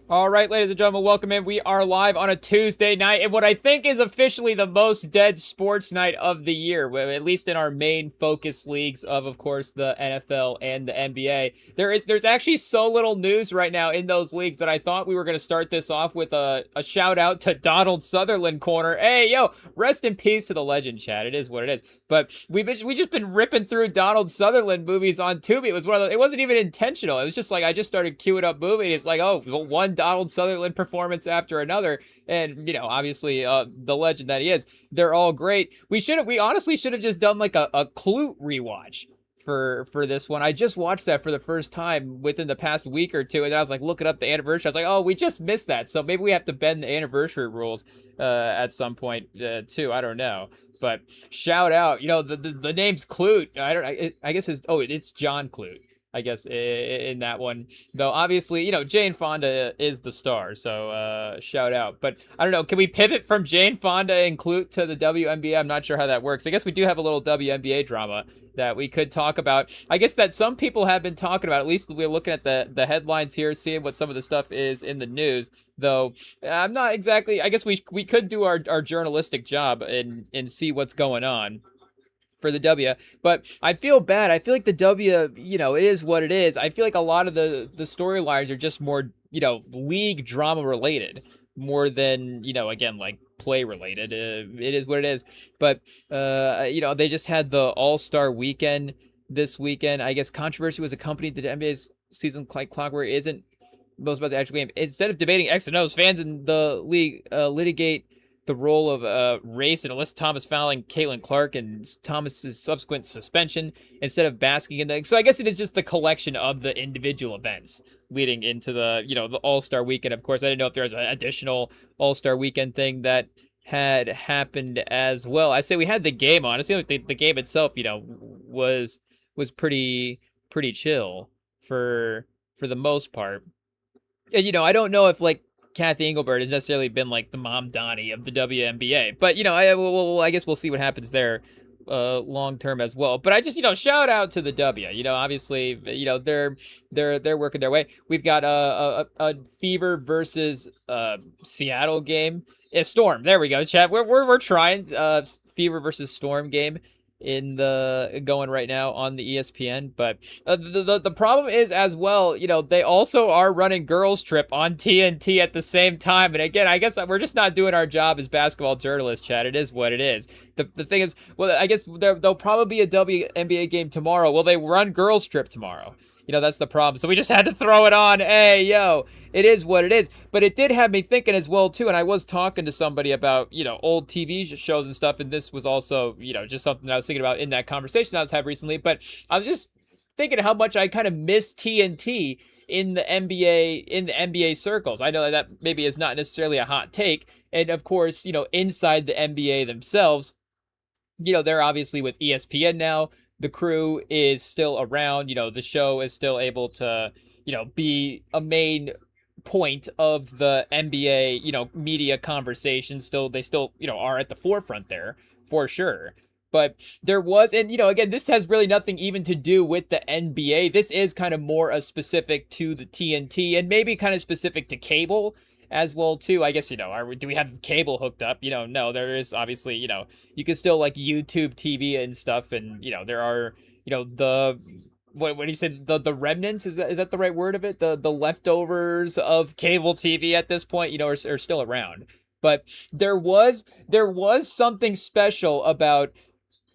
All right, ladies and gentlemen, welcome in. We are live on a Tuesday night, and what I think is officially the most dead sports night of the year, at least in our main focus leagues of course, the NFL and the NBA. There's actually so little news right now in those leagues that I thought we were going to start this off with a shout out to Donald Sutherland corner. Hey, yo, rest in peace to the legend, Chad. It is what it is. But we just been ripping through Donald Sutherland movies on Tubi. It wasn't even intentional. It was just like I just started queuing up movies. It's like, oh, one Donald Sutherland performance after another, and obviously the legend that he is. They're all great. We honestly should have just done like a Clute rewatch for this one. I just watched that for the first time within the past week or two, and I was like looking up the anniversary. I was like, oh, we just missed that, so maybe we have to bend the anniversary rules at some point too. I don't know. But shout out, the name's Clute. I guess it's John Clute. I guess in that one, though. Obviously, Jane Fonda is the star, so shout out. But I don't know. Can we pivot from Jane Fonda and Clute to the WNBA? I'm not sure how that works. I guess we do have a little WNBA drama that we could talk about. I guess that some people have been talking about. At least we're looking at the headlines here, seeing what some of the stuff is in the news. Though I'm not exactly. I guess we could do our journalistic job and see what's going on for the W, but I feel bad. I feel like the W, it is what it is. I feel like a lot of the storylines are just more, league drama related more than, again, like play related. It is what it is. But, they just had the All-Star weekend this weekend. I guess controversy was accompanied to the NBA's season clock where it isn't most about the actual game. Instead of debating X and O's, fans in the league litigate the role of race and Alyssa Thomas fouling Caitlin Clark and Thomas's subsequent suspension instead of basking in the. So I guess it is just the collection of the individual events leading into the the All-Star weekend. Of course, I didn't know if there was an additional All-Star weekend thing that had happened as well. I say we had the game on. It seemed like the game itself, was pretty chill for the most part. And I don't know if like Kathy Engelbert has necessarily been like the mom Donnie of the WNBA, but I guess we'll see what happens there long term as well. But I just shout out to the W. Obviously they're working their way. We've got a Fever versus Seattle game. Storm. There we go, chat. We're trying Fever versus Storm game in the going right now on the ESPN. But the problem is as well, they also are running Girls Trip on TNT at the same time. And again, I guess we're just not doing our job as basketball journalists, Chad. It is what it is. The thing is, well, I guess there'll probably be a WNBA game tomorrow. Will they run Girls Trip tomorrow? That's the problem. So we just had to throw it on. Hey, yo, it is what it is. But it did have me thinking as well, too. And I was talking to somebody about, old TV shows and stuff. And this was also, just something I was thinking about in that conversation I was having recently. But I was just thinking how much I kind of miss TNT in the NBA circles. I know that maybe is not necessarily a hot take. And of course, inside the NBA themselves, they're obviously with ESPN now. The crew is still around. The show is still able to, be a main point of the NBA, media conversation. They still, are at the forefront there for sure. But there was, and again, this has really nothing even to do with the NBA. This is kind of more a specific to the TNT and maybe kind of specific to cable as well too. I guess do we have cable hooked up? No, there is obviously you can still like YouTube TV and stuff, and there are the what do you say, the remnants, is that the right word of it, the leftovers of cable TV at this point are still around. But there was something special about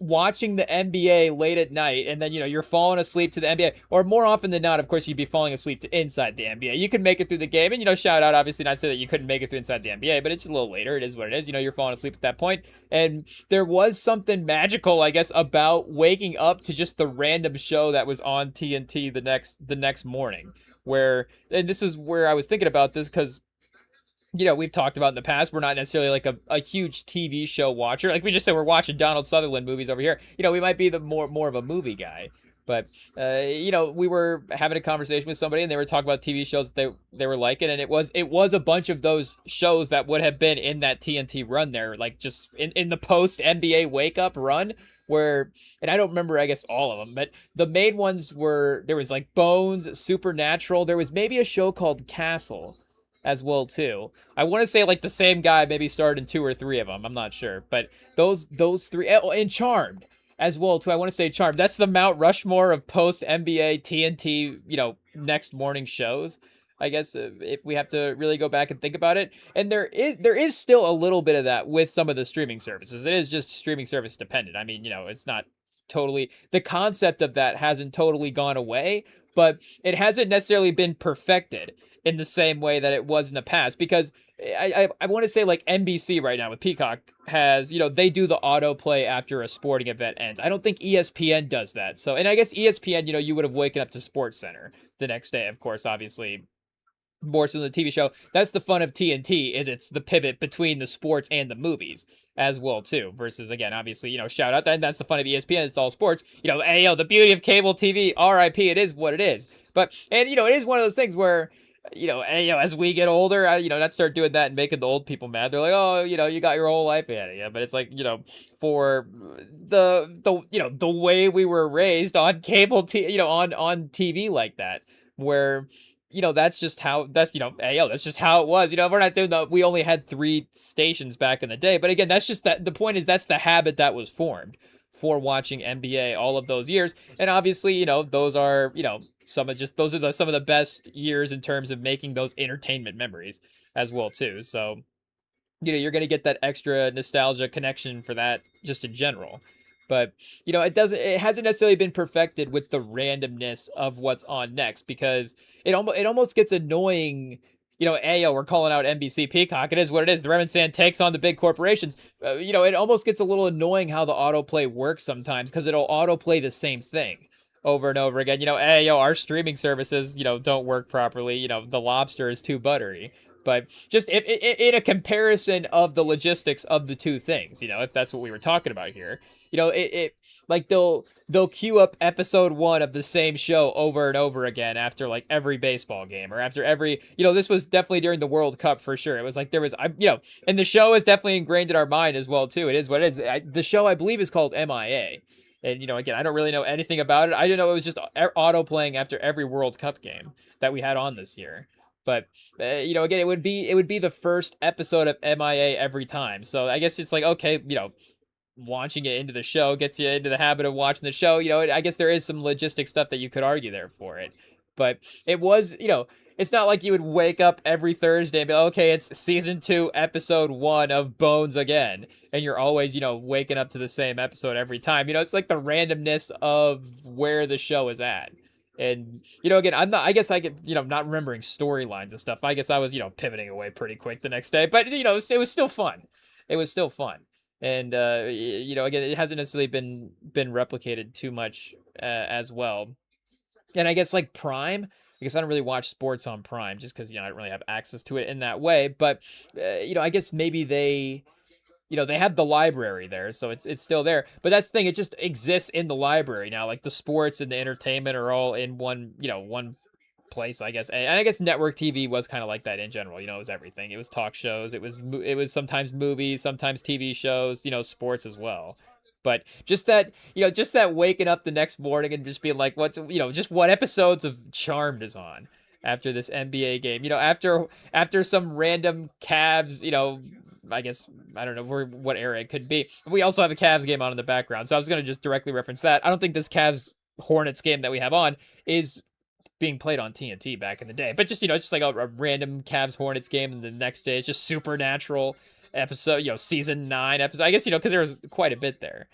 watching the NBA late at night, and then you're falling asleep to the NBA, or more often than not, of course, you'd be falling asleep to inside the NBA. You can make it through the game, and shout out, obviously, not say that you couldn't make it through inside the NBA, but it's a little later. It is what it is. You're falling asleep at that point, and there was something magical, I guess, about waking up to just the random show that was on TNT the next morning. And this is where I was thinking about this because we've talked about in the past, we're not necessarily like a huge TV show watcher. Like we just said, we're watching Donald Sutherland movies over here. We might be the more of a movie guy. But, we were having a conversation with somebody and they were talking about TV shows that they were liking. And it was a bunch of those shows that would have been in that TNT run there, like just in the post NBA wake up run where, and I don't remember, I guess, all of them, but the main ones were, there was like Bones, Supernatural. There was maybe a show called Castle as well too. I want to say like the same guy maybe starred in two or three of them. I'm not sure, but those three, and Charmed as well too. I want to say Charmed. That's the Mount Rushmore of post NBA TNT, next morning shows. I guess if we have to really go back and think about it, and there is still a little bit of that with some of the streaming services. It is just streaming service dependent. I mean, it's not totally, the concept of that hasn't totally gone away, but it hasn't necessarily been perfected in the same way that it was in the past, because I want to say like NBC right now with Peacock has, they do the autoplay after a sporting event ends. I don't think ESPN does that. So, and I guess ESPN, you would have waken up to Sports Center the next day, of course, obviously more so than the TV show. That's the fun of TNT, is it's the pivot between the sports and the movies as well too. Versus, again, obviously, shout out, and that's the fun of ESPN. It's all sports. Hey, the beauty of cable TV. RIP. It is what it is. But, and it is one of those things where, as we get older, not start doing that and making the old people mad. They're like, oh, you got your whole life ahead of you. But it's like, for the way we were raised on cable, on TV like that, where that's just how that's just how it was. We're not doing we only had three stations back in the day. But again, that's just that the point is that's the habit that was formed for watching NBA all of those years. And obviously, those are, those are some of the best years in terms of making those entertainment memories as well too. So, you're going to get that extra nostalgia connection for that just in general. But, it hasn't necessarily been perfected with the randomness of what's on next, because it almost gets annoying. We're calling out NBC Peacock. It is what it is. The Remington takes on the big corporations. It almost gets a little annoying how the autoplay works sometimes, because it'll autoplay the same thing over and over again. Our streaming services, don't work properly. The lobster is too buttery. But just if in a comparison of the logistics of the two things, if that's what we were talking about here, it like they'll queue up episode 1 of the same show over and over again after like every baseball game, or after every, this was definitely during the World Cup for sure. It was like there was, and the show is definitely ingrained in our mind as well too. It is what it is. The show, I believe, is called MIA. And, again, I don't really know anything about it. I didn't know it was just auto playing after every World Cup game that we had on this year. But, again, it would be the first episode of MIA every time. So I guess it's like, okay, launching it into the show gets you into the habit of watching the show. I guess there is some logistic stuff that you could argue there for it. But it was, it's not like you would wake up every Thursday and be like, okay, it's season 2, episode 1 of Bones again. And you're always, waking up to the same episode every time. It's like the randomness of where the show is at. And, again, I guess I get, not remembering storylines and stuff. I guess I was, pivoting away pretty quick the next day. But, it was still fun. It was still fun. And, again, it hasn't necessarily been replicated too much as well. And I guess, like, Prime, I guess I don't really watch sports on Prime just because, I don't really have access to it in that way. But, I guess maybe they have the library there, so it's still there. But that's the thing, it just exists in the library now. Like the sports and the entertainment are all in one place, I guess. And I guess network TV was kind of like that in general. It was everything. It was talk shows. It was sometimes movies, sometimes TV shows. Sports as well. But just that, just that waking up the next morning and just being like, just what episodes of Charmed is on after this NBA game. After some random Cavs, I guess, I don't know what era it could be. We also have a Cavs game on in the background, so I was going to just directly reference that. I don't think this Cavs Hornets game that we have on is being played on TNT back in the day. But just, just like a random Cavs Hornets game, and the next day it's just Supernatural episode, season 9 episode. I guess, because there was quite a bit there.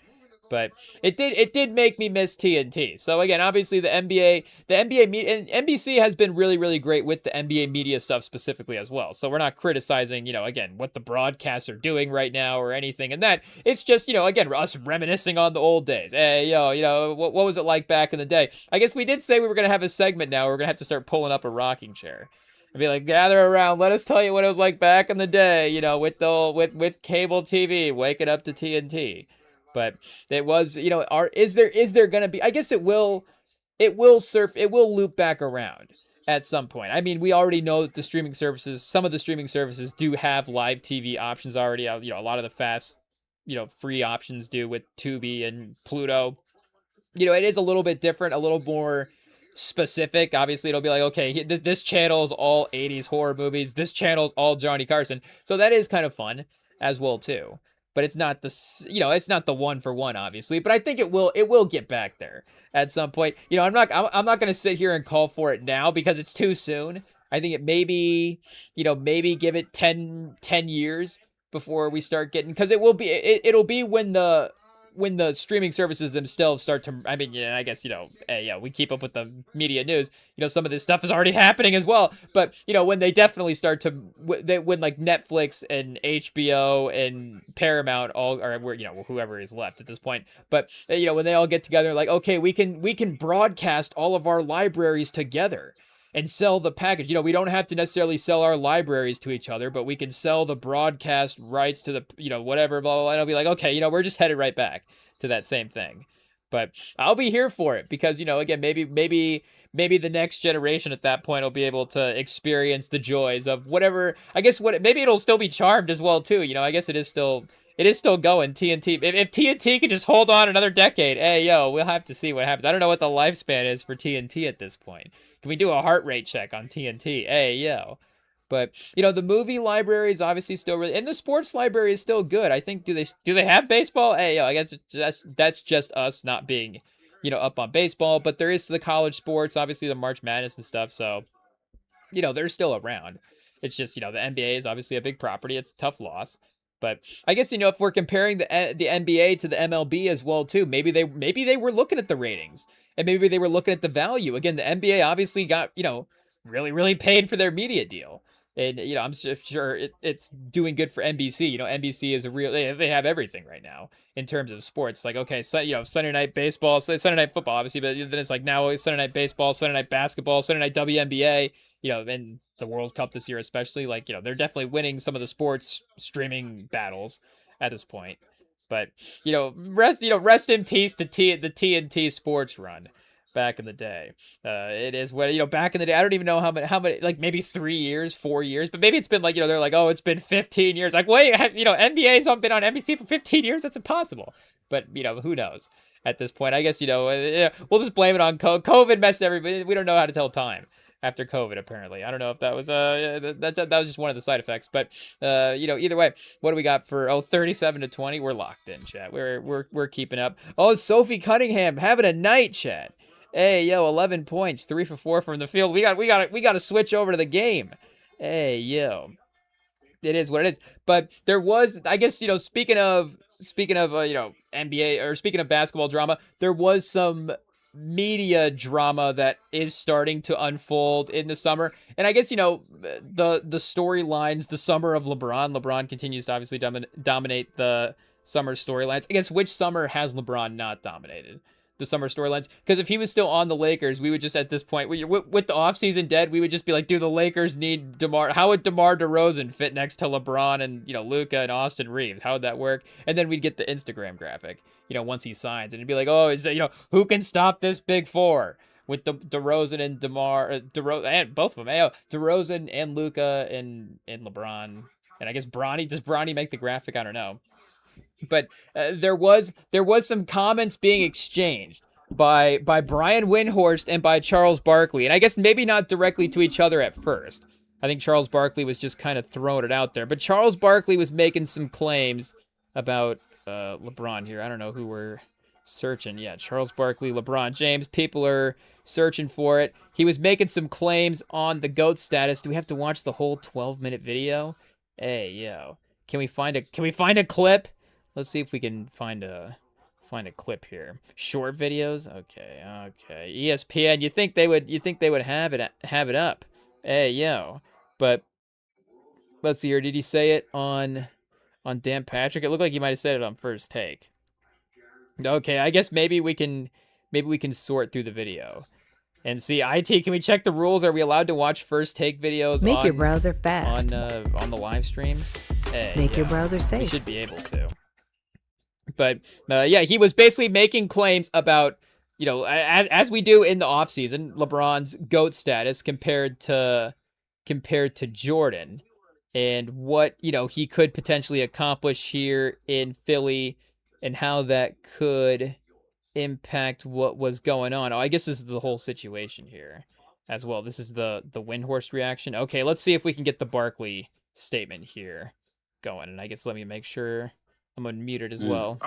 But it did make me miss TNT. So again, obviously the NBA media, and NBC has been really, really great with the NBA media stuff specifically as well. So we're not criticizing, again, what the broadcasts are doing right now or anything. And that it's just, again, us reminiscing on the old days. Hey, what was it like back in the day? I guess we did say we were going to have a segment now. We're going to have to start pulling up a rocking chair. And be like, gather around, let us tell you what it was like back in the day, with cable TV, waking up to TNT. But it was, is there going to be, I guess it will loop back around at some point. I mean, we already know that some of the streaming services do have live TV options already. A lot of the fast, free options do with Tubi and Pluto. It is a little bit different, a little more specific. Obviously, it'll be like, okay, this channel is all 80s horror movies. This channel is all Johnny Carson. So that is kind of fun as well too. But it's not it's not the one for one, obviously. But I think it will get back there at some point. I'm not going to sit here and call for it now because it's too soon. I think it maybe give it 10 years before we start getting, because it'll be when the streaming services themselves start to, I mean, yeah, I guess, we keep up with the media news, some of this stuff is already happening as well, but, when they definitely start to, when like Netflix and HBO and Paramount all, or, whoever is left at this point, but, when they all get together, like, okay, we can broadcast all of our libraries together and sell the package. We don't have to necessarily sell our libraries to each other, but we can sell the broadcast rights to the, whatever, blah, blah, blah. And I'll be like, okay, we're just headed right back to that same thing. But I'll be here for it because, again, maybe the next generation at that point will be able to experience the joys of whatever, I guess maybe it'll still be charmed as well too. I guess it is still going. TNT, if TNT could just hold on another decade, we'll have to see what happens. I don't know what the lifespan is for TNT at this point. Can we do a heart rate check on TNT? But the movie library is obviously still really, and the sports library is still good. I think do they have baseball? I guess that's just us not being, up on baseball. But there is the college sports, obviously the March Madness and stuff. So, they're still around. It's just the NBA is obviously a big property. It's a tough loss. But I guess if we're comparing the NBA to the MLB as well too, maybe they were looking at the ratings and maybe they were looking at the value. Again, the NBA obviously got really really paid for their media deal, and I'm sure it's doing good for NBC. NBC is they have everything right now in terms of sports. Like, okay, so Sunday night baseball, Sunday night football, obviously, but then it's like now Sunday night baseball, Sunday night basketball, Sunday night WNBA. And the World Cup this year especially, like, they're definitely winning some of the sports streaming battles at this point. But, rest in peace to the TNT sports run back in the day. It is what, back in the day, I don't even know how many, like maybe 3 years, 4 years, but maybe it's been like, they're like, oh, it's been 15 years. Like, wait, NBA's been on NBC for 15 years? That's impossible. But, who knows at this point? I guess, we'll just blame it on COVID messed everybody. We don't know how to tell time after COVID, apparently. I don't know if that was that was just one of the side effects, but either way, what do we got for 37-20? We're locked in, chat. We're keeping up. Oh, Sophie Cunningham having a night, chat. 11 points, 3 for 4 from the field. We got to switch over to the game. It is what it is. But there was, I guess, speaking of NBA, or speaking of basketball drama, there was some media drama that is starting to unfold in the summer. And I guess, the storylines, the summer of LeBron continues to obviously dominate the summer storylines. I guess, which summer has LeBron not dominated the summer storylines? Because if he was still on the Lakers, we would just, at this point, with the offseason dead, we would just be like, do the Lakers need DeMar? How would DeMar DeRozan fit next to LeBron and, Luka and Austin Reeves? How would that work? And then we'd get the Instagram graphic, once he signs, and it'd be like, oh, is that, who can stop this big four? With DeRozan and DeMar, and both of them, DeRozan and Luka and LeBron. And I guess Bronny, does Bronny make the graphic? I don't know. But there was some comments being exchanged by Brian Windhorst and by Charles Barkley, and I guess maybe not directly to each other at first. I think Charles Barkley was just kind of throwing it out there, but Charles Barkley was making some claims about LeBron here. I don't know who we're searching. Yeah, Charles Barkley, LeBron James. People are searching for it. He was making some claims on the GOAT status. Do we have to watch the whole 12-minute video? Can we find a clip? Let's see if we can find a clip here. Short videos. Okay. ESPN. You think they would have it up? But let's see here. Did he say it on Dan Patrick? It looked like he might have said it on First Take. Okay, I guess maybe we can sort through the video and see. IT, can we check the rules? Are we allowed to watch First Take videos? Make your browser fast on the live stream. Make your browser safe. We should be able to. But he was basically making claims about, as we do in the offseason, LeBron's GOAT status compared to Jordan, and what he could potentially accomplish here in Philly, and how that could impact what was going on. Oh, I guess this is the whole situation here as well. This is the Windhorst reaction. Okay, let's see if we can get the Barkley statement here going. And I guess let me make sure I'm unmuted as well.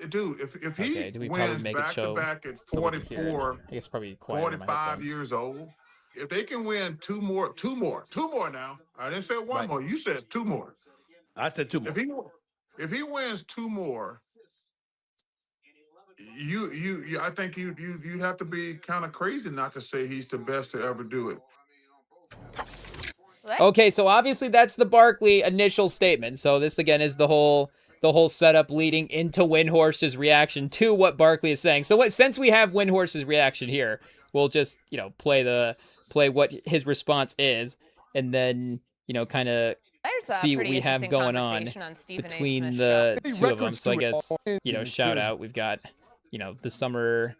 Dude, if he wins back-to-back at 44, I guess probably 45 years old, if they can win two more now. I didn't say one more. You said two more. I said two more. If he wins two more, I think you have to be kind of crazy not to say he's the best to ever do it. Okay, so obviously that's the Barkley initial statement. So this again is the whole setup leading into Windhorst's reaction to what Barkley is saying. So since we have Windhorst's reaction here, we'll just play what his response is, and then kind of see what we have going on between the two of them. So I guess shout out. We've got the summer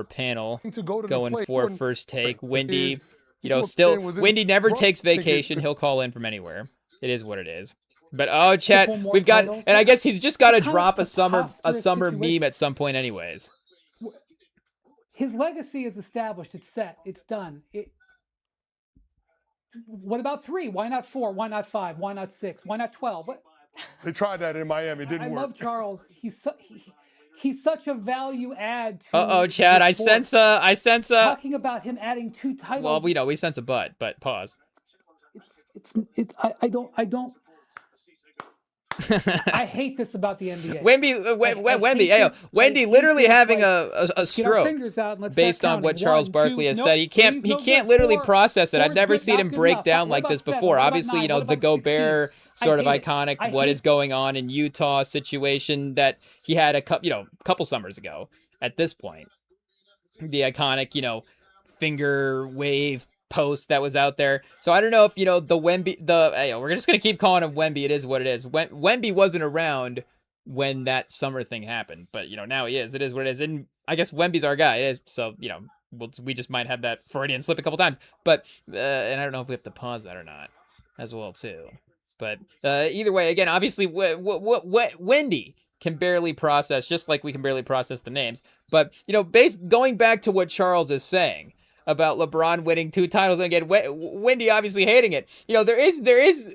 panel going for first take. Windy, Windy never takes vacation. He'll call in from anywhere. It is what it is. But oh, chat, we've got, and I guess he's just got to drop a summer meme at some point, anyways. His legacy is established. It's set. It's done. What about 3? Why not 4? Why not 5? Why not 6? Why not 12? They tried that in Miami. It didn't work. I love Charles. He's such a value add to Chad, I sense a talking about him adding 2 titles. Well, we sense a but pause. I don't I hate this about the NBA. Wendy literally having a stroke based on what Charles Barkley has said. He can't literally process it. I've never seen him break down like this before. Obviously, the Gobert sort of iconic what is going on in Utah situation that he had a couple summers ago at this point. The iconic, finger wave post that was out there. So I don't know if the Wemby, we're just gonna keep calling him Wemby. It is what it is. Wemby wasn't around when that summer thing happened, but now he is. It is what it is. And I guess Wemby's our guy. It is. So we just might have that Freudian slip a couple times. But and I don't know if we have to pause that or not as well too. But either way, again, obviously Wendy can barely process, just like we can barely process the names. But going back to what Charles is saying about LeBron winning 2 titles, and again, Wendy obviously hating it. There is,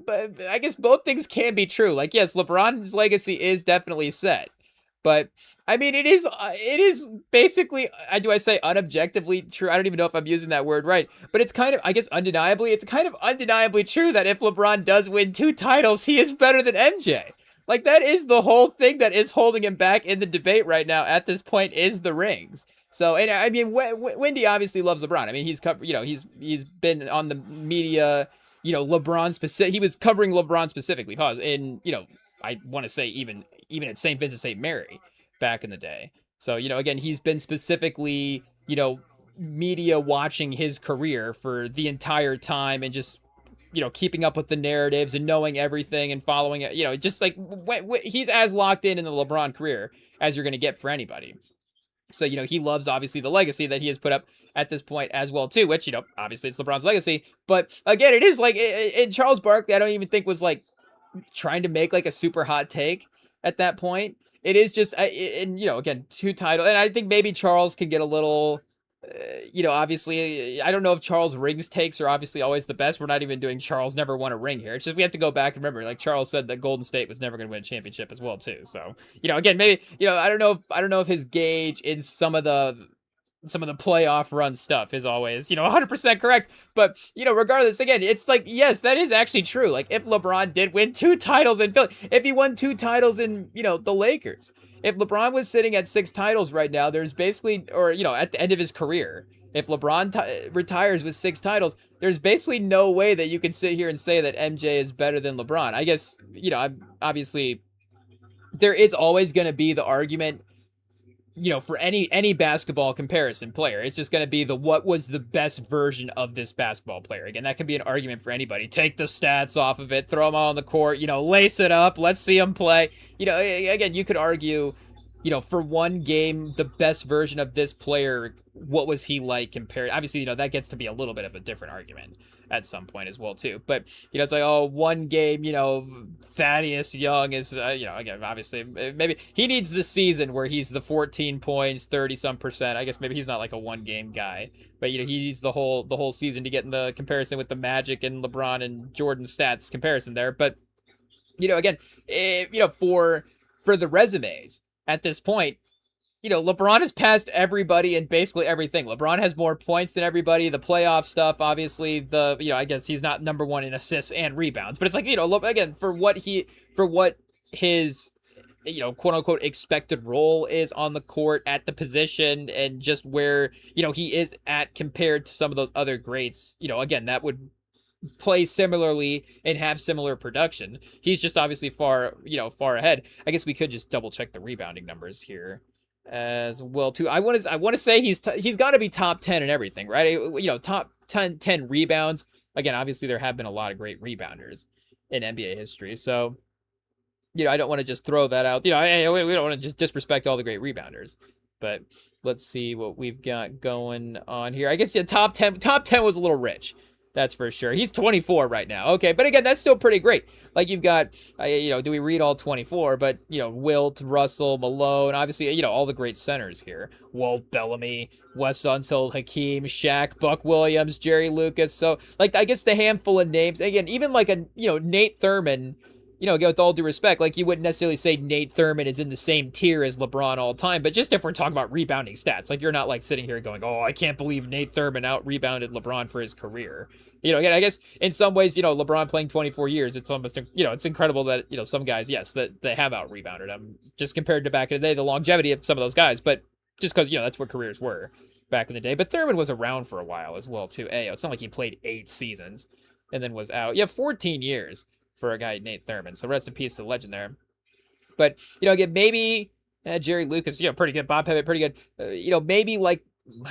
but I guess both things can be true. Like, yes, LeBron's legacy is definitely set, but I mean, it is basically, do I say unobjectively true? I don't even know if I'm using that word right, but it's kind of, I guess, undeniably true that if LeBron does win 2 titles, he is better than MJ. Like, that is the whole thing that is holding him back in the debate right now at this point, is the rings. So, and I mean, Wendy obviously loves LeBron. I mean, he's been on the media, LeBron specific. He was covering LeBron specifically. In I want to say even at St. Vincent St. Mary back in the day. So again, he's been specifically media watching his career for the entire time and just keeping up with the narratives and knowing everything and following it. Just like he's as locked in the LeBron career as you're going to get for anybody. So, he loves, obviously, the legacy that he has put up at this point as well, too, which, obviously it's LeBron's legacy. But, again, it is like, and Charles Barkley, I don't even think was, like, trying to make, like, a super hot take at that point. It is just, and, again, 2 titles. And I think maybe Charles can get a little, obviously, I don't know if Charles' rings takes are obviously always the best. We're not even doing Charles never won a ring here. It's just we have to go back and remember, like Charles said that Golden State was never going to win a championship as well too. So, again, maybe, I don't know if his gauge in some of the playoff run stuff is always, 100% correct. But, regardless, again, it's like, yes, that is actually true. Like, if LeBron did win 2 titles in Philly, if he won 2 titles in, the Lakers, if LeBron was sitting at 6 titles right now, there's basically, or, at the end of his career, if LeBron retires with 6 titles, there's basically no way that you can sit here and say that MJ is better than LeBron. I guess, obviously, there is always going to be the argument, for any basketball comparison player. It's just going to be what was the best version of this basketball player. Again, that can be an argument for anybody. Take the stats off of it, throw them all on the court, lace it up, let's see them play. Again, you could argue, for one game, the best version of this player, what was he like compared? Obviously, that gets to be a little bit of a different argument at some point as well too. But it's like, oh, one game, Thaddeus Young is again, obviously maybe he needs the season where he's the 14 points, 30 some percent. I guess maybe he's not like a one game guy, but he needs the whole season to get in the comparison with the Magic and LeBron and Jordan stats comparison there. But again, for the resumes at this point, LeBron has passed everybody in basically everything. LeBron has more points than everybody. The playoff stuff, obviously, I guess he's not number one in assists and rebounds, but it's like, again, for what his, quote unquote, expected role is on the court at the position and just where, he is at compared to some of those other greats, again, that would play similarly and have similar production. He's just obviously far ahead. I guess we could just double check the rebounding numbers here as well too. I want to say he's got to be top 10 and everything, right? Top 10 rebounds. Again, obviously there have been a lot of great rebounders in NBA history, so I don't want to just throw that out. We don't want to just disrespect all the great rebounders. But let's see what we've got going on here. I guess top 10 was a little rich. That's for sure. He's 24 right now. Okay, but again, that's still pretty great. Like you've got, do we read all 24? But, Wilt, Russell, Malone, obviously, all the great centers here. Walt, Bellamy, Wes Unseld, Hakeem, Shaq, Buck Williams, Jerry Lucas. So, like, I guess the handful of names, again, even like a, Nate Thurman, with all due respect, like you wouldn't necessarily say Nate Thurman is in the same tier as LeBron all time, but just if we're talking about rebounding stats, like you're not like sitting here going, oh, I can't believe Nate Thurman out-rebounded LeBron for his career. Again, I guess in some ways, LeBron playing 24 years, it's almost, it's incredible that, some guys, yes, that they have out-rebounded him, just compared to back in the day, the longevity of some of those guys, but just because, that's what careers were back in the day. But Thurman was around for a while as well, too. It's not like he played 8 seasons and then was out. 14 years. For a guy, Nate Thurman. So rest in peace to the legend there. But, again, maybe Jerry Lucas, pretty good. Bob Pettit, pretty good. Maybe like,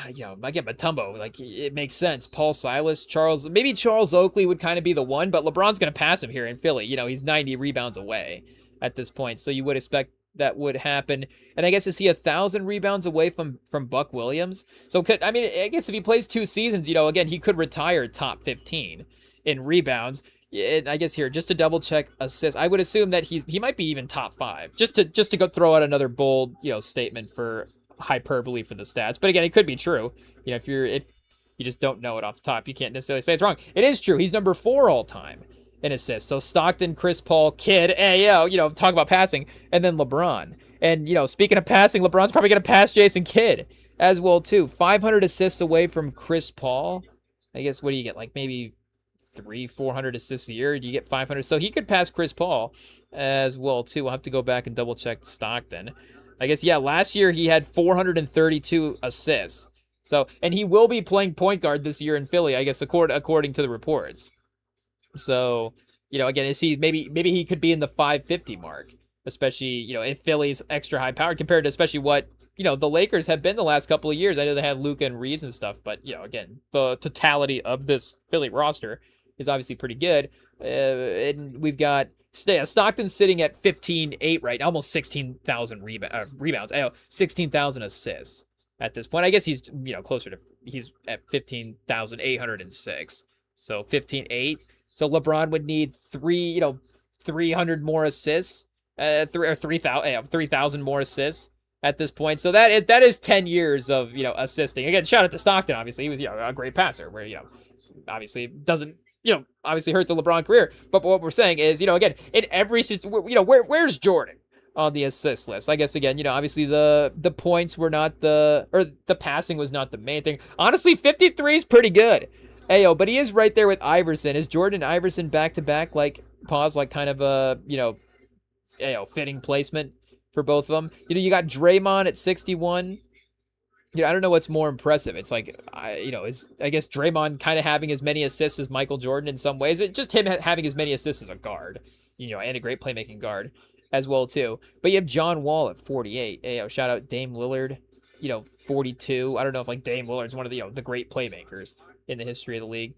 again, Mutombo, like it makes sense. Paul Silas, maybe Charles Oakley would kind of be the one, but LeBron's going to pass him here in Philly. He's 90 rebounds away at this point. So you would expect that would happen. And I guess is he 1,000 rebounds away from Buck Williams? So I guess if he plays 2 seasons, again, he could retire top 15 in rebounds. Yeah, I guess here, just to double check assists, I would assume that he might be even top 5. Just to go throw out another bold, statement for hyperbole for the stats. But again, it could be true. If you just don't know it off the top, you can't necessarily say it's wrong. It is true. He's number 4 all time in assists. So Stockton, Chris Paul, Kidd, talk about passing, and then LeBron. And speaking of passing, LeBron's probably gonna pass Jason Kidd as well too. 500 assists away from Chris Paul. I guess what do you get? Like maybe 300-400 assists a year. You get 500, so he could pass Chris Paul as well too. We'll have to go back and double check Stockton. I guess last year he had 432 assists. So, and he will be playing point guard this year in Philly, I guess according to the reports. So, again, is he maybe he could be in the 550 mark, especially if Philly's extra high powered compared to especially what the Lakers have been the last couple of years. I know they had Luka and Reeves and stuff, but again, the totality of this Philly roster is obviously pretty good. And we've got Stockton sitting at 15.8 right now, almost 16,000 rebounds, 16,000 assists at this point. I guess he's closer to, he's at 15,806, so 15.8. So LeBron would need 300 more assists, 3,000 more assists at this point. So that is 10 years of assisting. Again, shout out to Stockton. Obviously, he was a great passer. Where obviously doesn't obviously hurt the LeBron career. But what we're saying is again, in every where's Jordan on the assist list? I guess again obviously the points were not the passing was not the main thing. Honestly, 53 is pretty good. But he is right there with Iverson. Is Jordan and Iverson back to back like kind of a fitting placement for both of them? You got Draymond at 61. I don't know what's more impressive. It's like, I guess Draymond kind of having as many assists as Michael Jordan in some ways. It's just him having as many assists as a guard, and a great playmaking guard as well too. But you have John Wall at 48. Shout out Dame Lillard, 42. I don't know if like Dame Lillard's one of the great playmakers in the history of the league.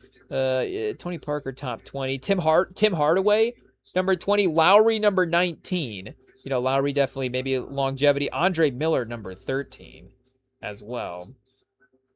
Tony Parker top 20. Tim Hardaway number 20. Lowry number 19. Lowry definitely maybe longevity. Andre Miller number 13 as well.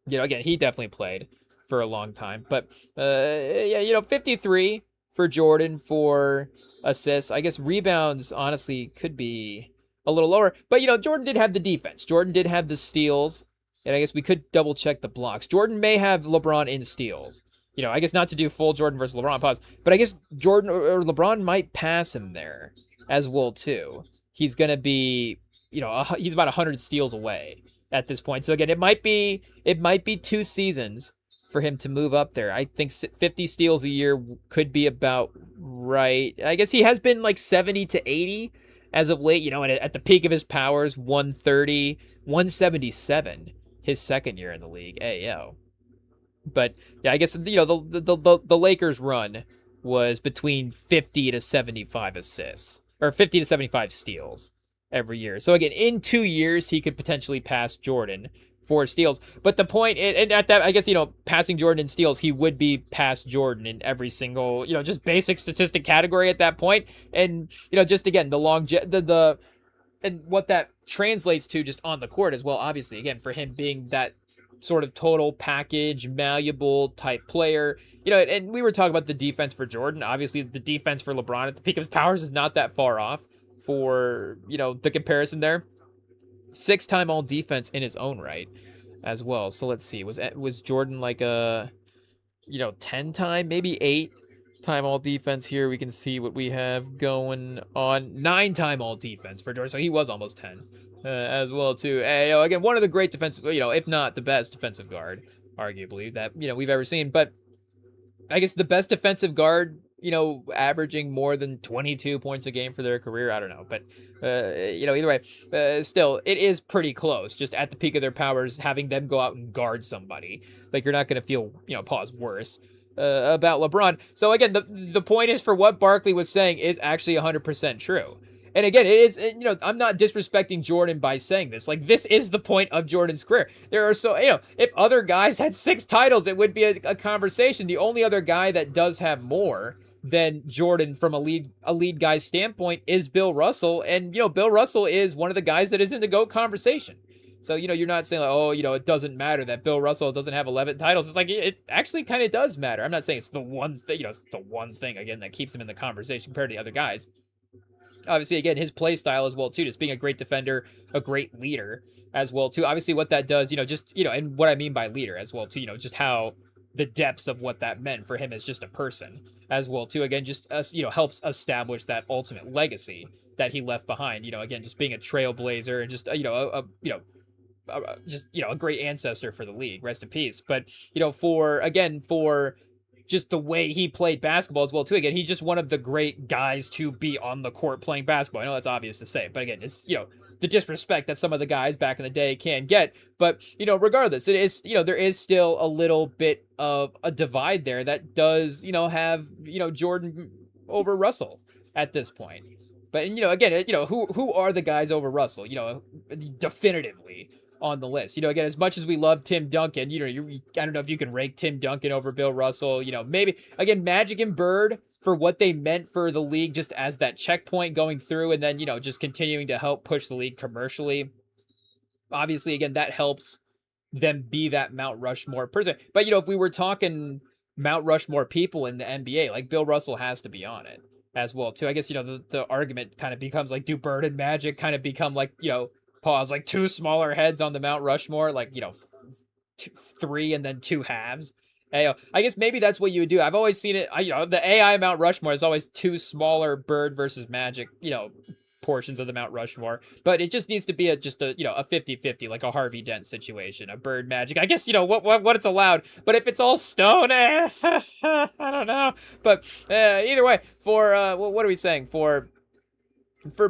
Again, he definitely played for a long time. But yeah, 53 for Jordan for assists. I guess rebounds honestly could be a little lower. But Jordan did have the defense. Jordan did have the steals. And I guess we could double check the blocks. Jordan may have LeBron in steals. I guess not to do full Jordan versus LeBron pause, but I guess Jordan or LeBron might pass him there as well too. He's going to be, he's about 100 steals away at this point. So again, it might be 2 seasons for him to move up there. I think 50 steals a year could be about right. I guess he has been like 70 to 80 as of late, at the peak of his powers, 130, 177 his second year in the league. Yo. But yeah, I guess the Lakers run was between 50 to 75 assists or 50 to 75 steals every year. So again, in 2 years he could potentially pass Jordan for steals. But the point, and at that, I guess passing Jordan in steals, he would be past Jordan in every single just basic statistic category at that point. And just again the and what that translates to just on the court as well. Obviously, again, for him being that sort of total package, malleable type player, and we were talking about the defense for Jordan. Obviously, the defense for LeBron at the peak of his powers is not that far off for, the comparison there. 6-time all defense in his own right as well. So let's see, was Jordan like a, 10-time, maybe 8-time all defense here? We can see what we have going on. 9-time all defense for Jordan. So he was almost 10. As well too. Again, one of the great defensive, if not the best defensive guard, arguably, that we've ever seen. But I guess the best defensive guard, averaging more than 22 points a game for their career. I don't know, but either way, still, it is pretty close. Just at the peak of their powers, having them go out and guard somebody, like you're not gonna feel pause worse about LeBron. So again, the point is, for what Barkley was saying is actually 100% true. And again, it is, I'm not disrespecting Jordan by saying this. Like, this is the point of Jordan's career. There are if other guys had 6 titles, it would be a conversation. The only other guy that does have more than Jordan from a lead guy's standpoint is Bill Russell. And, Bill Russell is one of the guys that is in the GOAT conversation. So, you're not saying like, it doesn't matter that Bill Russell doesn't have 11 titles. It's like, it actually kind of does matter. I'm not saying it's the one thing, it's the one thing, again, that keeps him in the conversation compared to the other guys. Obviously, again, his play style as well, too, just being a great defender, a great leader as well, too. Obviously, what that does, and what I mean by leader as well, too, just how the depths of what that meant for him as just a person as well, too. Again, just, helps establish that ultimate legacy that he left behind, again, just being a trailblazer and just, a great ancestor for the league. Rest in peace. But, for just the way he played basketball as well, too. Again, he's just one of the great guys to be on the court playing basketball. I know that's obvious to say, but again, it's, the disrespect that some of the guys back in the day can get. But, regardless, it is, there is still a little bit of a divide there that does, have, Jordan over Russell at this point. But, again, who are the guys over Russell, definitively on the list. Again, as much as we love Tim Duncan, I don't know if you can rank Tim Duncan over Bill Russell. Maybe, again, Magic and Bird for what they meant for the league just as that checkpoint going through and then, just continuing to help push the league commercially. Obviously, again, that helps them be that Mount Rushmore person. But, if we were talking Mount Rushmore people in the NBA, like Bill Russell has to be on it as well, too. I guess, the argument kind of becomes like, do Bird and Magic kind of become like, pause, like 2 smaller heads on the Mount Rushmore, like, 3 and then 2 halves. I guess maybe that's what you would do. I've always seen it, the AI Mount Rushmore is always 2 smaller Bird versus Magic, portions of the Mount Rushmore, but it just needs to be a 50-50, like a Harvey Dent situation, a Bird Magic. I guess, what it's allowed, but if it's all stone, I don't know. But either way, for, what are we saying? For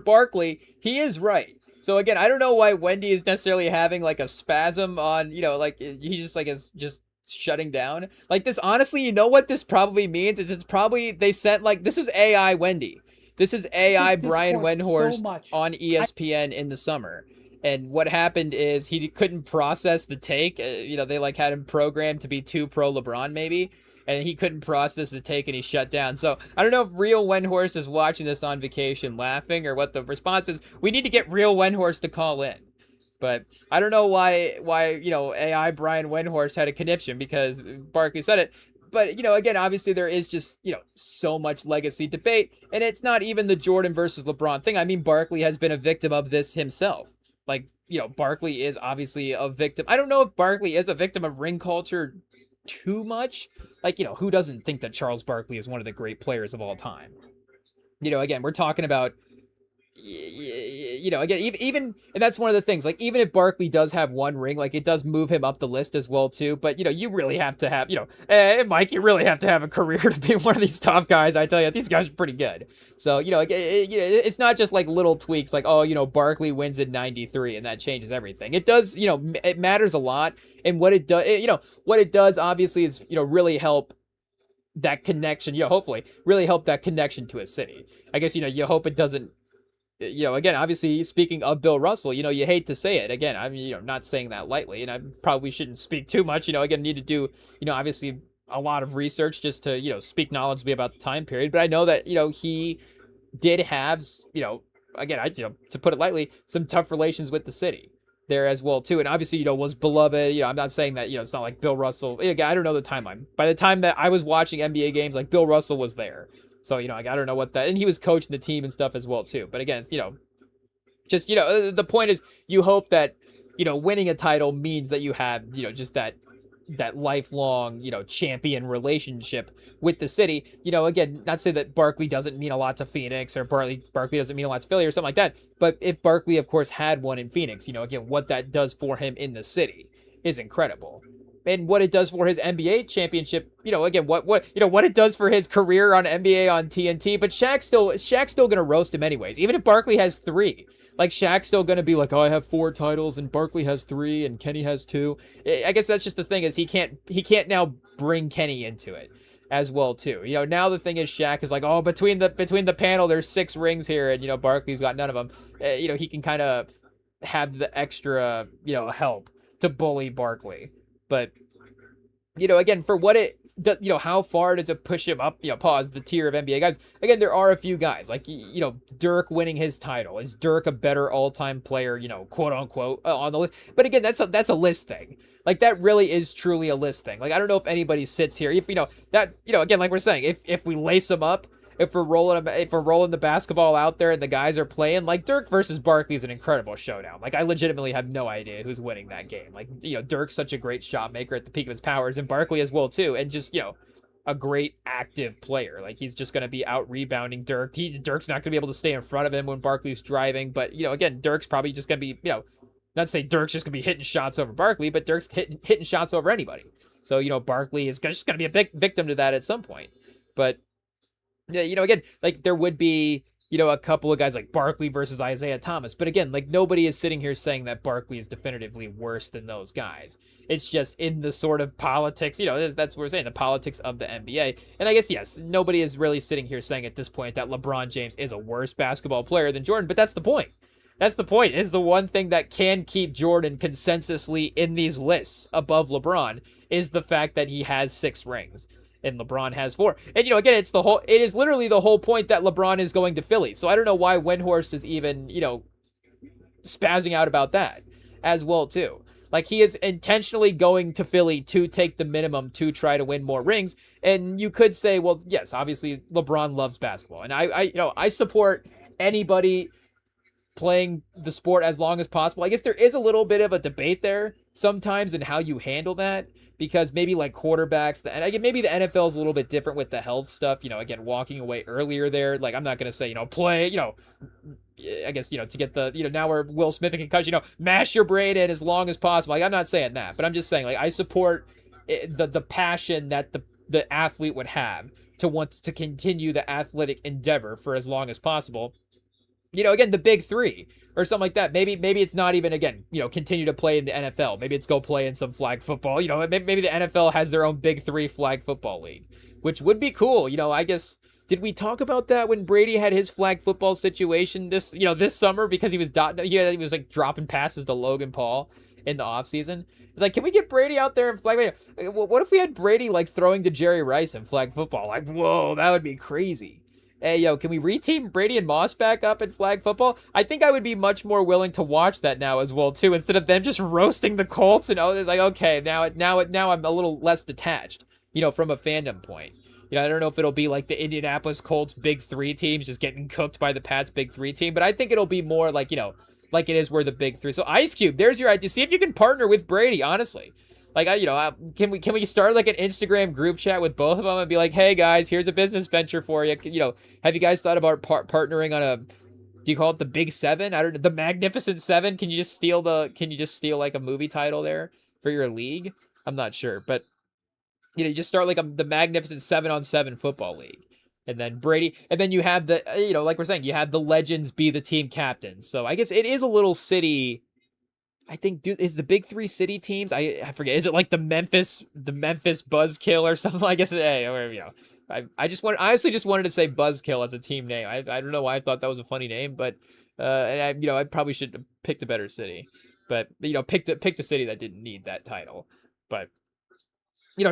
Barkley, he is right. So again, I don't know why Wendy is necessarily having like a spasm on, like he's just like is just shutting down. Like this, honestly, what this probably means is it's probably they sent like, this is AI Wendy. This is AI Brian Windhorst on ESPN in the summer. And what happened is he couldn't process the take. They like had him programmed to be too pro LeBron maybe. And he couldn't process the take and he shut down. So I don't know if real Windhorst is watching this on vacation laughing or what the response is. We need to get real Windhorst to call in But I don't know why AI Brian Windhorst had a conniption because Barkley said it. But, again, obviously there is just, so much legacy debate. And it's not even the Jordan versus LeBron thing. I mean, Barkley has been a victim of this himself. Like, Barkley is obviously a victim. I don't know if Barkley is a victim of ring culture too much. Like, who doesn't think that Charles Barkley is one of the great players of all time? Again, we're talking about, again, even, and that's one of the things, like, even if Barkley does have one ring, like, it does move him up the list as well, too. But, you really have to have, Mike, you really have to have a career to be one of these top guys. I tell you, these guys are pretty good. So, it's not just like little tweaks, like, oh, Barkley wins in 93 and that changes everything. It does, it matters a lot. And what it does, what it does obviously is, really help that connection, hopefully really help that connection to a city. I guess, you hope it doesn't, again, obviously speaking of Bill Russell, you hate to say it again. I'm, not saying that lightly, and I probably shouldn't speak too much, again, need to do, obviously a lot of research just to, speak knowledgeably about the time period. But I know that, he did have, again, to put it lightly, some tough relations with the city there as well too, and obviously was beloved. I'm not saying that it's not like Bill Russell. Again, I don't know the timeline. By the time that I was watching NBA games, like Bill Russell was there, so I don't know what that, and he was coaching the team and stuff as well too. But again, it's, just the point is you hope that winning a title means that you have just that lifelong, champion relationship with the city. Again, not to say that Barkley doesn't mean a lot to Phoenix or Barkley doesn't mean a lot to Philly or something like that. But if Barkley, of course, had one in Phoenix, again, what that does for him in the city is incredible. And what it does for his NBA championship, again, what it does for his career on NBA on TNT. But Shaq's still gonna roast him anyways, even if Barkley has 3. Like, Shaq's still going to be like, oh, I have 4 titles and Barkley has 3 and Kenny has 2. I guess that's just the thing is he can't now bring Kenny into it as well too. Now the thing is Shaq is like, oh, between the panel there's 6 rings here and Barkley's got none of them. He can kind of have the extra, help to bully Barkley. But again, for what it how far does it push him up, the tier of NBA guys? Again, there are a few guys like, Dirk winning his title. Is Dirk a better all-time player, quote unquote, on the list? But again, that's a list thing. Like, that really is truly a list thing. Like, I don't know if anybody sits here, if, again, like we're saying, if we lace them up, if we're rolling the basketball out there and the guys are playing, like, Dirk versus Barkley is an incredible showdown. Like, I legitimately have no idea who's winning that game. Like, Dirk's such a great shot maker at the peak of his powers, and Barkley as well too, and just, a great active player. Like, he's just going to be out rebounding Dirk. Dirk's not going to be able to stay in front of him when Barkley's driving, but, again, Dirk's probably just going to be, not to say Dirk's just going to be hitting shots over Barkley, but Dirk's hitting shots over anybody. So, Barkley is just going to be a big victim to that at some point. But, yeah, again, like, there would be, a couple of guys like Barkley versus Isaiah Thomas. But again, like, nobody is sitting here saying that Barkley is definitively worse than those guys. It's just in the sort of politics, that's what we're saying, the politics of the NBA. And I guess, yes, nobody is really sitting here saying at this point that LeBron James is a worse basketball player than Jordan. But that's the point. That's the point. Is the one thing that can keep Jordan consensusly in these lists above LeBron is the fact that he has 6 rings. And LeBron has 4. And, again, it is literally the whole point that LeBron is going to Philly. So I don't know why Windhorst is even, spazzing out about that as well, too. Like, he is intentionally going to Philly to take the minimum to try to win more rings. And you could say, well, yes, obviously LeBron loves basketball. And I support anybody playing the sport as long as possible. I guess there is a little bit of a debate there sometimes in how you handle that, because maybe like quarterbacks, and again, maybe the NFL is a little bit different with the health stuff, again, walking away earlier there. Like, I'm not going to say, play, I guess, to get the, now we're Will Smith and concussion, mash your brain in as long as possible. Like, I'm not saying that, but I'm just saying, like, I support the passion that the athlete would have to want to continue the athletic endeavor for as long as possible. Again, the big 3 or something like that. Maybe it's not even, again, continue to play in the NFL. Maybe it's go play in some flag football. Maybe the NFL has their own big 3 flag football league, which would be cool. I guess, did we talk about that when Brady had his flag football situation this summer, because he was like dropping passes to Logan Paul in the offseason? It's like, can we get Brady out there in flag? What if we had Brady like throwing to Jerry Rice in flag football? Like, whoa, that would be crazy. hey, yo, can we reteam Brady and Moss back up in flag football? I think I would be much more willing to watch that now as well, too, instead of them just roasting the Colts. And it's like, okay, now I'm a little less detached, from a fandom point. I don't know if it'll be like the Indianapolis Colts big three teams just getting cooked by the Pats big three team, but I think it'll be more like, like it is where the big three. So Ice Cube, there's your idea. See if you can partner with Brady, honestly. Like, can we start like an Instagram group chat with both of them and be like, hey guys, here's a business venture for you. Have you guys thought about partnering on do you call it the Big Seven? I don't know, the Magnificent Seven. Can you just steal like a movie title there for your league? I'm not sure, but you just start like the Magnificent 7-on-7 football league. And then Brady, and then you have the, like we're saying, you have the legends be the team captains. So I guess it is a little city. I think, is the big three city teams? I forget. Is it like the Memphis Buzzkill or something? I guess, hey, or, I honestly just wanted to say Buzzkill as a team name. I don't know why I thought that was a funny name, but, and I probably should have picked a better city, but, picked a city that didn't need that title, but,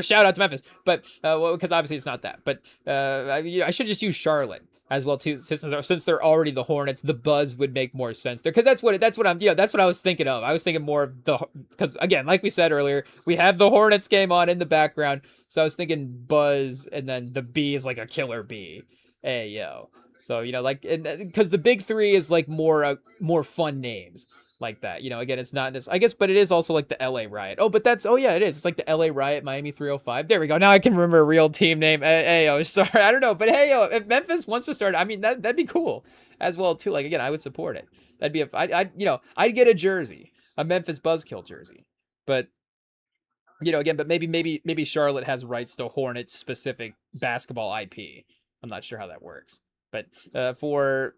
shout out to Memphis, but, because obviously it's not that, but, I should just use Charlotte as well too, since they're already the Hornets. The Buzz would make more sense there, because that's what I was thinking of. I was thinking more of because again, like we said earlier, we have the Hornets game on in the background, so I was thinking Buzz, and then the B is like a killer B. Hey yo, so like, because the big three is like more fun names like that. Again, it's not just, I guess, but it is also like the LA Riot. Oh yeah, it is. It's like the LA Riot, Miami 305. There we go. Now I can remember a real team name. Hey, yo, sorry, I don't know, but hey, yo, if Memphis wants to start, I mean, that'd be cool as well too. Like, again, I would support it. That'd be I'd get a jersey, a Memphis Buzzkill jersey, but again, but maybe Charlotte has rights to Hornets specific basketball IP. I'm not sure how that works, but for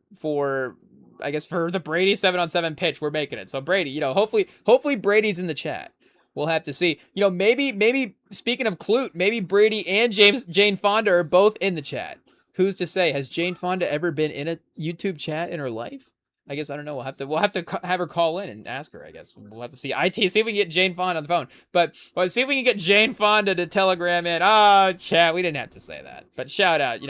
I guess for the Brady 7-on-7 pitch, we're making it. So Brady, hopefully Brady's in the chat. We'll have to see. Maybe speaking of Clute, maybe Brady and Jane Fonda are both in the chat. Who's to say? Has Jane Fonda ever been in a YouTube chat in her life? I guess, I don't know. We'll have to have her call in and ask her, I guess. We'll have to see. See if we can get Jane Fonda on the phone. But see if we can get Jane Fonda to telegram in. Oh, chat. We didn't have to say that. But shout out,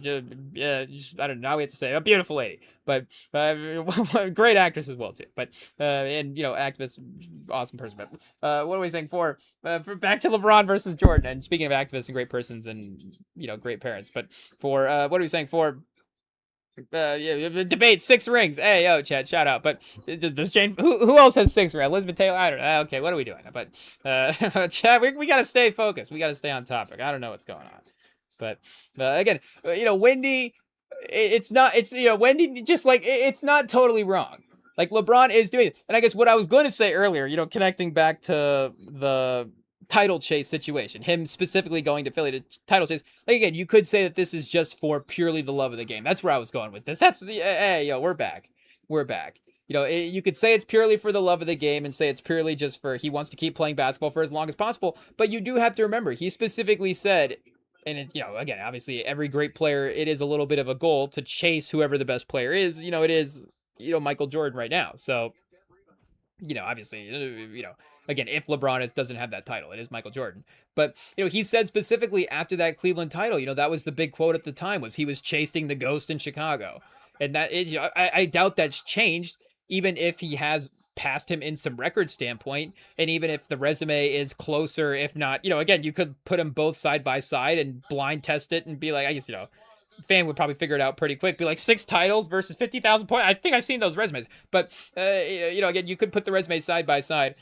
just, I don't know. Now we have to say a beautiful lady. But great actress as well, too. But, and, activist, awesome person. But what are we saying for back to LeBron versus Jordan? And speaking of activists and great persons and, great parents. But what are we saying for debate 6 rings? Hey, yo, chat, shout out. But does Jane, who else has 6 rings? Elizabeth Taylor? I don't know. Okay, what are we doing? But chat, we got to stay focused. We got to stay on topic. I don't know what's going on. But again, Wendy, Wendy, just like, it's not totally wrong. Like, LeBron is doing it. And I guess what I was going to say earlier, connecting back to the title chase situation, him specifically going to Philly to title chase, like, again, you could say that this is just for purely the love of the game. That's where I was going with this. That's the, hey, yo, we're back. You could say it's purely for the love of the game and say it's purely just for he wants to keep playing basketball for as long as possible. But you do have to remember, he specifically said, and it, again, obviously every great player, it is a little bit of a goal to chase whoever the best player is. It is, Michael Jordan right now. So, obviously, again, if LeBron doesn't have that title, it is Michael Jordan. But, he said specifically after that Cleveland title, that was the big quote at the time, was he was chasing the ghost in Chicago. And that is, I doubt that's changed, even if he has passed him in some record standpoint. And even if the resume is closer, if not, again, you could put them both side by side and blind test it and be like, I guess, fan would probably figure it out pretty quick. Be like 6 titles versus 50,000 points. I think I've seen those resumes. But, again, you could put the resumes side by side.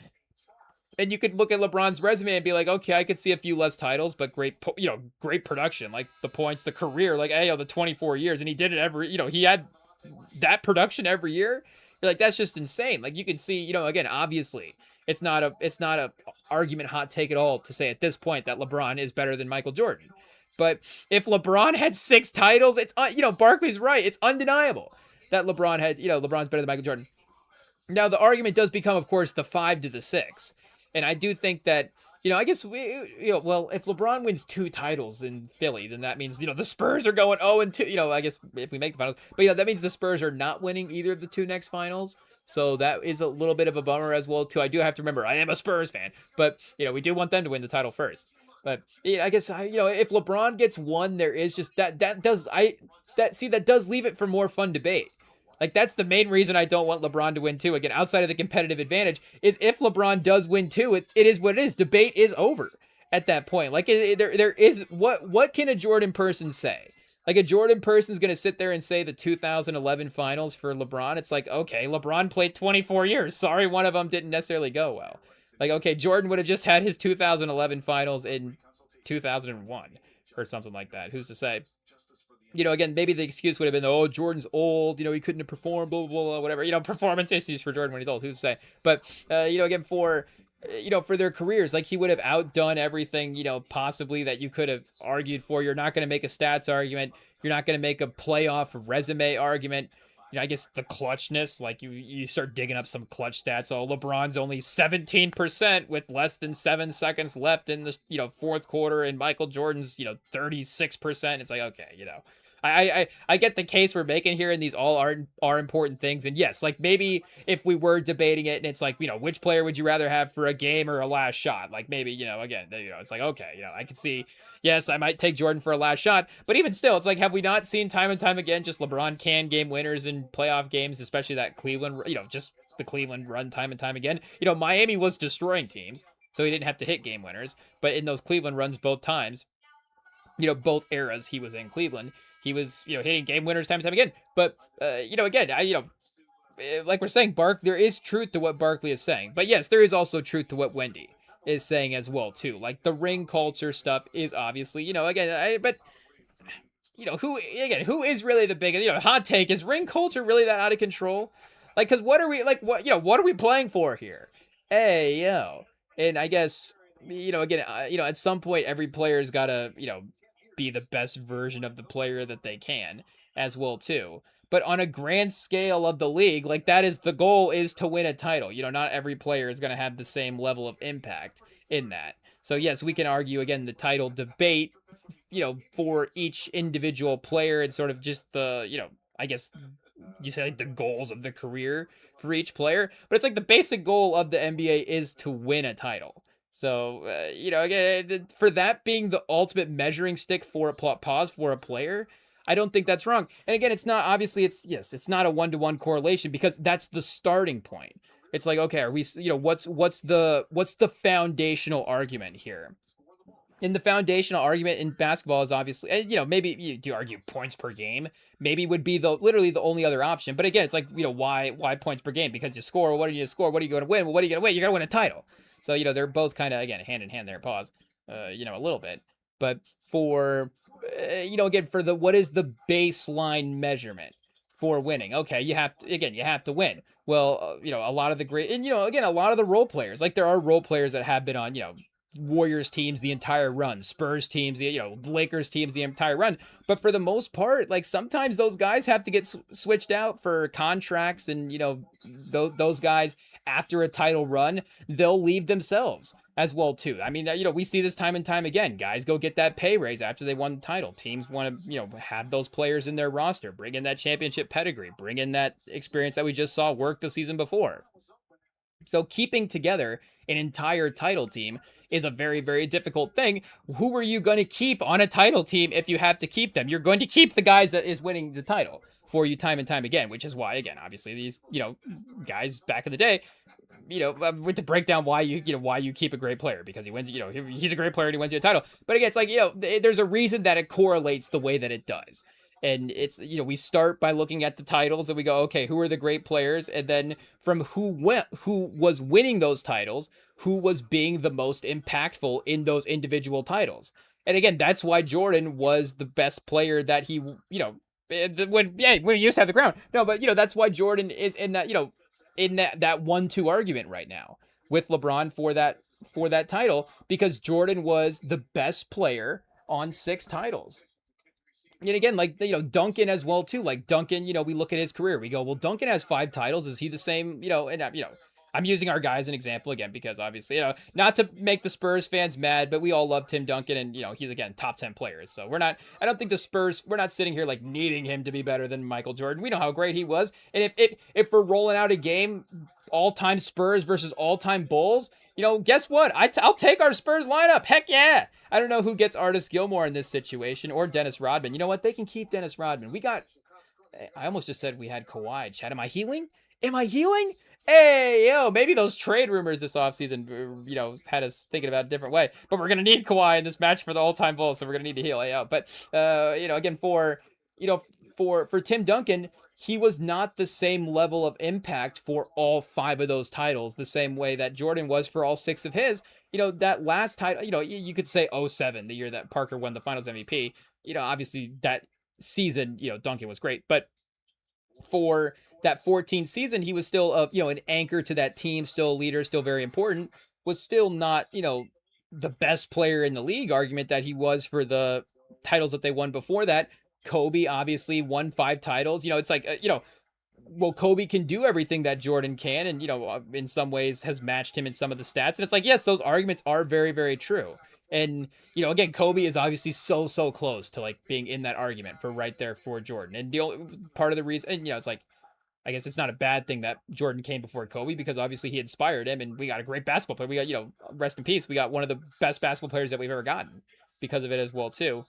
And you could look at LeBron's resume and be like, okay, I could see a few less titles, but great production, like the points, the career, like, the 24 years. And he did it every, he had that production every year. You're like, that's just insane. Like, you can see, again, obviously, it's not a argument hot take at all to say at this point that LeBron is better than Michael Jordan. But if LeBron had 6 titles, it's, Barkley's right. It's undeniable that LeBron's better than Michael Jordan. Now, the argument does become, of course, the 5 to the 6. And I do think that, I guess, well, if LeBron wins 2 titles in Philly, then that means, the Spurs are going 0-2, I guess, if we make the finals. But, that means the Spurs are not winning either of the 2 next finals. So that is a little bit of a bummer as well, too. I do have to remember, I am a Spurs fan. But, we do want them to win the title first. But, I guess, if LeBron gets 1, there is just, that does, that does leave it for more fun debate. Like, that's the main reason I don't want LeBron to win 2. Again, outside of the competitive advantage, is if LeBron does win 2, it is what it is. Debate is over at that point. Like, there is, what can a Jordan person say? Like, a Jordan person's going to sit there and say the 2011 finals for LeBron. It's like, okay, LeBron played 24 years. Sorry, one of them didn't necessarily go well. Like, okay, Jordan would have just had his 2011 finals in 2001 or something like that. Who's to say? You know, again, maybe the excuse would have been, oh, Jordan's old, you know, he couldn't have performed, blah, blah, blah, whatever. You know, performance issues for Jordan when he's old, who's to say? But, you know, again, for their careers, like, he would have outdone everything, you know, possibly that you could have argued for. You're not going to make a stats argument. You're not going to make a playoff resume argument. You know, I guess the clutchness, like, you start digging up some clutch stats. Oh, LeBron's only 17% with less than 7 seconds left in the, you know, fourth quarter, and Michael Jordan's, you know, 36%. It's like, okay, you know, I get the case we're making here, and these all are important things. And yes, like, maybe if we were debating it and it's like, you know, which player would you rather have for a game or a last shot? Like, maybe, you know, again, you know, it's like, okay, you know, I can see, yes, I might take Jordan for a last shot, but even still, it's like, have we not seen time and time again, just LeBron can game winners in playoff games, especially that Cleveland, you know, just the Cleveland run time and time again. You know, Miami was destroying teams, so he didn't have to hit game winners, but in those Cleveland runs both times, you know, both eras he was in Cleveland, he was, you know, hitting game winners time and time again. But, you know, again, you know, like we're saying, there is truth to what Barkley is saying. But yes, there is also truth to what Wendy is saying as well, too. Like, the ring culture stuff is obviously, you know, again, but, you know, who is really the biggest, you know, hot take, is ring culture really that out of control? Like, because what are we playing for here? Hey, yo. And I guess, you know, again, you know, at some point, every player's got to, you know, be the best version of the player that they can as well too. But on a grand scale of the league, like, that is the goal, is to win a title. You know, not every player is going to have the same level of impact in that. So yes, we can argue again the title debate, you know, for each individual player and sort of just the, you know, I guess you say like the goals of the career for each player, but it's like the basic goal of the NBA is to win a title. So, you know, again, for that being the ultimate measuring stick for a player, I don't think that's wrong. And again, it's not, obviously, it's not a one-to-one correlation, because that's the starting point. It's like, okay, are we, you know, what's the foundational argument here? And the foundational argument in basketball is obviously, and, you know, maybe you do argue points per game, maybe would be literally the only other option. But again, it's like, you know, why points per game? Because you score. What do you score? What are you going to win? Well, what are you going to win? You're going to win a title. So, you know, they're both kind of, again, hand in hand there, pause, you know, a little bit. But for, you know, again, for what is the baseline measurement for winning? Okay, you have to win. Well, you know, a lot of the great, and, you know, again, a lot of the role players, like, there are role players that have been on, you know, Warriors teams the entire run, Spurs teams, you know, Lakers teams the entire run. But for the most part, like, sometimes those guys have to get switched out for contracts, and, you know, those guys, after a title run, they'll leave themselves as well too. I mean, you know, we see this time and time again. Guys go get that pay raise after they won the title. Teams want to, you know, have those players in their roster, bring in that championship pedigree, bring in that experience that we just saw work the season before. So keeping together an entire title team is a very, very difficult thing. Who are you going to keep on a title team if you have to keep them? You're going to keep the guys that is winning the title for you time and time again, which is why, again, obviously these, you know, guys back in the day, you know, to break down why you keep a great player, because he wins, you know, he's a great player and he wins you a title. But again, it's like, you know, there's a reason that it correlates the way that it does. And it's, you know, we start by looking at the titles and we go, okay, who are the great players? And then from who was winning those titles, who was being the most impactful in those individual titles. And again, that's why Jordan was the best player that he, you know, when he used to have the crown. No, but, you know, that's why Jordan is in that, you know, in that 1-2 argument right now with LeBron for that title, because Jordan was the best player on 6 titles. And again, like, you know, Duncan as well too. Like, Duncan, you know, we look at his career, we go, well, Duncan has 5 titles. Is he the same? You know, and you know, I'm using our guy as an example again, because obviously, you know, not to make the Spurs fans mad, but we all love Tim Duncan, and, you know, he's, again, top 10 players. So I don't think the Spurs, we're not sitting here like needing him to be better than Michael Jordan. We know how great he was. And if we're rolling out a game, all-time Spurs versus all-time Bulls, guess what? I'll take our Spurs lineup. Heck yeah. I don't know who gets Artis Gilmore in this situation or Dennis Rodman. You know what? They can keep Dennis Rodman. I almost just said we had Kawhi. Chad, am I healing? Hey, maybe those trade rumors this offseason, had us thinking about it a different way. But we're going to need Kawhi in this match for the all-time Bulls, so we're going to need to heal. But, again, for Tim Duncan, he was not the same level of impact for all 5 of those titles, the same way that Jordan was for all 6 of his. That last title, you could say 07, the year that Parker won the Finals MVP. Obviously that season, Duncan was great. But for that 14 season, he was still an anchor to that team, still a leader, still very important, was still not, the best player in the league argument that he was for the titles that they won before that. Kobe obviously won 5 titles. It's like, well, Kobe can do everything that Jordan can, and, in some ways has matched him in some of the stats. And it's like, yes, those arguments are very, very true. And, again, Kobe is obviously so close to like being in that argument for right there for Jordan. And the only part of the reason, and, it's like, I guess it's not a bad thing that Jordan came before Kobe, because obviously he inspired him, and we got a great basketball player. We got, rest in peace, we got one of the best basketball players that we've ever gotten because of it as well, too.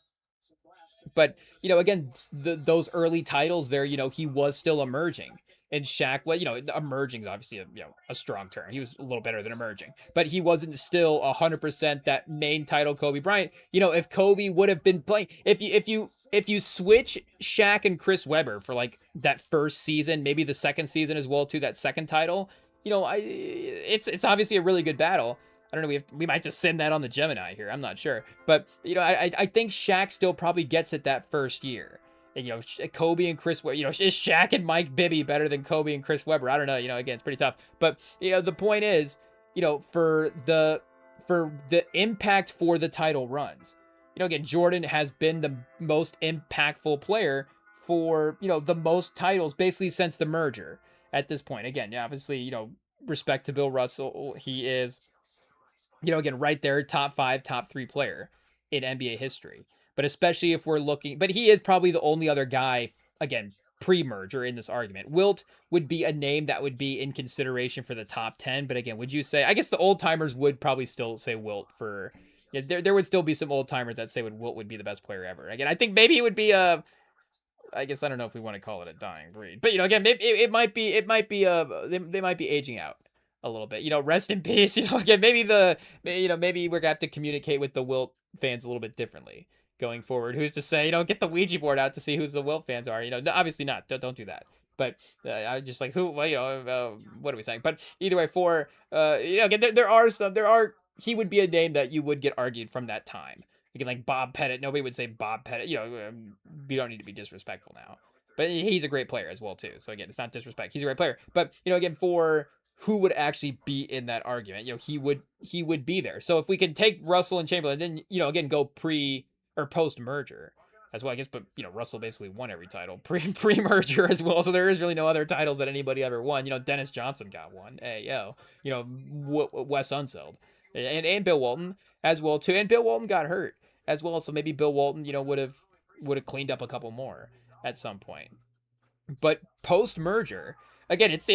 But, again, those early titles there, he was still emerging. And Shaq, well, emerging is obviously a strong term. He was a little better than emerging, but he wasn't still 100% that main title Kobe Bryant. If Kobe would have been playing, if you switch Shaq and Chris Webber for like that first season, maybe the second season as well to that second title, it's obviously a really good battle. I don't know. We might just send that on the Gemini here. I'm not sure, but I think Shaq still probably gets it that first year. And, Kobe and Chris Webber, is Shaq and Mike Bibby better than Kobe and Chris Webber? I don't know. Again, it's pretty tough. But, the point is, for the impact for the title runs, again, Jordan has been the most impactful player for, the most titles basically since the merger at this point. Again, obviously, respect to Bill Russell. He is, again, right there, top 5, top 3 player in NBA history. But especially if we're looking, but he is probably the only other guy, again, pre-merger in this argument. Wilt would be a name that would be in consideration for the top 10. But again, would you say, I guess the old timers would probably still say Wilt for, there would still be some old timers that say Wilt would be the best player ever. Again, I think maybe it would be I guess I don't know if we want to call it a dying breed, but again, it might be they might be aging out a little bit. Rest in peace. Again, maybe maybe we're gonna have to communicate with the Wilt fans a little bit differently going forward. Who's to say, get the Ouija board out to see who's the Wilt fans are, obviously not, don't do that. But I just like, who, what are we saying? But either way, for, again, he would be a name that you would get argued from that time. Again, like Bob Pettit, nobody would say Bob Pettit, we don't need to be disrespectful now. But he's a great player as well, too. So again, it's not disrespect. He's a great player. But, again, for who would actually be in that argument, he would be there. So if we can take Russell and Chamberlain, then, again, go post-merger as well, I guess, but, Russell basically won every title pre-merger as well, so there is really no other titles that anybody ever won. Dennis Johnson got one. Hey, Wes Unseld. And Bill Walton as well, too. And Bill Walton got hurt as well, so maybe Bill Walton, would have cleaned up a couple more at some point. But post-merger, again, it's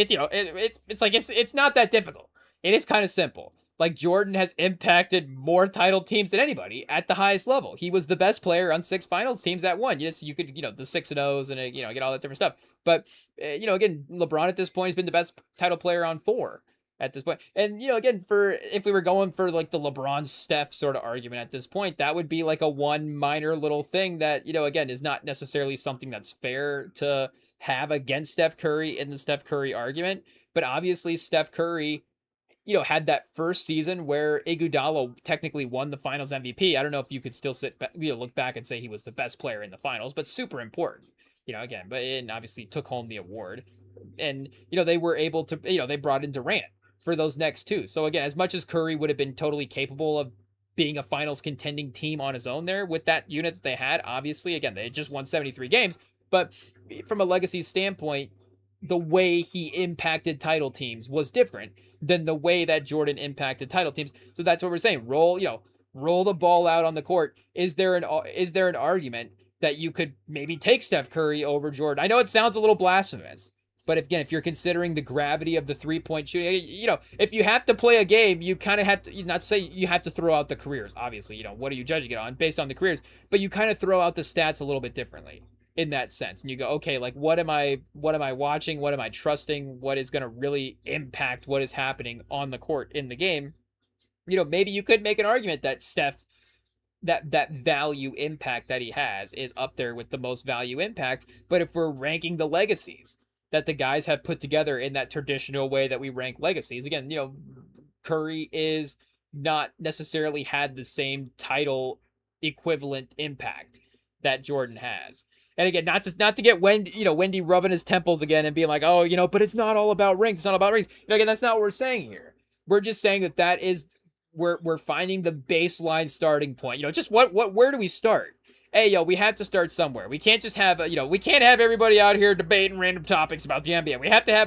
not that difficult. It is kind of simple. Like, Jordan has impacted more title teams than anybody at the highest level. He was the best player on 6 finals teams that won. You could, the 6-0s and, get all that different stuff. But, again, LeBron at this point has been the best title player on 4 at this point. And, again, if we were going for like the LeBron Steph sort of argument at this point, that would be like a one minor little thing that, again, is not necessarily something that's fair to have against Steph Curry in the Steph Curry argument. But obviously Steph Curry, had that first season where Iguodala technically won the finals MVP. I don't know if you could still look back and say he was the best player in the finals, but super important, again, and obviously took home the award. And, they were able to, they brought in Durant for those next 2. So again, as much as Curry would have been totally capable of being a finals contending team on his own there with that unit that they had, obviously, again, they had just won 73 games, but from a legacy standpoint, the way he impacted title teams was different than the way that Jordan impacted title teams. So that's what we're saying. Roll the ball out on the court. Is there an argument that you could maybe take Steph Curry over Jordan? I know it sounds a little blasphemous, But if you're considering the gravity of the 3-point shooting, if you have to play a game, you kind of have to, not to say you have to throw out the careers. Obviously, what are you judging it on? Based on the careers. But you kind of throw out the stats a little bit differently in that sense. And you go, okay, like what am I watching? What am I trusting? What is going to really impact what is happening on the court in the game? Maybe you could make an argument that Steph, that value impact that he has is up there with the most value impact. But if we're ranking the legacies that the guys have put together in that traditional way that we rank legacies, again, Curry is not necessarily had the same title equivalent impact that Jordan has. And again, not to get Wendy rubbing his temples again and being like, oh, but it's not all about rings. It's not about rings. Again, that's not what we're saying here. We're just saying that is we're finding the baseline starting point. Just where do we start? Hey, we have to start somewhere. We can't just have, we can't have everybody out here debating random topics about the NBA.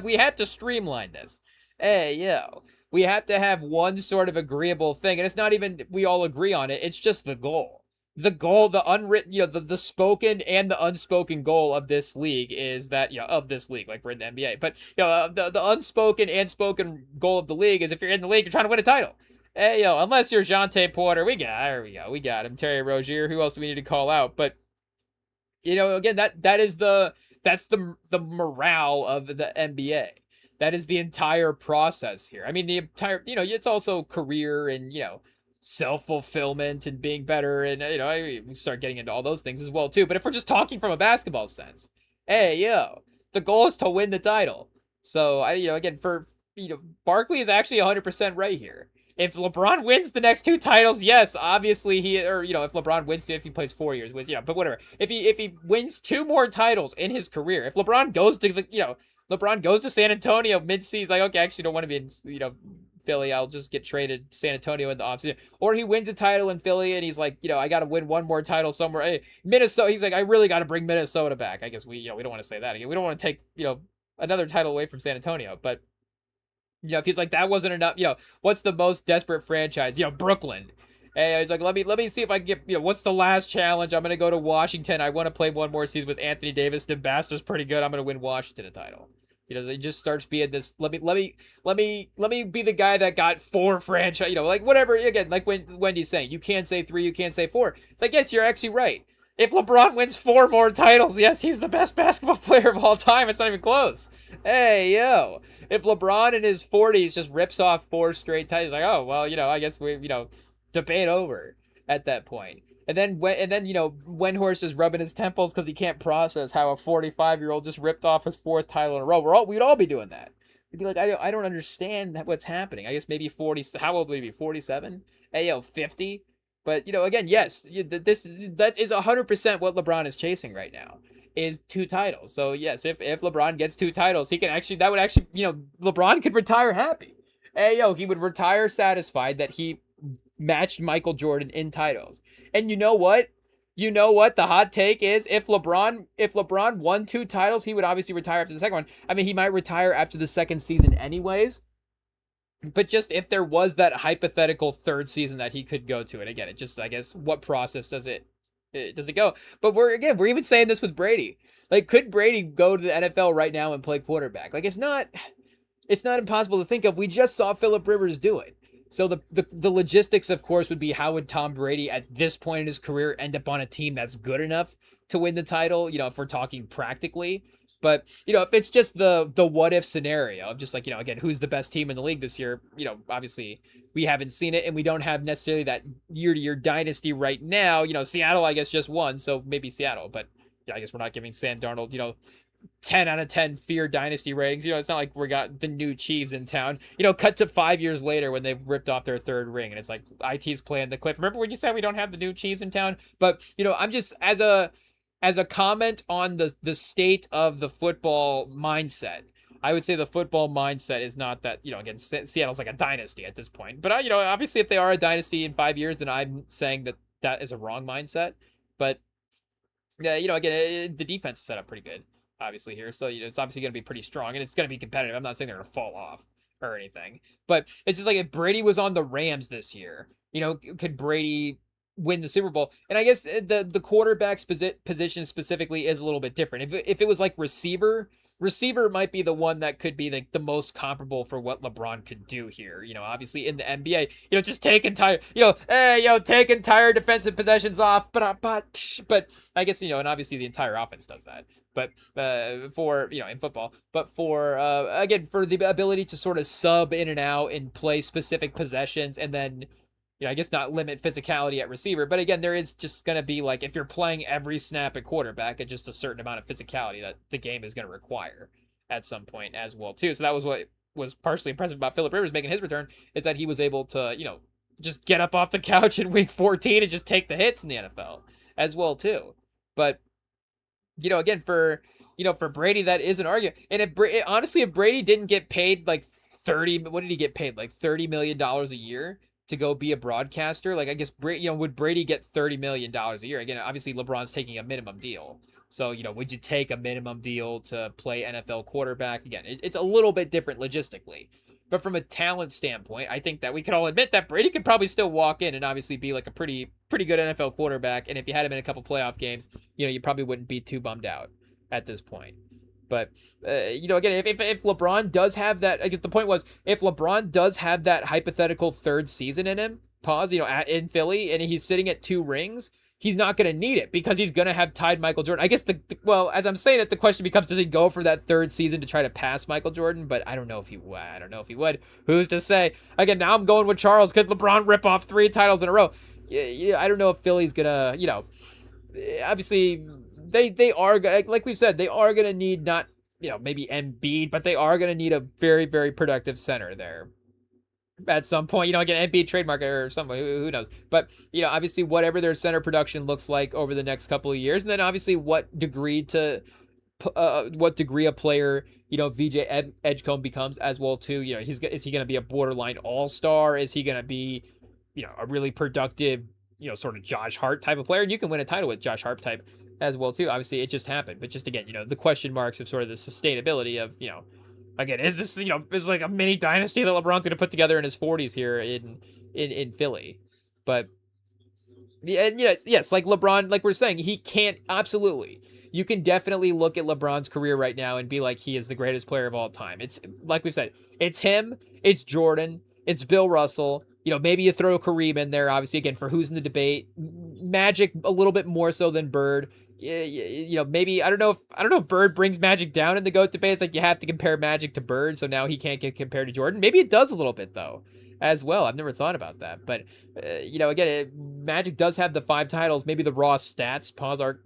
We have to streamline this. Hey, we have to have one sort of agreeable thing. And it's not even we all agree on it. It's just the goal. The goal, the unwritten, the spoken and the unspoken goal of this league is that, of this league, like we're in the NBA. But, the unspoken and spoken goal of the league is if you're in the league, you're trying to win a title. Hey, unless you're Jonte Porter, we got him. Terry Rozier, who else do we need to call out? But, again, that's the morale of the NBA. That is the entire process here. I mean, the entire, it's also career and, self-fulfillment and being better. And, we start getting into all those things as well, too. But if we're just talking from a basketball sense, the goal is to win the title. So, again, for, Barkley is actually 100% right here. If LeBron wins the next 2 titles, yes, obviously if LeBron wins, if he plays 4 years, but whatever. If he wins 2 more titles in his career, if LeBron goes to LeBron goes to San Antonio mid-season, like, okay, I actually don't want to be in, Philly, I'll just get traded to San Antonio in the offseason. Or he wins a title in Philly and he's like, I got to win 1 more title somewhere. Hey, Minnesota, he's like, I really got to bring Minnesota back. I guess we don't want to say that again. We don't want to take, another title away from San Antonio, but if he's like, that wasn't enough, what's the most desperate franchise? Brooklyn. Hey, he's like, let me see if I can get, what's the last challenge? I'm going to go to Washington. I want to play 1 more season with Anthony Davis. DeBasta's pretty good. I'm going to win Washington a title. He just starts being this, let me be the guy that got 4 franchise, like whatever. Again, like when Wendy's saying, you can't say 3, you can't say 4. It's like, yes, you're actually right. If LeBron wins 4 more titles, yes, he's the best basketball player of all time. It's not even close. Hey, if LeBron in his 40s just rips off 4 straight titles, like, oh, well, I guess we, debate over at that point. And then Windhorst is rubbing his temples because he can't process how a 45-year-old just ripped off his 4th title in a row. We'd all be doing that. We'd be like, I don't understand what's happening. I guess maybe 40. How old would he be? 47? Hey, 50? But, again, yes, that is 100% what LeBron is chasing right now, is 2 titles. So, yes, if LeBron gets 2 titles, LeBron could retire happy. Hey, he would retire satisfied that he matched Michael Jordan in titles. And you know what? The hot take is if LeBron won 2 titles, he would obviously retire after the second one. I mean, he might retire after the second season anyways. But just if there was that hypothetical 3rd season that he could go to, and again, it just, I guess, what process does it go? But we're even saying this with Brady. Like, could Brady go to the NFL right now and play quarterback? Like, it's not impossible to think of. We just saw Phillip Rivers do it. So the logistics, of course, would be how would Tom Brady at this point in his career end up on a team that's good enough to win the title, if we're talking practically. But, if it's just the what if scenario of just like, again, who's the best team in the league this year, obviously we haven't seen it and we don't have necessarily that year-to-year dynasty right now. Seattle, I guess, just won, so maybe Seattle. But, I guess we're not giving Sam Darnold, 10 out of 10 fear dynasty ratings. It's not like we got the new Chiefs in town. Cut to 5 years later when they've ripped off their 3rd ring and it's like IT's playing the clip. Remember when you said we don't have the new Chiefs in town? But, I'm just as a comment on the state of the football mindset. I would say the football mindset is not that, again, Seattle's like a dynasty at this point. But, obviously if they are a dynasty in 5 years, then I'm saying that is a wrong mindset. But, yeah, again, the defense is set up pretty good, obviously, here. So, it's obviously going to be pretty strong, and it's going to be competitive. I'm not saying they're going to fall off or anything. But it's just like if Brady was on the Rams this year, could Brady win the Super Bowl? And I guess the quarterback's position specifically is a little bit different. If it was like receiver, receiver might be the one that could be like the most comparable for what LeBron could do here. Obviously in the NBA, just taking taking entire defensive possessions off, but I guess, and obviously the entire offense does that. But for, in football, but for, again, for the ability to sort of sub in and out and play specific possessions, and then, I guess not limit physicality at receiver. But again, there is just going to be, like, if you're playing every snap at quarterback, at just a certain amount of physicality that the game is going to require at some point as well, too. So that was what was partially impressive about Phillip Rivers making his return, is that he was able to, just get up off the couch in week 14 and just take the hits in the NFL as well, too. But, again, for Brady, that is an argument. And honestly, if Brady didn't get paid like what did he get paid? Like $30 million a year to go be a broadcaster? Like, I guess, would Brady get $30 million a year? Again, obviously LeBron's taking a minimum deal. So, would you take a minimum deal to play NFL quarterback? Again, it's a little bit different logistically. But from a talent standpoint, I think that we can all admit that Brady could probably still walk in and obviously be like a pretty good NFL quarterback. And if you had him in a couple playoff games, you probably wouldn't be too bummed out at this point. But, again, if LeBron does have that, I guess the point was, if LeBron does have that hypothetical third season in him, in Philly, and he's sitting at 2 rings, he's not going to need it because he's going to have tied Michael Jordan. I guess as I'm saying it, the question becomes, does he go for that third season to try to pass Michael Jordan? But I don't know if he would. Who's to say? Again, now I'm going with Charles. Could LeBron rip off 3 titles in a row? Yeah, I don't know if Philly's going to, obviously they are, like we've said, they are going to need not, maybe Embiid, but they are going to need a very, very productive center there at some point. Again, Embiid trademark or something, who knows? But, obviously whatever their center production looks like over the next couple of years, and then obviously what degree a player, VJ Edgecombe becomes as well too. Is he going to be a borderline all-star? Is he going to be, a really productive, sort of Josh Hart type of player? And you can win a title with Josh Hart type as well too. Obviously it just happened, but just again, the question marks of sort of the sustainability of, again, is this, is like a mini dynasty that LeBron's going to put together in his 40s here in Philly? But yeah, and yes, like LeBron, like we're saying, he can't, absolutely. You can definitely look at LeBron's career right now and be like, he is the greatest player of all time. It's like we've said, it's him, it's Jordan, it's Bill Russell. Maybe you throw Kareem in there, obviously, again, for who's in the debate. Magic a little bit more so than Bird. Maybe I don't know if Bird brings Magic down in the GOAT debate. It's like you have to compare Magic to Bird, so now he can't get compared to Jordan. Maybe it does a little bit though, as well. I've never thought about that, but again, Magic does have the 5 titles. Maybe the raw stats are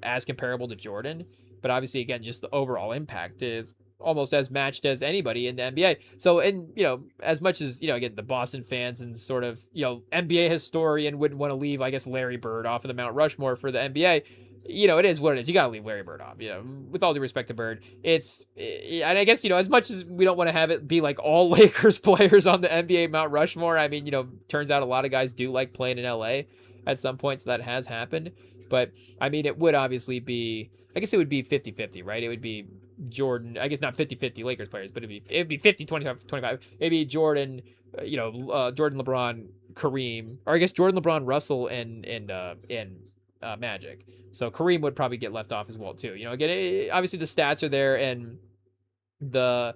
as comparable to Jordan, but obviously, again, just the overall impact is almost as matched as anybody in the NBA. So, and as much as again, the Boston fans and sort of NBA historian wouldn't want to leave, I guess, Larry Bird off of the Mount Rushmore for the NBA. It is what it is. You got to leave Larry Bird off, with all due respect to Bird. And I guess, as much as we don't want to have it be like all Lakers players on the NBA Mount Rushmore, I mean, turns out a lot of guys do like playing in LA at some point, so that has happened. But, I mean, it would obviously be, I guess it would be 50-50, right? It would be Jordan, I guess not 50-50 Lakers players, but it'd be 50-25. It'd be Jordan, Jordan, LeBron, Kareem, or I guess Jordan, LeBron, Russell, and Magic. So Kareem would probably get left off as well too. Again, obviously the stats are there, and the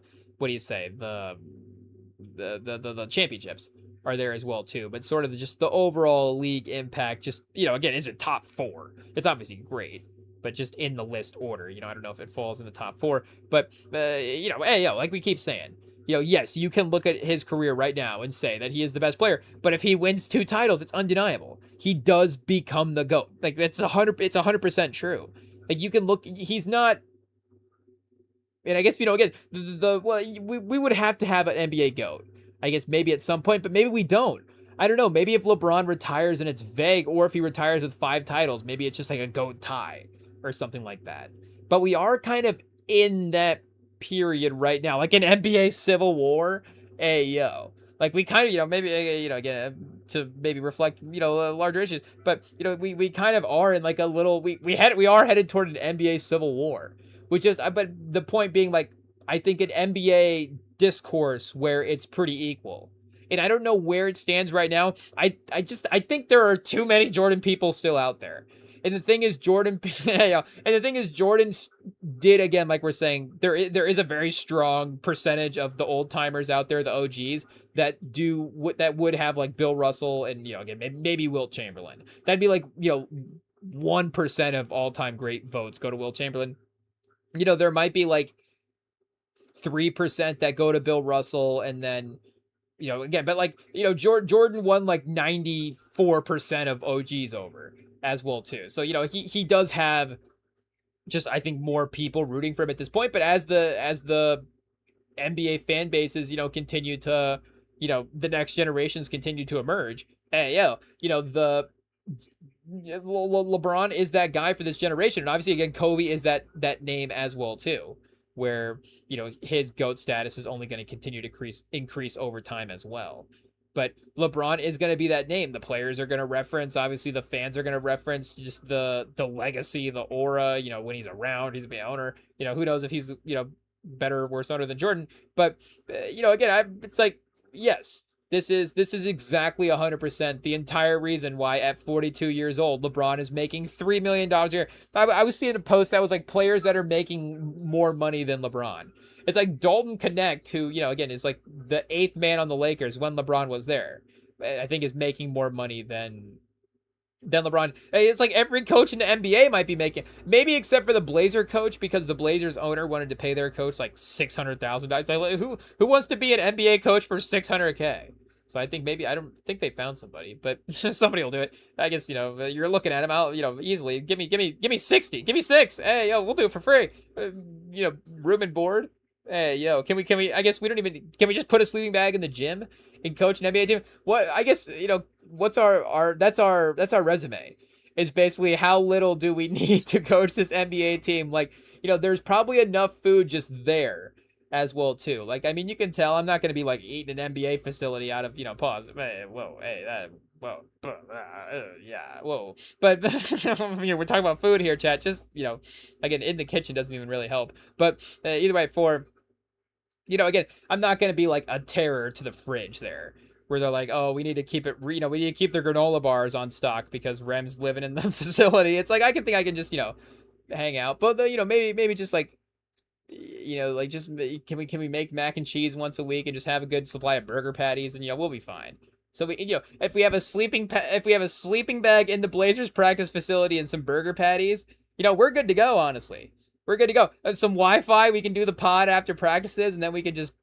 championships are there as well too. But sort of just the overall league impact, just again, is it top 4? It's obviously great, but just in the list order, I don't know if it falls in the top 4. But like we keep saying, yes, you can look at his career right now and say that he is the best player, but if he wins 2 titles, it's undeniable. He does become the GOAT. Like, it's 100% true. Like, you can look, he's not, and I guess, again, we would have to have an NBA GOAT, I guess, maybe at some point, but maybe we don't. I don't know. Maybe if LeBron retires and it's vague, or if he retires with 5 titles, maybe it's just like a GOAT tie or something like that. But we are kind of in that period right now, like an NBA civil war. Hey, yo, like we kind of, maybe, again, to maybe reflect, larger issues, but, we kind of are in like a little, we are headed toward an NBA civil war, which is, but the point being, like, I think an NBA discourse where it's pretty equal. And I don't know where it stands right now. I think there are too many Jordan people still out there. And the thing is, Jordan, yeah, and the thing is, Jordan did, again, like we're saying, there is a very strong percentage of the old timers out there, the OGs, that would have like Bill Russell and, again, maybe Wilt Chamberlain. That'd be like, 1% of all time great votes go to Wilt Chamberlain. There might be like 3% that go to Bill Russell, and then, again, but like, Jordan won like 94% of OGs over as well too. So, he does have just, I think, more people rooting for him at this point. But as the NBA fan bases, continue to, the next generations continue to emerge, LeBron is that guy for this generation. And obviously, again, Kobe is that name as well too, where, his GOAT status is only going to continue to increase over time as well. But LeBron is going to be that name. The players are going to reference, obviously the fans are going to reference just the legacy, the aura, when he's around, he's the owner. Who knows if he's, better or worse owner than Jordan. But, again, it's like, yes, this is exactly 100% the entire reason why at 42 years old, LeBron is making $3 million a year. I was seeing a post that was like players that are making more money than LeBron. It's like Dalton Connect, who, again, is like the 8th man on the Lakers when LeBron was there, I think is making more money than LeBron. It's like every coach in the NBA might be making, maybe except for the Blazer coach, because the Blazers owner wanted to pay their coach like $600,000. Like, who wants to be an NBA coach for $600K? So I think I don't think they found somebody, but somebody will do it. I guess, you're looking at him out, easily. Give me 60, give me 6. Hey, we'll do it for free. Room and board. Hey, can we, I guess we don't even, can we just put a sleeping bag in the gym and coach an NBA team? What, I guess, what's that's our resume. Is basically how little do we need to coach this NBA team? Like, there's probably enough food just there as well too. Like, I mean, you can tell I'm not going to be like eating an NBA facility out of, pause. Hey, whoa, hey, that, whoa, yeah, whoa. But we're talking about food here, chat. Just, again, in the kitchen doesn't even really help. But either way, again, I'm not going to be like a terror to the fridge there, where they're like, oh, we need to keep it, we need to keep the granola bars on stock because Rem's living in the facility. It's like, I can just, hang out. But, maybe just like, like just, can we make mac and cheese once a week and just have a good supply of burger patties, and, we'll be fine. So we, if we have a sleeping bag in the Blazers practice facility and some burger patties, we're good to go, honestly. We're good to go. Some Wi-Fi, we can do the pod after practices, and then we can just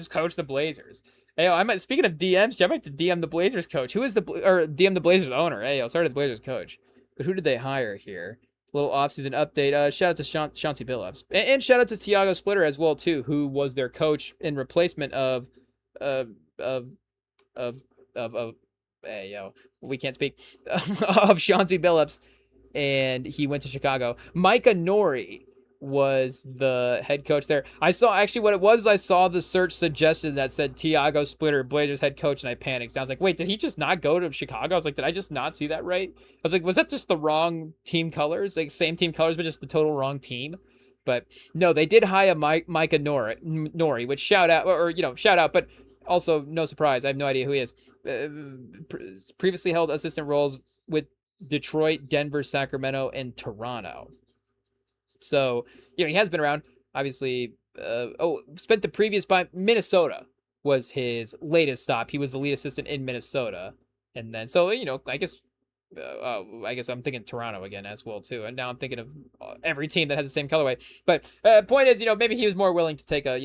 coach the Blazers. Hey, speaking of DMs, I might to DM the Blazers coach. Who is DM the Blazers owner? Hey, sorry to the Blazers coach. But who did they hire here? Little offseason update. Shout out to Chauncey Billups. And shout out to Tiago Splitter as well, too, who was their coach in replacement of we can't speak, of Chauncey Billups, and he went to Chicago. Micah Nori was the head coach there. I saw the search suggested that said Tiago Splitter, Blazers head coach, and I panicked. And I was like, wait, did he just not go to Chicago? I was like, did I just not see that right? I was like, was that just the wrong team colors? Like, same team colors, but just the total wrong team? But no, they did hire Micah Nori, which shout out, but also no surprise. I have no idea who he is. Previously held assistant roles with Detroit, Denver, Sacramento, and Toronto. So, he has been around, obviously. Spent the previous by Minnesota was his latest stop. He was the lead assistant in Minnesota. And then, so, I guess I'm thinking Toronto again as well, too. And now I'm thinking of every team that has the same colorway. But point is, maybe he was more willing to take a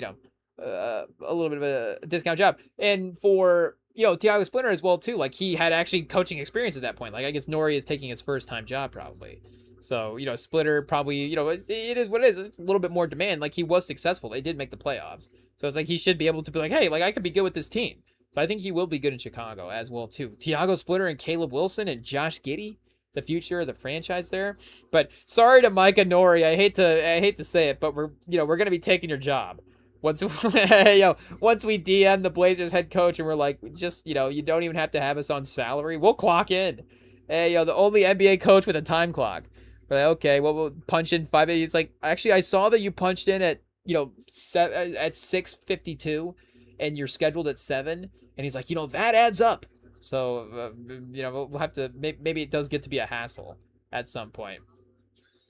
little bit of a discount job. And for, Tiago Splitter as well, too. Like, he had actually coaching experience at that point. Like, I guess Nori is taking his first time job probably. So, Splitter probably, it is what it is. It's a little bit more demand. Like, he was successful. They did make the playoffs. So it's like he should be able to be like, hey, like, I could be good with this team. So I think he will be good in Chicago as well, too. Tiago Splitter and Caleb Wilson and Josh Giddey, the future of the franchise there. But sorry to Micah Nori. I hate to say it, but we're going to be taking your job. Once we DM the Blazers head coach and we're like, just, you don't even have to have us on salary. We'll clock in. Hey, the only NBA coach with a time clock. We're like, okay, well, we'll punch in 5. It's like, actually, I saw that you punched in at, at 6:52 and you're scheduled at 7. And he's like, that adds up. So, we'll have to, maybe it does get to be a hassle at some point.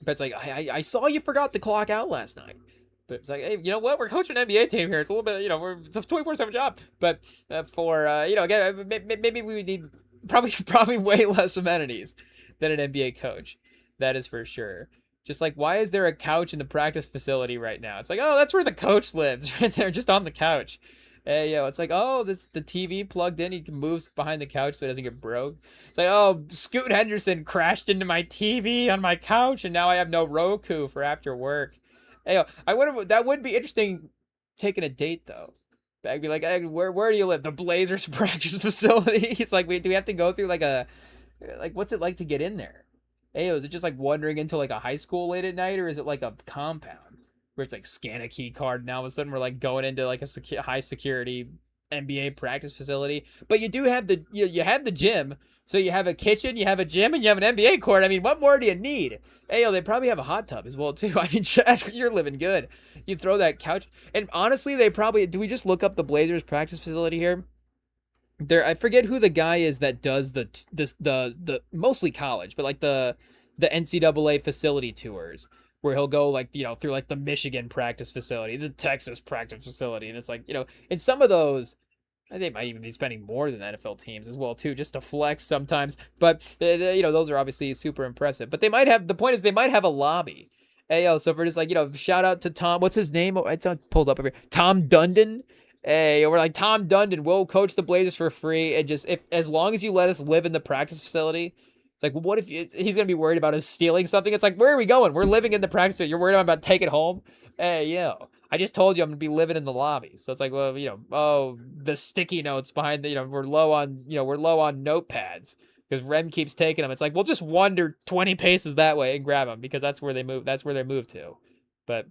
But it's like, I saw you forgot to clock out last night. But it's like, hey, you know what? We're coaching an NBA team here. It's a little bit, it's a 24/7 job. But again, maybe we need probably way less amenities than an NBA coach. That is for sure. Just like, why is there a couch in the practice facility right now? It's like, oh, that's where the coach lives, right there, just on the couch. It's like, oh, the TV plugged in. He moves behind the couch so it doesn't get broke. It's like, oh, Scoot Henderson crashed into my TV on my couch, and now I have no Roku for after work. That would be interesting taking a date, though. I'd be like, hey, where do you live? The Blazers practice facility. He's like, wait, do we have to go through what's it like to get in there? Is it just like wandering into like a high school late at night, or is it like a compound where it's like scan a key card and all of a sudden we're like going into like a high security NBA practice facility? But you do have you have the gym, so you have a kitchen, you have a gym, and you have an NBA court. I mean, what more do you need? They probably have a hot tub as well too. I mean, Chad, you're living good. You throw that couch, and honestly, do we just look up the Blazers practice facility here? I forget who the guy is that does the mostly college, but like the NCAA facility tours where he'll go through like the Michigan practice facility, the Texas practice facility, and it's like, in some of those, they might even be spending more than NFL teams as well too, just to flex sometimes. But those are obviously super impressive. But the point is they might have a lobby. So for just shout out to Tom, what's his name? It's pulled up over here. Tom Dundon. We're like, Tom Dundon will coach the Blazers for free, and as long as you let us live in the practice facility. It's like, well, what if he's gonna be worried about us stealing something? It's like, where are we going? We're living in the practice facility. You're worried about taking it home? I just told you I'm gonna be living in the lobby. So it's like, well, the sticky notes behind we're low on notepads because Rem keeps taking them. It's like, we'll just wander 20 paces that way and grab them because that's where they move. That's where they move to. But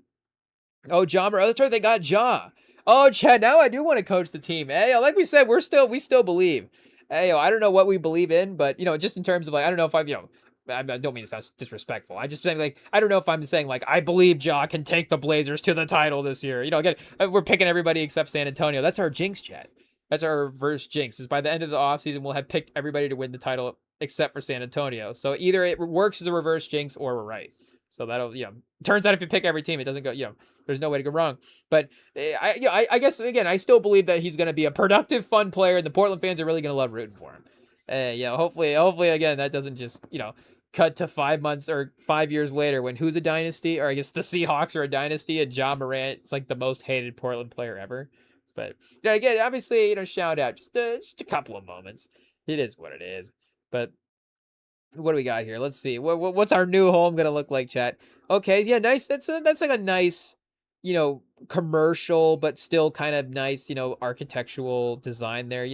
that's right, they got Ja. Oh, Chad, now I do want to coach the team. Like we said, we still believe. I don't know what we believe in, but just in terms of I don't know if I don't mean to sound disrespectful. I just saying I don't know if I'm saying I believe Ja can take the Blazers to the title this year. Again, we're picking everybody except San Antonio. That's our jinx, Chad. That's our reverse jinx. Is by the end of the offseason, we'll have picked everybody to win the title except for San Antonio. So either it works as a reverse jinx or we're right. So that'll, turns out if you pick every team, it doesn't go, there's no way to go wrong. But I guess, again, I still believe that he's going to be a productive, fun player, and the Portland fans are really going to love rooting for him. Hopefully, again, that doesn't just, cut to 5 months or 5 years later when who's a dynasty, or I guess the Seahawks are a dynasty, and Ja Morant is like the most hated Portland player ever. But, again, obviously, shout out, just a couple of moments. It is what it is. But what do we got here? Let's see. What's our new home gonna look like, chat? Okay, yeah, nice. That's like a nice, commercial, but still kind of nice, architectural design there.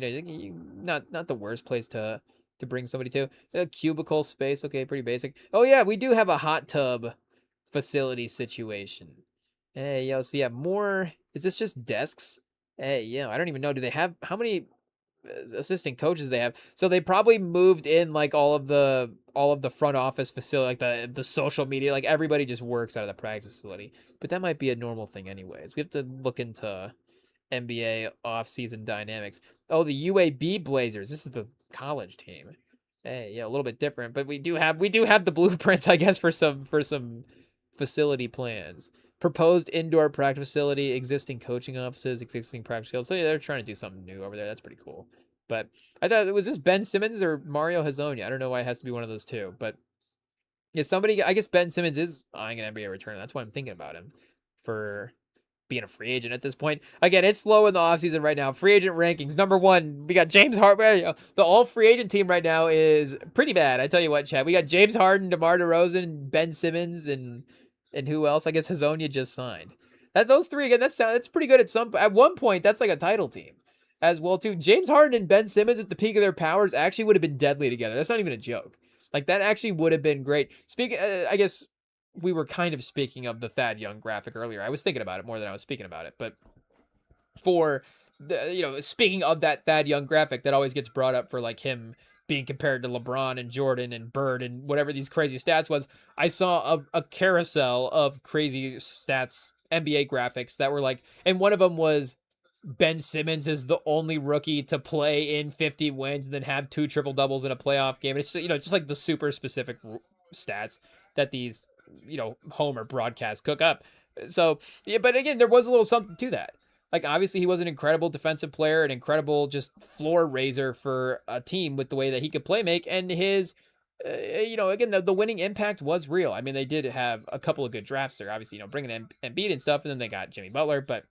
Not the worst place to bring somebody to. A cubicle space. Okay, pretty basic. Oh yeah, we do have a hot tub facility situation. So yeah, more. Is this just desks? I don't even know. Do they have how many assistant coaches they have? So they probably moved in all of the front office facility, like the social media, like everybody just works out of the practice facility. But that might be a normal thing anyways. We have to look into NBA off-season dynamics. Oh, the UAB Blazers. This is the college team. A little bit different, but we do have the blueprints, I guess, for some facility plans. Proposed indoor practice facility, existing coaching offices, existing practice fields. So yeah, they're trying to do something new over there. That's pretty cool. But I thought, was this Ben Simmons or Mario Hezonja? I don't know why it has to be one of those two. But yeah, I guess Ben Simmons is eyeing an NBA return. That's why I'm thinking about him for being a free agent at this point. Again, it's slow in the offseason right now. Free agent rankings. Number 1, we got James Harden. The all free agent team right now is pretty bad. I tell you what, Chad. We got James Harden, DeMar DeRozan, Ben Simmons, and who else? I guess Hezonja just signed. Those three, again, that's pretty good at one point. That's like a title team as well, too. James Harden and Ben Simmons at the peak of their powers actually would have been deadly together. That's not even a joke. That actually would have been great. I guess we were kind of speaking of the Thad Young graphic earlier. I was thinking about it more than I was speaking about it. But for speaking of that Thad Young graphic that always gets brought up for him being compared to LeBron and Jordan and Bird and whatever these crazy stats was, I saw a carousel of crazy stats, NBA graphics that were and one of them was Ben Simmons is the only rookie to play in 50 wins and then have 2 triple doubles in a playoff game. It's just, just the super specific stats that these, Homer broadcasts cook up. So, yeah, but again, there was a little something to that. Like, obviously, he was an incredible defensive player, an incredible just floor raiser for a team with the way that he could play make. And his, again, the winning impact was real. I mean, they did have a couple of good drafts there, obviously, bringing in Embiid and stuff. And then they got Jimmy Butler. But,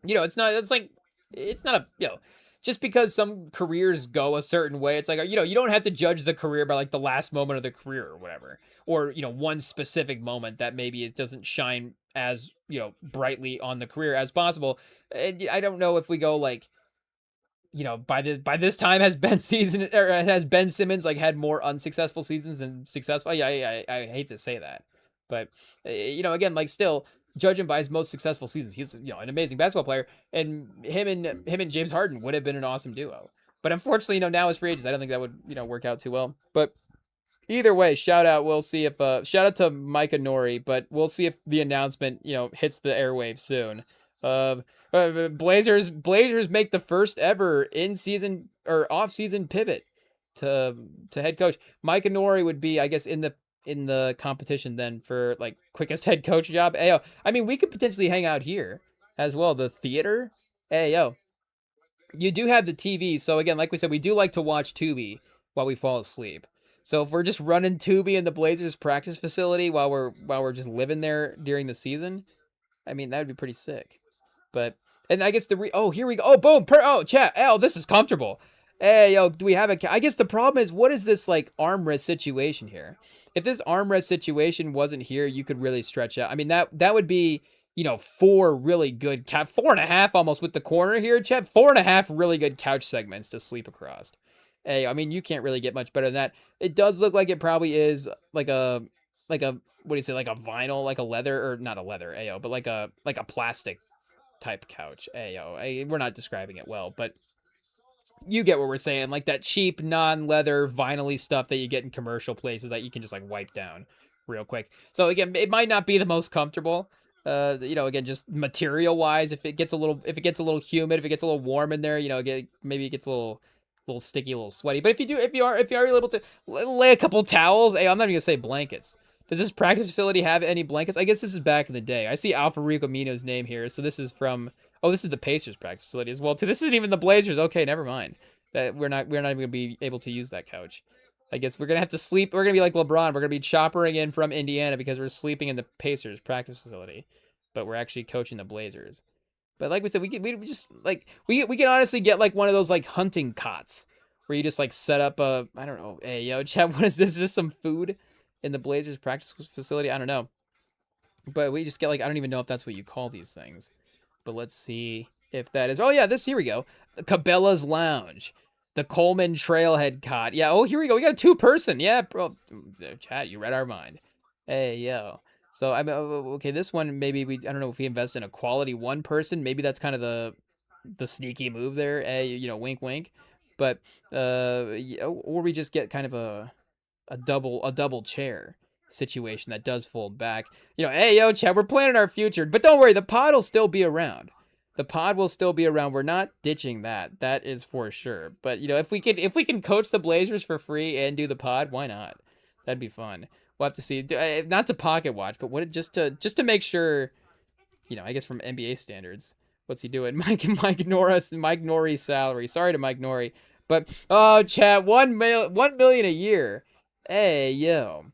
it's not a, just because some careers go a certain way, it's like, you don't have to judge the career by like the last moment of the career or whatever, or, one specific moment that maybe it doesn't shine as, brightly on the career as possible. And I don't know if we go like, by this time has Ben Simmons like had more unsuccessful seasons than successful. Yeah, I hate to say that, but again, like still, judging by his most successful seasons, he's an amazing basketball player, and him and James Harden would have been an awesome duo. But unfortunately, now as free agents, I don't think that would work out too well. But either way, shout out. We'll see if shout out to Micah Nori, but we'll see if the announcement hits the airwaves soon. Blazers make the first ever in season or off season pivot to head coach. Micah Nori would be, I guess, in the competition then for like quickest head coach job. Ayo, I mean, we could potentially hang out here as well. The theater. Ayo, you do have the TV. So again, like we said, we do like to watch Tubi while we fall asleep. So if we're just running Tubi in the Blazers practice facility while we're just living there during the season, I mean, that would be pretty sick. But, and I guess here we go. Oh, boom. Chat. Oh, this is comfortable. Hey, yo, do we have I guess the problem is, what is this like armrest situation here? If this armrest situation wasn't here, you could really stretch out. I mean, that would be, 4 really good 4.5 almost with the corner here, Chet. 4.5 really good couch segments to sleep across. Hey, I mean, you can't really get much better than that. It does look like it probably is like a what do you say, like a vinyl, like a leather, or not a leather, ayo, but like a plastic type couch. Ayo, we're not describing it well, but you get what we're saying, like that cheap non-leather vinyl-y stuff that you get in commercial places that you can just like wipe down real quick. So again, it might not be the most comfortable. Again, just material-wise, if it gets a little humid, if it gets a little warm in there, maybe it gets a little sticky, a little sweaty. But if you are able to lay a couple towels, I'm not even gonna say blankets. Does this practice facility have any blankets? I guess this is back in the day. I see Alfredo Mino's name here, so this is from. Oh, this is the Pacers practice facility as well too. This isn't even the Blazers. Okay, never mind. That we're not even gonna be able to use that couch. I guess we're gonna have to sleep. We're gonna be like LeBron. We're gonna be choppering in from Indiana because we're sleeping in the Pacers practice facility, but we're actually coaching the Blazers. But like we said, we can honestly get like one of those like hunting cots where you just like set up a, I don't know. Hey, yo, chat, what is this? Is this some food in the Blazers practice facility? I don't know. But we just get like, I don't even know if that's what you call these things. But let's see if that is. Oh yeah, here we go. Cabela's Lounge. The Coleman Trailhead cot. Yeah, oh, here we go. We got a 2-person. Yeah, bro. Chat, you read our mind. Hey, yo. So, I mean, okay, this one, maybe I don't know if we invest in a quality 1-person. Maybe that's kind of the sneaky move there. Hey, wink, wink. But, or we just get kind of a double chair situation that does fold back. Hey, yo, Chad, we're planning our future. But don't worry, the pod will still be around. The pod will still be around. We're not ditching that. That is for sure. But, if we can coach the Blazers for free and do the pod, why not? That'd be fun. We'll have to see. Not to pocket watch, but just to make sure, I guess from NBA standards, what's he doing? Mike Nori's salary. Sorry to Mike Nori. But, oh, chat, $1 million a year. Hey, yo.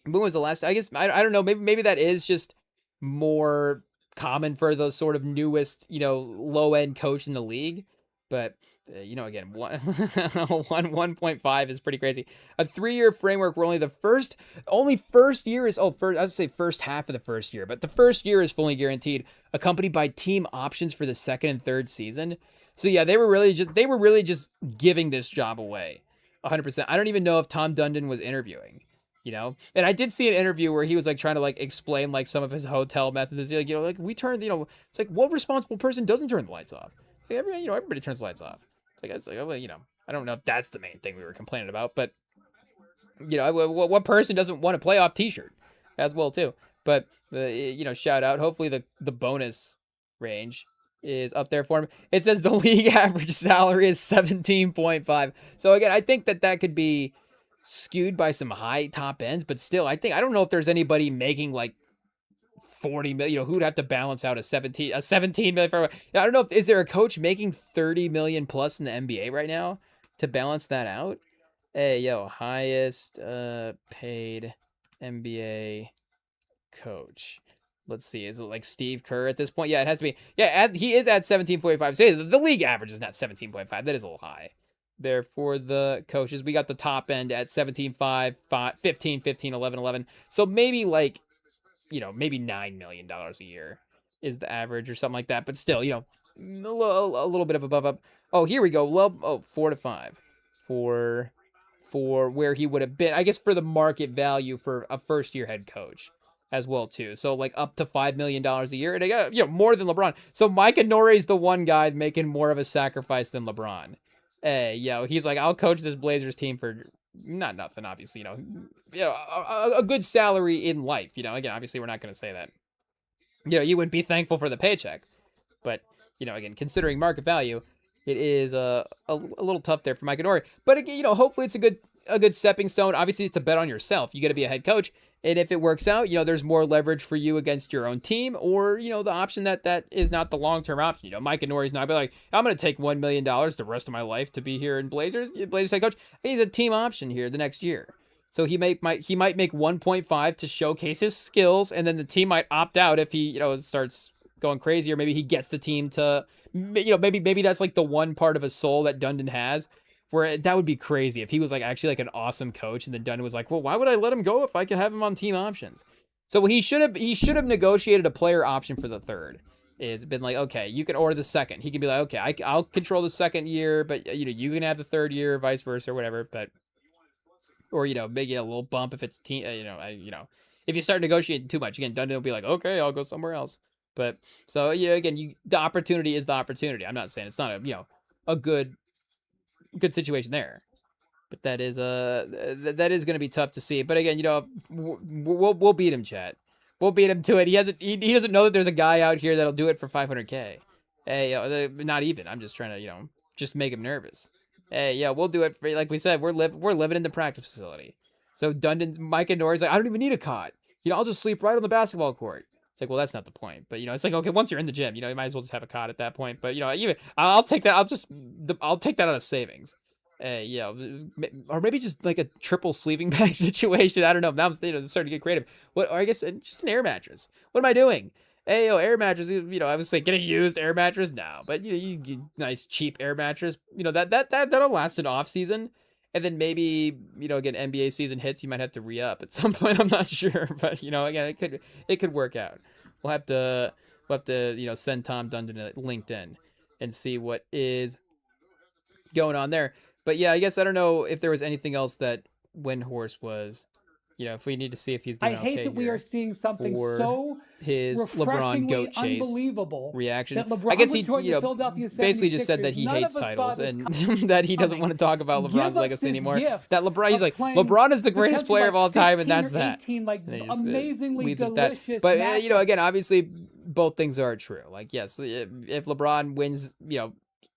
When was the last? I guess I don't know. Maybe that is just more common for those sort of newest, low end coach in the league. But again, 1.5 is pretty crazy. A 3-year framework where only first year is I would say first half of the first year, but the first year is fully guaranteed, accompanied by team options for the second and third season. So yeah, they were really just giving this job away, 100%. I don't even know if Tom Dundon was interviewing. And I did see an interview where he was like trying to like explain like some of his hotel methods. Like, like we turn, it's like what responsible person doesn't turn the lights off? Like, everybody turns the lights off. It's like, well, I don't know if that's the main thing we were complaining about, but what person doesn't want a playoff T-shirt as well too? But shout out. Hopefully the bonus range is up there for him. It says the league average salary is 17.5. So again, I think that could be skewed by some high top ends, but still, I don't know if there's anybody making like 40 million, who'd have to balance out a 17 million for, I don't know if, is there a coach making 30 million plus in the NBA right now to balance that out? Hey, highest paid NBA coach. Let's see. Is it like Steve Kerr at this point? Yeah, it has to be. Yeah, he is at 17.5. Say the league average is not 17.5. That is a little high. There for the coaches. We got the top end at 17.5, 15, 11. So maybe like, maybe $9 million a year is the average or something like that. But still, a little bit of a bump up. Oh, here we go. 4 to 5 for where he would have been. I guess for the market value for a first-year head coach as well too. So like up to $5 million a year, and I got more than LeBron. So Mike Inouye is the one guy making more of a sacrifice than LeBron. Hey, he's like, I'll coach this Blazers team for not nothing, obviously. A good salary in life. Again, obviously we're not going to say that. You wouldn't be thankful for the paycheck, but again, considering market value, it is a little tough there for Mike Inouye. But again, hopefully it's a good stepping stone. Obviously, it's a bet on yourself. You got to be a head coach. And if it works out, there's more leverage for you against your own team, or, the option that is not the long-term option. Mike Inouye's not be like, I'm going to take $1 million the rest of my life to be here in Blazers head coach. He's a team option here the next year. So he might make 1.5 to showcase his skills, and then the team might opt out if he, starts going crazy, or maybe he gets the team to, maybe that's like the one part of his soul that Dundon has, where that would be crazy if he was like actually like an awesome coach, and then Dundon was like, well, why would I let him go if I can have him on team options? So he should have negotiated a player option for the third. Is been like, okay, you can order the second. He can be like, okay, I'll control the second year, but you can have the third year, vice versa, or whatever. But or maybe a little bump if it's team. If you start negotiating too much, again, Dundon will be like, okay, I'll go somewhere else. But so again, the opportunity is the opportunity. I'm not saying it's not a good situation there, but that is going to be tough to see. But again, we'll beat him, chat. We'll beat him to it. He doesn't know that there's a guy out here that'll do it for $500K. Hey, not even. I'm just trying to just make him nervous. Hey, we'll do it for, like we said, we're living in the practice facility. So Mike Inouye's like, I don't even need a cot. I'll just sleep right on the basketball court. It's like, well, that's not the point. But it's like, okay, once you're in the gym, you might as well just have a cot at that point. But even I'll take that. I'll take that out of savings. Or maybe just like a triple sleeping bag situation. I don't know. Now I'm starting to get creative. Or I guess just an air mattress. What am I doing? Hey, air mattress. I was like, get a used air mattress. No, but you get nice cheap air mattress. That'll last an off season. And then maybe, again, NBA season hits, you might have to re-up at some point. I'm not sure, but again, it could work out. We'll have to send Tom Dundon a LinkedIn and see what is going on there. But yeah, I guess I don't know if there was anything else that Windhorst was, if we need to see if he's doing I hate okay that we are seeing something so his LeBron goat chase unbelievable reaction. that LeBron I guess he basically just said that he None hates of us titles saw this and coming. that he doesn't want to talk about Give LeBron's us legacy this anymore. gift That LeBron, he's of like, playing LeBron is the greatest potentially player of all time, and 15 or that's that. 18, like And he just, amazingly leaves it at that. delicious. But matchups. again, obviously both things are true. Like, yes, if LeBron wins,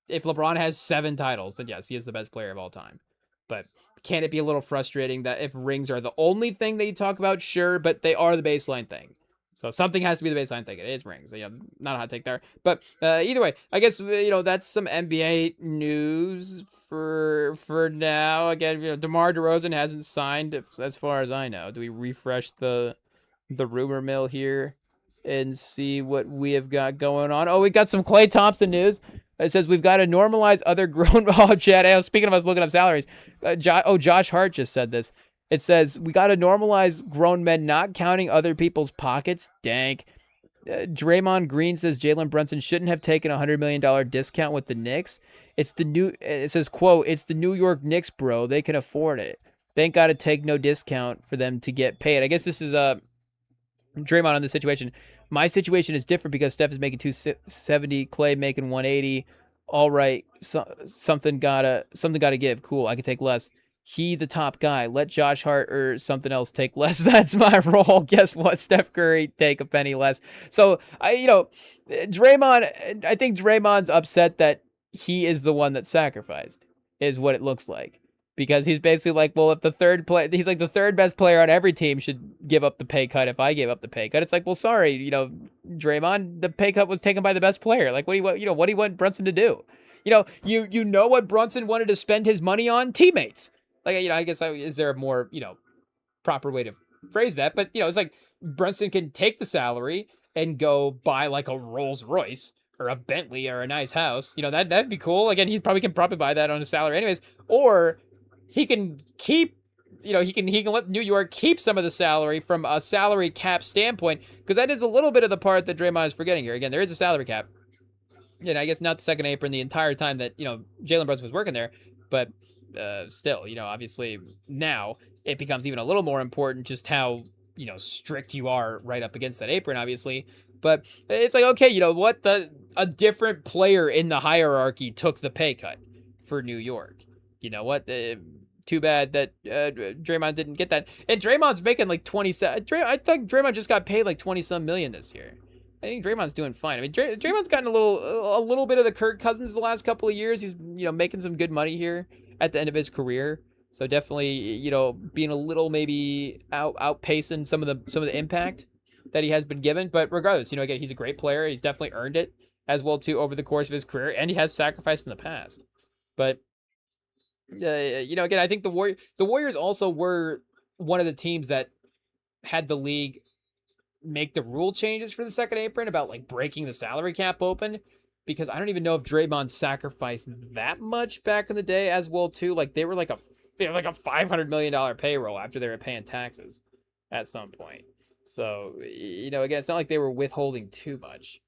if LeBron has 7 titles, then yes, he is the best player of all time. But can it be a little frustrating that if rings are the only thing that you talk about? Sure, but they are the baseline thing. So something has to be the baseline thing. It is rings. Not a hot take there. But either way, I guess that's some NBA news for now. Again, DeMar DeRozan hasn't signed as far as I know. Do we refresh the rumor mill here and see what we have got going on? Oh, we got some Klay Thompson news. It says we've got to normalize other grown chat. Speaking of us looking up salaries, Josh Hart just said this. It says we got to normalize grown men not counting other people's pockets. Dank. Draymond Green says Jalen Brunson shouldn't have taken a $100 million discount with the Knicks. It says, quote, it's the New York Knicks, bro. They can afford it. They ain't got to take no discount for them to get paid. I guess this is Draymond on this situation. My situation is different because Steph is making 270, Klay making 180. All right, something gotta give. Cool, I can take less. He the top guy. Let Josh Hart or something else take less. That's my role. Guess what? Steph Curry take a penny less. So Draymond. I think Draymond's upset that he is the one that sacrificed. Is what it looks like. because he's basically like, well, if he's like the third best player on every team should give up the pay cut if I gave up the pay cut. It's like, well, sorry, Draymond, the pay cut was taken by the best player. Like, what do you want Brunson to do? You know what Brunson wanted to spend his money on? Teammates. Like, I guess, is there a more, proper way to phrase that? But, it's like Brunson can take the salary and go buy like a Rolls Royce or a Bentley or a nice house. That'd be cool. Again, he can probably buy that on his salary anyways. Or he can keep, he can let New York keep some of the salary from a salary cap standpoint, because that is a little bit of the part that Draymond is forgetting here. Again, there is a salary cap. I guess not the second apron the entire time that, Jalen Brunson was working there, but still, obviously now it becomes even a little more important just how, strict you are right up against that apron, obviously. But it's like, okay, a different player in the hierarchy took the pay cut for New York. You know what? Too bad that Draymond didn't get that. And Draymond's making like 27. I think Draymond just got paid like 20-some million this year. I think Draymond's doing fine. I mean, Draymond's gotten a little bit of the Kirk Cousins the last couple of years. He's, making some good money here at the end of his career. So definitely, being a little maybe outpacing some of the impact that he has been given. But regardless, again, he's a great player. He's definitely earned it as well too over the course of his career, and he has sacrificed in the past. But again, I think the Warriors also were one of the teams that had the league make the rule changes for the second apron about like breaking the salary cap open, because I don't even know if Draymond sacrificed that much back in the day as well too. Like they were like a $500 million payroll after they were paying taxes at some point. So, again, it's not like they were withholding too much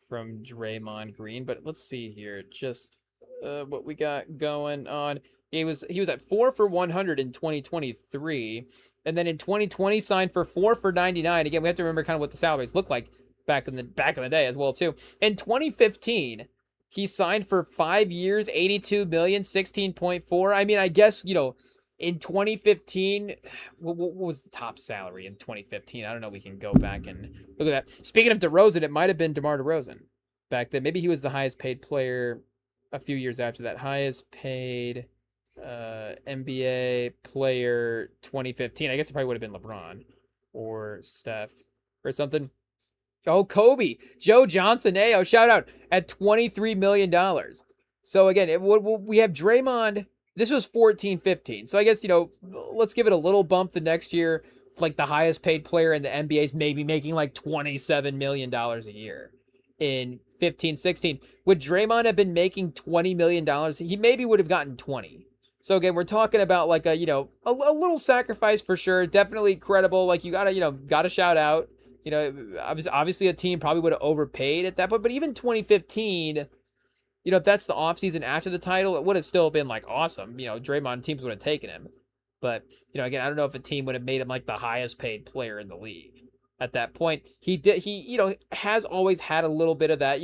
from Draymond Green, but let's see here. Just what we got going on. He was at 4 for 100 in 2023, and then in 2020 signed for 4 for 99. Again, we have to remember kind of what the salaries look like back in the day as well too. In 2015, he signed for 5 years, 82 million, 16.4. I mean, I guess, in 2015, what was the top salary in 2015? I don't know. We can go back and look at that. Speaking of DeRozan, it might have been DeMar DeRozan back then. Maybe he was the highest paid player a few years after that. Highest paid NBA player 2015. I guess it probably would have been LeBron or Steph or something. Oh, Kobe, Joe Johnson, shout out at $23 million. So again, we have Draymond. This was 14-15. So I guess, let's give it a little bump the next year. Like the highest paid player in the NBA is maybe making like $27 million a year in 15-16. Would Draymond have been making $20 million? He maybe would have gotten 20. So again, we're talking about like a little sacrifice for sure. Definitely credible. Like you gotta shout out. Obviously a team probably would have overpaid at that point, but even 2015, if that's the offseason after the title, it would have still been like awesome. Draymond teams would have taken him. But, again, I don't know if a team would have made him like the highest paid player in the league at that point. He has always had a little bit of that,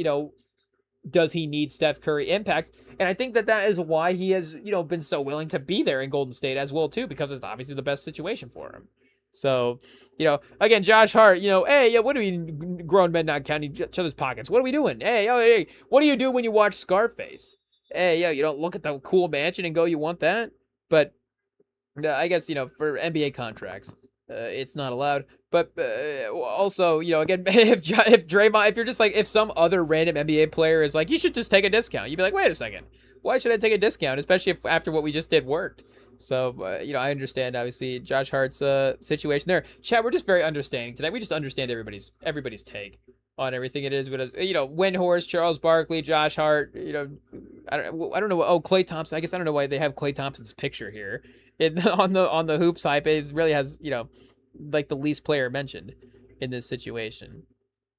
does he need Steph Curry impact? And I think that is why he has, been so willing to be there in Golden State as well too, because it's obviously the best situation for him. So, again, Josh Hart, hey, what do we grown men not counting each other's pockets? What are we doing? Hey, what do you do when you watch Scarface? Hey, you don't look at the cool mansion and go, you want that? But I guess, for NBA contracts, it's not allowed. But also, again, if Draymond, if you're just like, if some other random NBA player is like, you should just take a discount, you'd be like, wait a second, why should I take a discount? Especially if after what we just did worked. So, I understand, obviously, Josh Hart's situation there. Chad, we're just very understanding tonight. We just understand everybody's take on everything it is. But as Windhorst, Charles Barkley, Josh Hart, I don't know. Oh, Klay Thompson. I guess I don't know why they have Klay Thompson's picture here on the hoops hype. It really has, like the least player mentioned in this situation.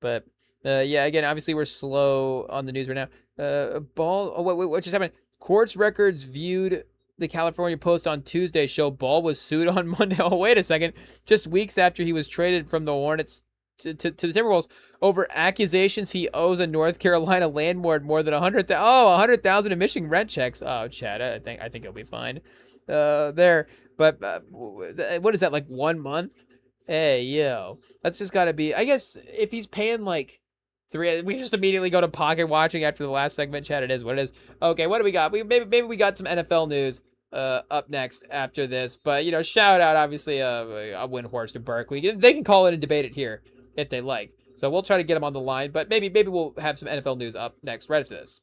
But again, obviously we're slow on the news right now. What just happened? Courts records viewed. The California Post on Tuesday show Ball was sued on Monday. Oh, wait a second. Just weeks after he was traded from the Hornets to the Timberwolves over accusations he owes a North Carolina landlord more than $100,000 in missing rent checks. Oh, Chad, I think it'll be fine there. But what is that, like 1 month? Hey, that's just got to be, I guess, if he's paying like we just immediately go to pocket watching after the last segment, Chad. It is what it is. Okay, what do we got? Maybe we got some NFL news. up next after this. But, you know, shout out, obviously, Windhorst and Barkley. They can call it and debate it here if they like. So we'll try to get them on the line. But maybe we'll have some NFL news up next right after this.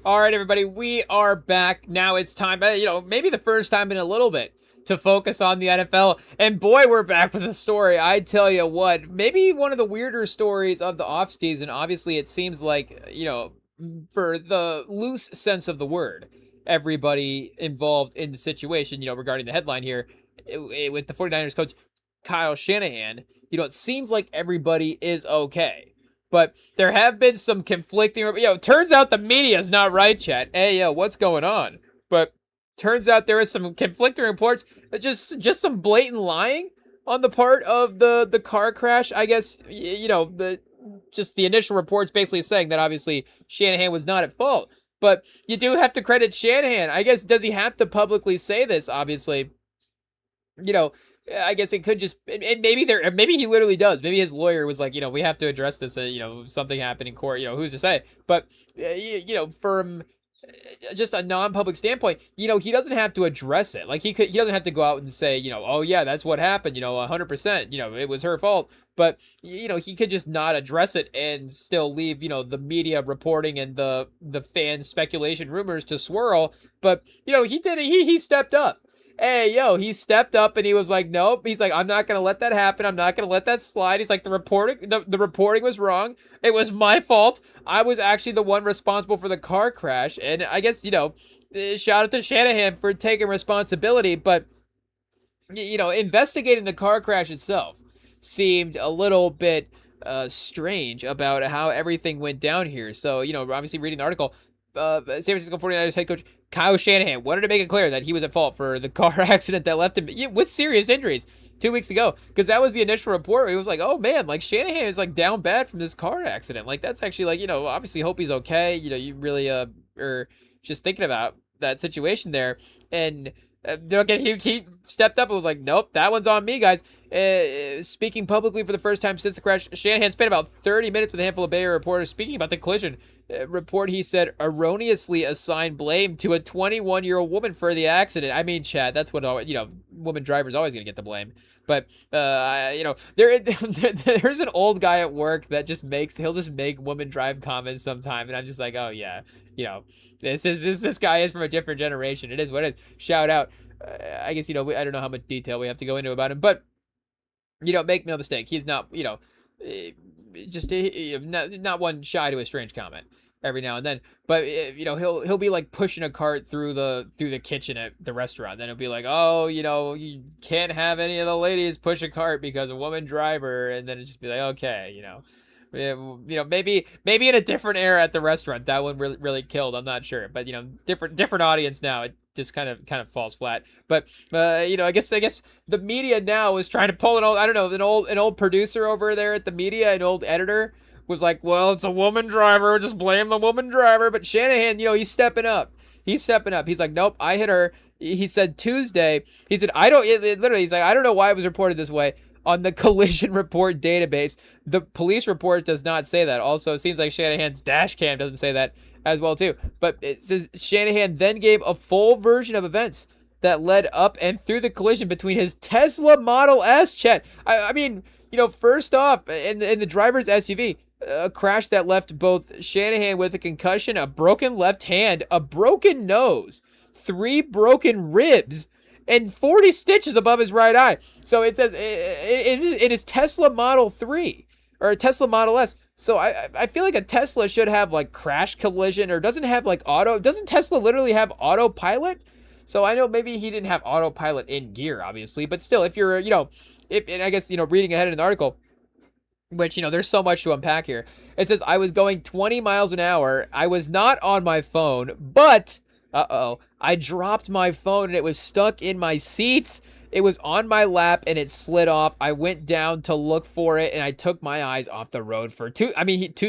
All right, everybody, we are back. Now it's time, maybe the first time in a little bit to focus on the NFL. And boy, we're back with a story. I tell you what, maybe one of the weirder stories of the offseason. Obviously, it seems like, for the loose sense of the word, everybody involved in the situation, regarding the headline here with the 49ers coach Kyle Shanahan, it seems like everybody is okay. But there have been some conflicting, turns out the media is not right, chat. Hey, what's going on? But turns out there is some conflicting reports, just some blatant lying on the part of the car crash. I guess, the initial reports basically saying that obviously Shanahan was not at fault. But you do have to credit Shanahan. I guess, does he have to publicly say this? Obviously, I guess it could just, and maybe he literally does. Maybe his lawyer was like, we have to address this. Something happened in court. Who's to say? But from just a non-public standpoint, he doesn't have to address it. Like he doesn't have to go out and say, oh yeah, that's what happened. 100%. It was her fault. But he could just not address it and still leave the media reporting and the fan speculation rumors to swirl. But he did it. He stepped up. Hey, he stepped up and he was like, nope. He's like, I'm not going to let that happen. I'm not going to let that slide. He's like, the reporting was wrong. It was my fault. I was actually the one responsible for the car crash. And I guess, shout out to Shanahan for taking responsibility. But, investigating the car crash itself seemed a little bit strange about how everything went down here. So, obviously reading the article, San Francisco 49ers head coach Kyle Shanahan wanted to make it clear that he was at fault for the car accident that left him with serious injuries 2 weeks ago, because that was the initial report where he was like, oh man, like Shanahan is like down bad from this car accident. Like that's actually like, obviously hope he's okay. You really are just thinking about that situation there. And he stepped up and was like, nope, that one's on me, guys. Speaking publicly for the first time since the crash, Shanahan spent about 30 minutes with a handful of Bay Area reporters speaking about the collision. Report, he said, erroneously assigned blame to a 21-year-old woman for the accident. I mean, Chad, that's what, woman driver's always going to get the blame. But, there's an old guy at work that he'll just make woman drive comments sometime. And I'm just like, oh yeah, this guy is from a different generation. It is what it is. Shout out. I guess, I don't know how much detail we have to go into about him, but, make no mistake. He's not, not one shy to a strange comment every now and then. But he'll be like pushing a cart through the kitchen at the restaurant. Then he'll be like, oh, you can't have any of the ladies push a cart because a woman driver. And then it just be like, okay, maybe in a different era at the restaurant that one really killed. I'm not sure, but different audience now. It just kind of falls flat. But I guess the media now is trying to pull an old producer over there at the media, an old editor was like, well, it's a woman driver, just blame the woman driver. But Shanahan, he's stepping up. He's like, nope, I hit her. He said Tuesday. He said, he's like, I don't know why it was reported this way on the collision report database. The police report does not say that. Also, it seems like Shanahan's dash cam doesn't say that as well too. But it says Shanahan then gave a full version of events that led up and through the collision between his Tesla Model S, Chet. I mean, first off, in the driver's SUV, a crash that left both Shanahan with a concussion, a broken left hand, a broken nose, 3 broken ribs, and 40 stitches above his right eye. So it says it is Tesla Model 3 or a Tesla Model S. So I feel like a Tesla should have like crash collision, or doesn't have like doesn't Tesla literally have autopilot? So I know maybe he didn't have autopilot in gear, obviously, but still, if you're, and I guess, reading ahead in the article, which, there's so much to unpack here. It says, I was going 20 miles an hour. I was not on my phone, but, I dropped my phone and it was stuck in my seats. It was on my lap and it slid off. I went down to look for it and I took my eyes off the road for 2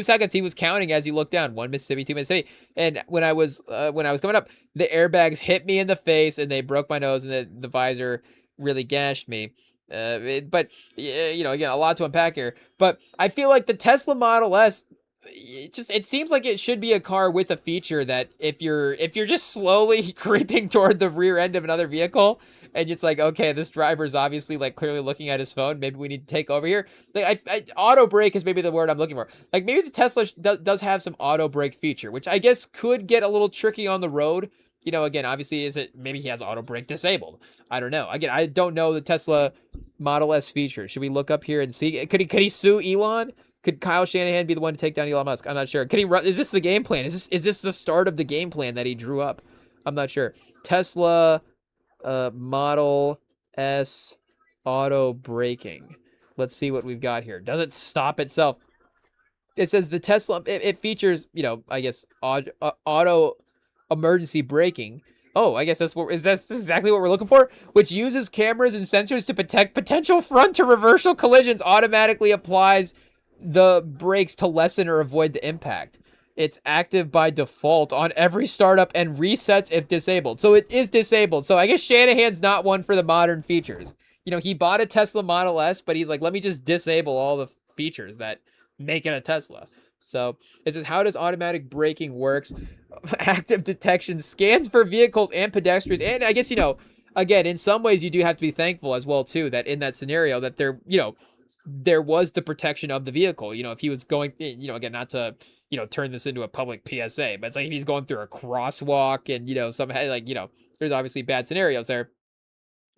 seconds. He was counting as he looked down. 1 Mississippi, 2 Mississippi. And when I was coming up, the airbags hit me in the face and they broke my nose, and the visor really gashed me. But again, a lot to unpack here. But I feel like the Tesla Model S, it seems like it should be a car with a feature that if you're just slowly creeping toward the rear end of another vehicle, and it's like, okay, this driver's obviously like clearly looking at his phone, maybe we need to take over here. Like auto brake is maybe the word I'm looking for. Like maybe the Tesla does have some auto brake feature, which I guess could get a little tricky on the road. Again, obviously, maybe he has auto brake disabled? I don't know. Again, I don't know the Tesla Model S feature. Should we look up here and see? Could he sue Elon? Could Kyle Shanahan be the one to take down Elon Musk? I'm not sure. Could he run? Is this the game plan? Is this the start of the game plan that he drew up? I'm not sure. Tesla Model S auto braking. Let's see what we've got here. Does it stop itself? It says the Tesla, it features, I guess, auto emergency braking. Oh, I guess that's exactly what we're looking for, which uses cameras and sensors to protect potential front to reversal collisions, automatically applies the brakes to lessen or avoid the impact. It's active by default on every startup and resets if disabled. So it is disabled. So I guess Shanahan's not one for the modern features. He bought a Tesla Model S, but he's like, let me just disable all the features that make it a Tesla. So it says, how does automatic braking works? Active detection scans for vehicles and pedestrians. And I guess, again, in some ways you do have to be thankful as well, too, that in that scenario that there was the protection of the vehicle. If he was going, again, not to, turn this into a public PSA, but it's like if he's going through a crosswalk and, somehow like, there's obviously bad scenarios there.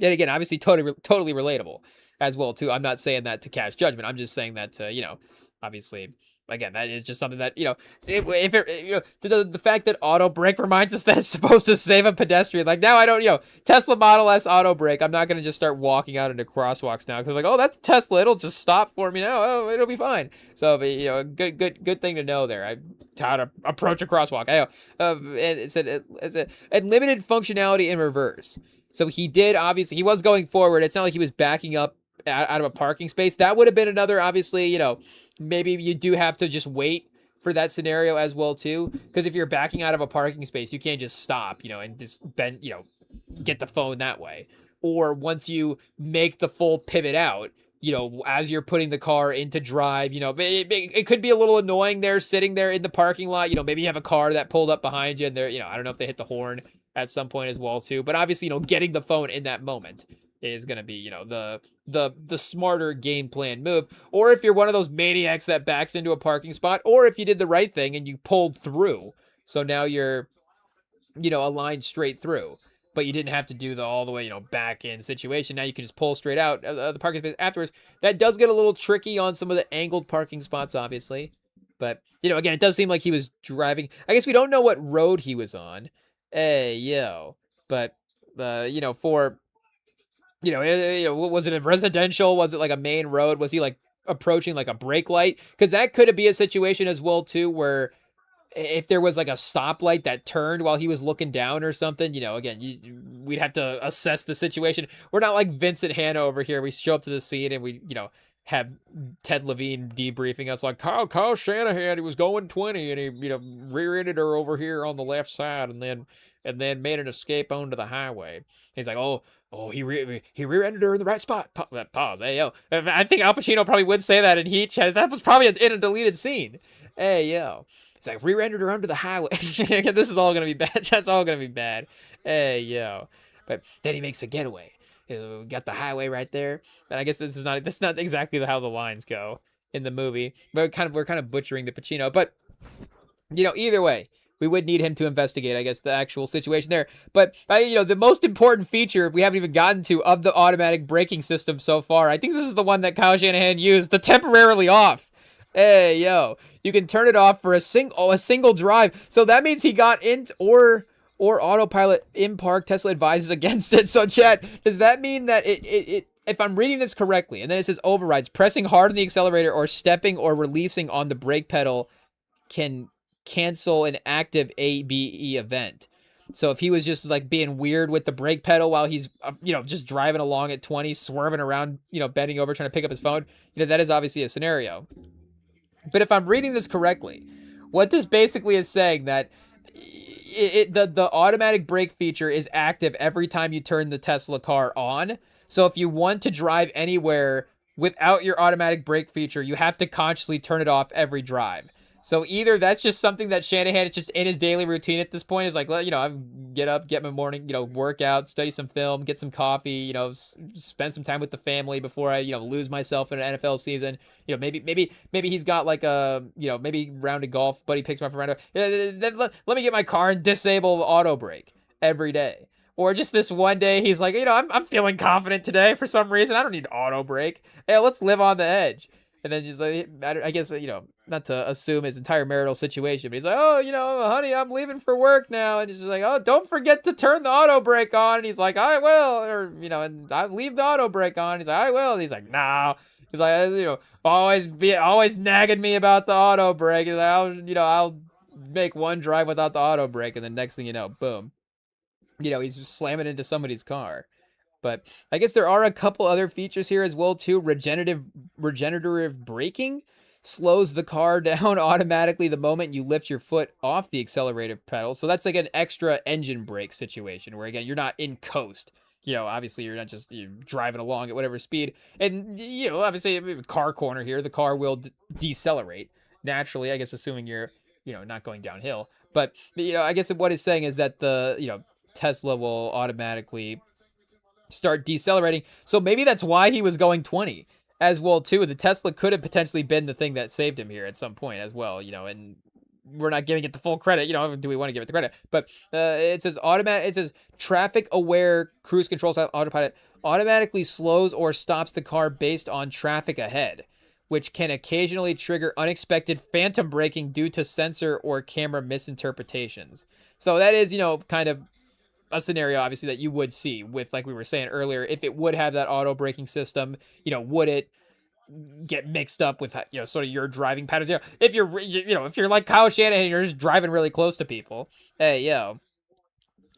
And again, obviously totally relatable as well, too. I'm not saying that to cast judgment. I'm just saying that to, obviously, again, that is just something that, the fact that auto brake reminds us that it's supposed to save a pedestrian. Like now I don't, Tesla Model S auto brake. I'm not going to just start walking out into crosswalks now. Cause I'm like, oh, that's Tesla. It'll just stop for me now. Oh, it'll be fine. So, good thing to know there. How to approach a crosswalk. It said limited functionality in reverse. So he was going forward. It's not like he was backing up out of a parking space. That would have been another, obviously, maybe you do have to just wait for that scenario as well, too. Because if you're backing out of a parking space, you can't just stop, and just bend, get the phone that way. Or once you make the full pivot out, as you're putting the car into drive, it could be a little annoying there, sitting there in the parking lot. Maybe you have a car that pulled up behind you and they're, I don't know if they hit the horn at some point as well, too. But obviously, getting the phone in that moment is going to be, the smarter game plan move. Or if you're one of those maniacs that backs into a parking spot, or if you did the right thing and you pulled through. So now you're, aligned straight through, but you didn't have to do the all the way, back in situation. Now you can just pull straight out the parking space afterwards. That does get a little tricky on some of the angled parking spots, obviously. But, again, it does seem like he was driving. I guess we don't know what road he was on. But, for... was it a residential? Was it like a main road? Was he like approaching like a brake light? Because that could be a situation as well, too, where if there was like a stoplight that turned while he was looking down or something, again, we'd have to assess the situation. We're not like Vincent Hanna over here. We show up to the scene and we, have Ted Levine debriefing us like Kyle Shanahan, he was going 20 and he, rear-ended her over here on the left side and then made an escape onto the highway. He's like, he rear-ended her in the right spot. Pause. Hey, yo. I think Al Pacino probably would say that in Heat. That was probably in a deleted scene. Hey, yo. It's like rear-ended her under the highway. This is all going to be bad. That's all going to be bad. Hey, yo. But then he makes a getaway. We got the highway right there. And I guess that's not exactly how the lines go in the movie. But we're kind of butchering the Pacino. But, either way, we would need him to investigate, I guess, the actual situation there. But, the most important feature we haven't even gotten to of the automatic braking system so far, I think this is the one that Kyle Shanahan used, the temporarily off. Hey, yo, you can turn it off for a single drive. So that means he got in or autopilot in park. Tesla advises against it. So, Chad, does that mean that it if I'm reading this correctly, and then it says overrides, pressing hard on the accelerator or stepping or releasing on the brake pedal can cancel an active ABE event. So if he was just like being weird with the brake pedal while he's, just driving along at 20, swerving around, bending over, trying to pick up his phone, that is obviously a scenario. But if I'm reading this correctly, what this basically is saying that the automatic brake feature is active every time you turn the Tesla car on. So if you want to drive anywhere without your automatic brake feature, you have to consciously turn it off every drive. So either that's just something that Shanahan is just in his daily routine at this point, is like, you know, I get up, get my morning, you know, workout, study some film, get some coffee, you know, spend some time with the family before I, you know, lose myself in an NFL season. You know, maybe he's got like a, you know, maybe round of golf, but he picks me up for round. Then let me get my car and disable auto brake every day. Or just this one day, he's like, you know, I'm feeling confident today for some reason. I don't need auto brake. Hey, let's live on the edge. And then just like, I guess, you know, not to assume his entire marital situation, but he's like, oh, you know, honey, I'm leaving for work now. And he's just like, oh, don't forget to turn the auto brake on. And he's like, I will. Or, you know, and I leave the auto brake on. He's like, I will. And he's like, nah. He's like, you know, always nagging me about the auto brake. He's like, I'll make one drive without the auto brake. And then next thing you know, boom, you know, he's slamming into somebody's car. But I guess there are a couple other features here as well too. Regenerative braking slows the car down automatically the moment you lift your foot off the accelerator pedal. So that's like an extra engine brake situation where, again, you're not in coast. You know, obviously you're driving along at whatever speed. And, you know, obviously a car corner here, the car will decelerate naturally, I guess, assuming you're, you know, not going downhill. But, you know, I guess what it's saying is that the, you know, Tesla will automatically start decelerating. So maybe that's why he was going 20 as well too. The Tesla could have potentially been the thing that saved him here at some point as well, you know, and we're not giving it the full credit, you know, do we want to give it the credit? But it says traffic aware cruise control autopilot automatically slows or stops the car based on traffic ahead, which can occasionally trigger unexpected phantom braking due to sensor or camera misinterpretations. So that is, you know, kind of a scenario obviously that you would see with, like we were saying earlier, if it would have that auto braking system, you know, would it get mixed up with, you know, sort of your driving patterns? You know, if you're like Kyle Shanahan, you're just driving really close to people. Hey, yo.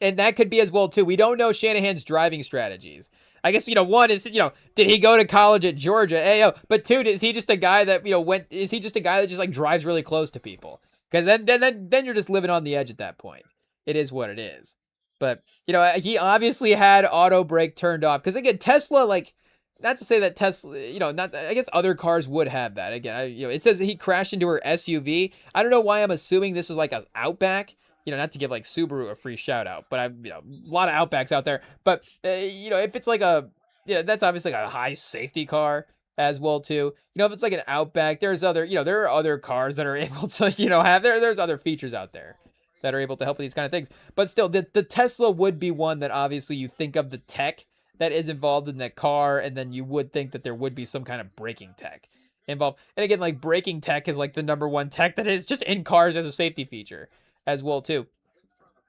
And that could be as well too. We don't know Shanahan's driving strategies. I guess, you know, one is, you know, did he go to college at Georgia? Hey, yo. But two, is he just a guy that, you know, is he just a guy that just like drives really close to people? Because then you're just living on the edge at that point. It is what it is. But, you know, he obviously had auto brake turned off. Because, again, Tesla, like, not to say that Tesla, you know, not, I guess other cars would have that. Again, you know, it says that he crashed into her SUV. I don't know why I'm assuming this is like an Outback. You know, not to give like Subaru a free shout out, but you know, a lot of Outbacks out there. But, you know, if it's like that's obviously like a high safety car as well too. You know, if it's like an Outback, there's other, you know, there are other cars that are able to, you know, there's other features out there that are able to help with these kind of things. But still, the Tesla would be one that obviously you think of the tech that is involved in that car, and then you would think that there would be some kind of braking tech involved. And again, like braking tech is like the number one tech that is just in cars as a safety feature as well too.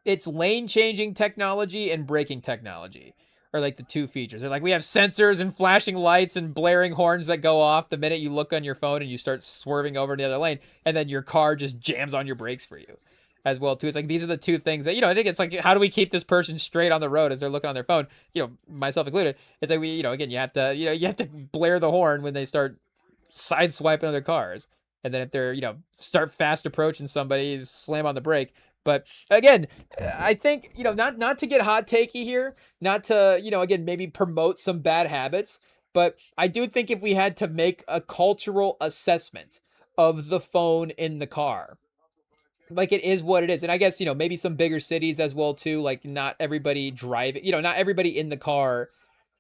It's lane changing technology and braking technology are like the two features. They're like, we have sensors and flashing lights and blaring horns that go off the minute you look on your phone and you start swerving over to the other lane, and then your car just jams on your brakes for you as well too. It's like, these are the two things that, you know, I think it's like, how do we keep this person straight on the road as they're looking on their phone, you know, myself included. It's like, you know, again, you have to blare the horn when they start side swiping other cars. And then if they're, you know, start fast approaching somebody, slam on the brake. But again, I think, you know, not to get hot takey here, not to, you know, again, maybe promote some bad habits, but I do think if we had to make a cultural assessment of the phone in the car, like, it is what it is. And I guess, you know, maybe some bigger cities as well too, like not everybody driving, you know, not everybody in the car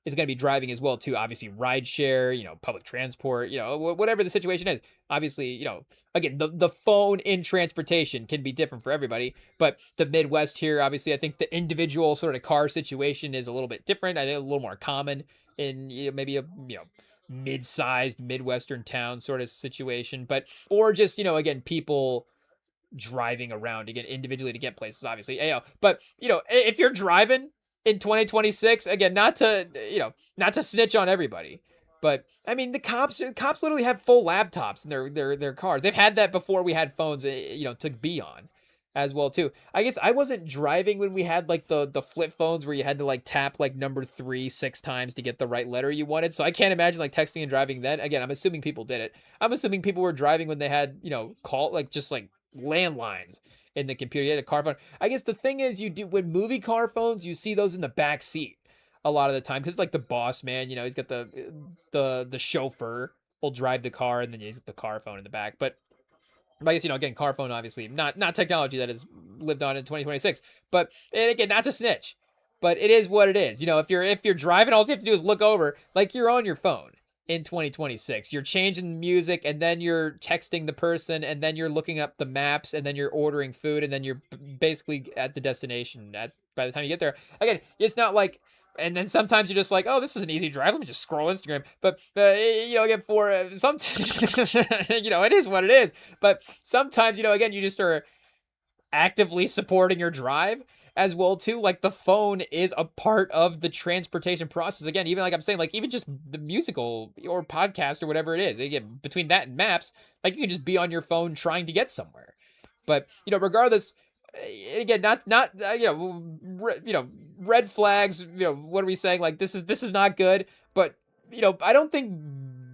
is going to be driving as well too. Obviously rideshare, you know, public transport, you know, whatever the situation is. Obviously, you know, again, the phone in transportation can be different for everybody, but the Midwest here, obviously, I think the individual sort of car situation is a little bit different. I think a little more common in, you know, maybe a, you know, mid-sized Midwestern town sort of situation, but, or just, you know, again, people driving around to get individually to get places, obviously. But, you know, if you're driving in 2026, again, not to snitch on everybody, but I mean, the cops literally have full laptops in their cars. They've had that before we had phones, you know, to be on as well too. I guess I wasn't driving when we had like the flip phones where you had to like tap like number 3 6 times to get the right letter you wanted. So I can't imagine like texting and driving then. Again, I'm assuming people did it. I'm assuming people were driving when they had, you know, just like landlines in the computer. You had a car phone. I guess the thing is, you do, when movie car phones, you see those in the back seat a lot of the time, because it's like the boss man, you know, he's got the chauffeur will drive the car, and then he's got the car phone in the back. But But I guess, again, car phone, obviously, not technology that has lived on in 2026. But, and again, not to snitch, but it is what it is. If you're driving, all you have to do is look over, like you're on your phone in 2026. You're changing music, and then you're texting the person, and then you're looking up the maps, and then you're ordering food, and then you're basically at the destination by the time you get there. Again, it's not like... And then sometimes you're just like, oh, this is an easy drive. Let me just scroll Instagram. But, again, for some, it is what it is. But sometimes, again, you just are actively supporting your drive as well, too. Like, the phone is a part of the transportation process. Again, even like I'm saying, like, even just the musical or podcast or whatever it is. Again, between that and maps, like, you can just be on your phone trying to get somewhere. But, regardless... Again, not red flags. What are we saying? Like, this is not good. But I don't think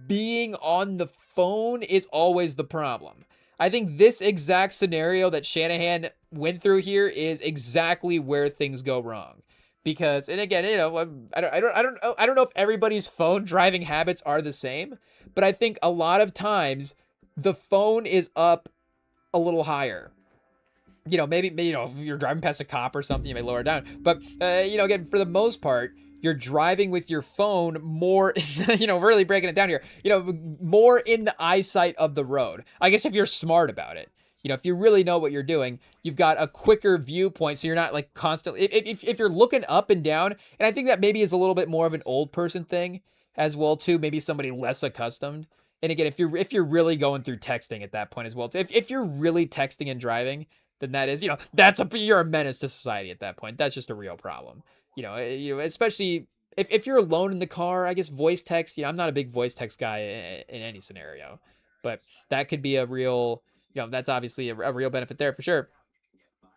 being on the phone is always the problem. I think this exact scenario that Shannahan went through here is exactly where things go wrong. Because, and again, I don't know if everybody's phone driving habits are the same, but I think a lot of times the phone is up a little higher. Maybe if you're driving past a cop or something, you may lower it down. But, again, for the most part, you're driving with your phone more, really breaking it down here, more in the eyesight of the road. I guess if you're smart about it, if you really know what you're doing, you've got a quicker viewpoint. So you're not like constantly, if you're looking up and down, and I think that maybe is a little bit more of an old person thing as well, too. Maybe somebody less accustomed. And again, if you're really going through texting at that point as well, too, if you're really texting and driving, then that is, you're a menace to society at that point. That's just a real problem. Especially if you're alone in the car. I guess voice text, I'm not a big voice text guy in any scenario, but that could be a real, that's obviously a real benefit there for sure.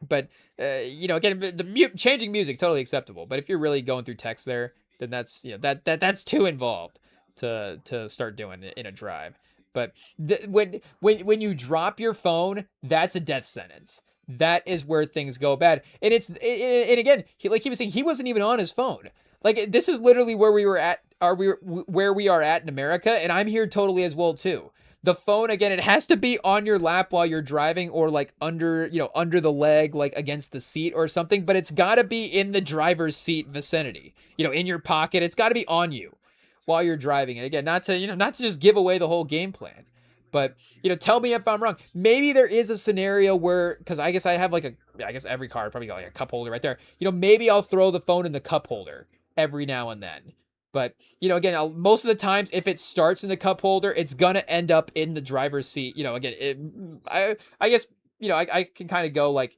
But, again, changing music, totally acceptable. But if you're really going through text there, then that's, that's too involved to start doing it in a drive. But when you drop your phone, that's a death sentence. That is where things go bad. And and again, he was saying, he wasn't even on his phone. Like, this is literally where we were at, where we are at in America, and I'm here totally as well too. The phone, again, it has to be on your lap while you're driving, or like under the leg, like against the seat or something, but it's got to be in the driver's seat vicinity. In your pocket. It's got to be on you while you're driving. And again, not to just give away the whole game plan, but tell me if I'm wrong. Maybe there is a scenario where, because I guess I have I guess every car probably got like a cup holder right there. Maybe I'll throw the phone in the cup holder every now and then. But again, most of the times, if it starts in the cup holder, it's gonna end up in the driver's seat. Again, I guess I can kind of go like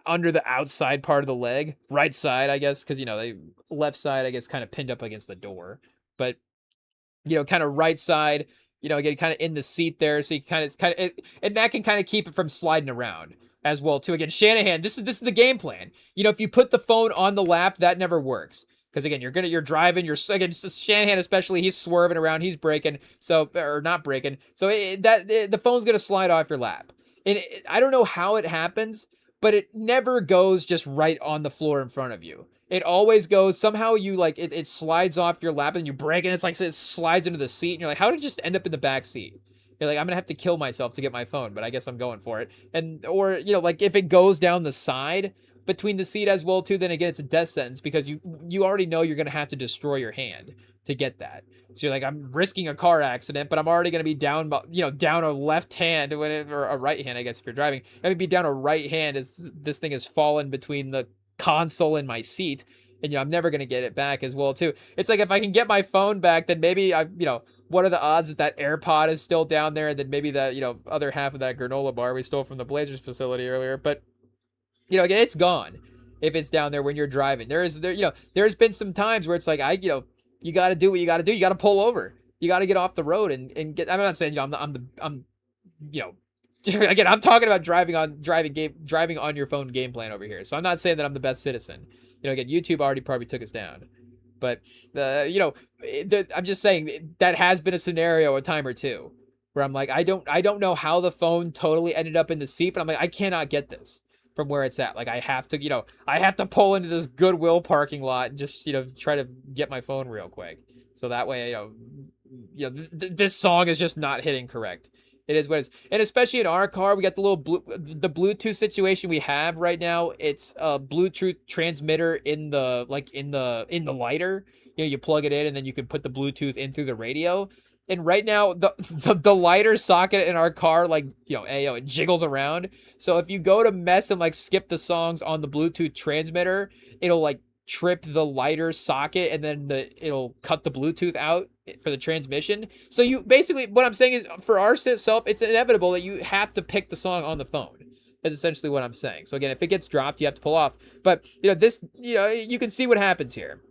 under the outside part of the leg, right side, I guess, because the left side, I guess, kind of pinned up against the door. But, kind of right side, again, kind of in the seat there. So you kind of, and that can kind of keep it from sliding around as well, too. Again, Shannahan, this is the game plan. If you put the phone on the lap, that never works. Because again, you're driving, again, Shannahan especially, he's swerving around, he's braking, or not braking. So the phone's going to slide off your lap. And I don't know how it happens, but it never goes just right on the floor in front of you. It always goes, somehow you it slides off your lap and you brake and it's like it slides into the seat and you're like, how did it just end up in the back seat? You're like, I'm gonna have to kill myself to get my phone, but I guess I'm going for it. Or if it goes down the side between the seat as well too, then again it's a death sentence because you already know you're gonna have to destroy your hand to get that. So you're like, I'm risking a car accident, but I'm already gonna be down a left hand or a right hand, I guess if you're driving. I'm gonna be down a right hand as this thing has fallen between the console in my seat, and I'm never gonna get it back as well too. It's like, if I can get my phone back, then maybe what are the odds that AirPod is still down there, and then maybe that other half of that granola bar we stole from the Blazers facility earlier. But again, it's gone if it's down there when you're driving. There's been some times where it's like, you got to do what you got to do. You got to pull over. You got to get off the road and get. I'm not saying I'm again, I'm talking about driving on your phone game plan over here. So I'm not saying that I'm the best citizen. Again, YouTube already probably took us down. But I'm just saying that has been a scenario a time or two where I'm like, I don't know how the phone totally ended up in the seat, but I'm like, I cannot get this from where it's at. Like, I have to pull into this Goodwill parking lot and just try to get my phone real quick. So that way, this song is just not hitting correct It is what it is. And especially in our car, we got the the Bluetooth situation we have right now. It's a Bluetooth transmitter in the lighter. You plug it in and then you can put the Bluetooth in through the radio. And right now, the lighter socket in our car, it jiggles around. So if you go to mess and skip the songs on the Bluetooth transmitter, it'll trip the lighter socket and then it'll cut the Bluetooth out for the transmission. So you basically, what I'm saying is, for ourself, it's inevitable that you have to pick the song on the phone. Is essentially what I'm saying. So again, if it gets dropped, you have to pull off. But you can see what happens here.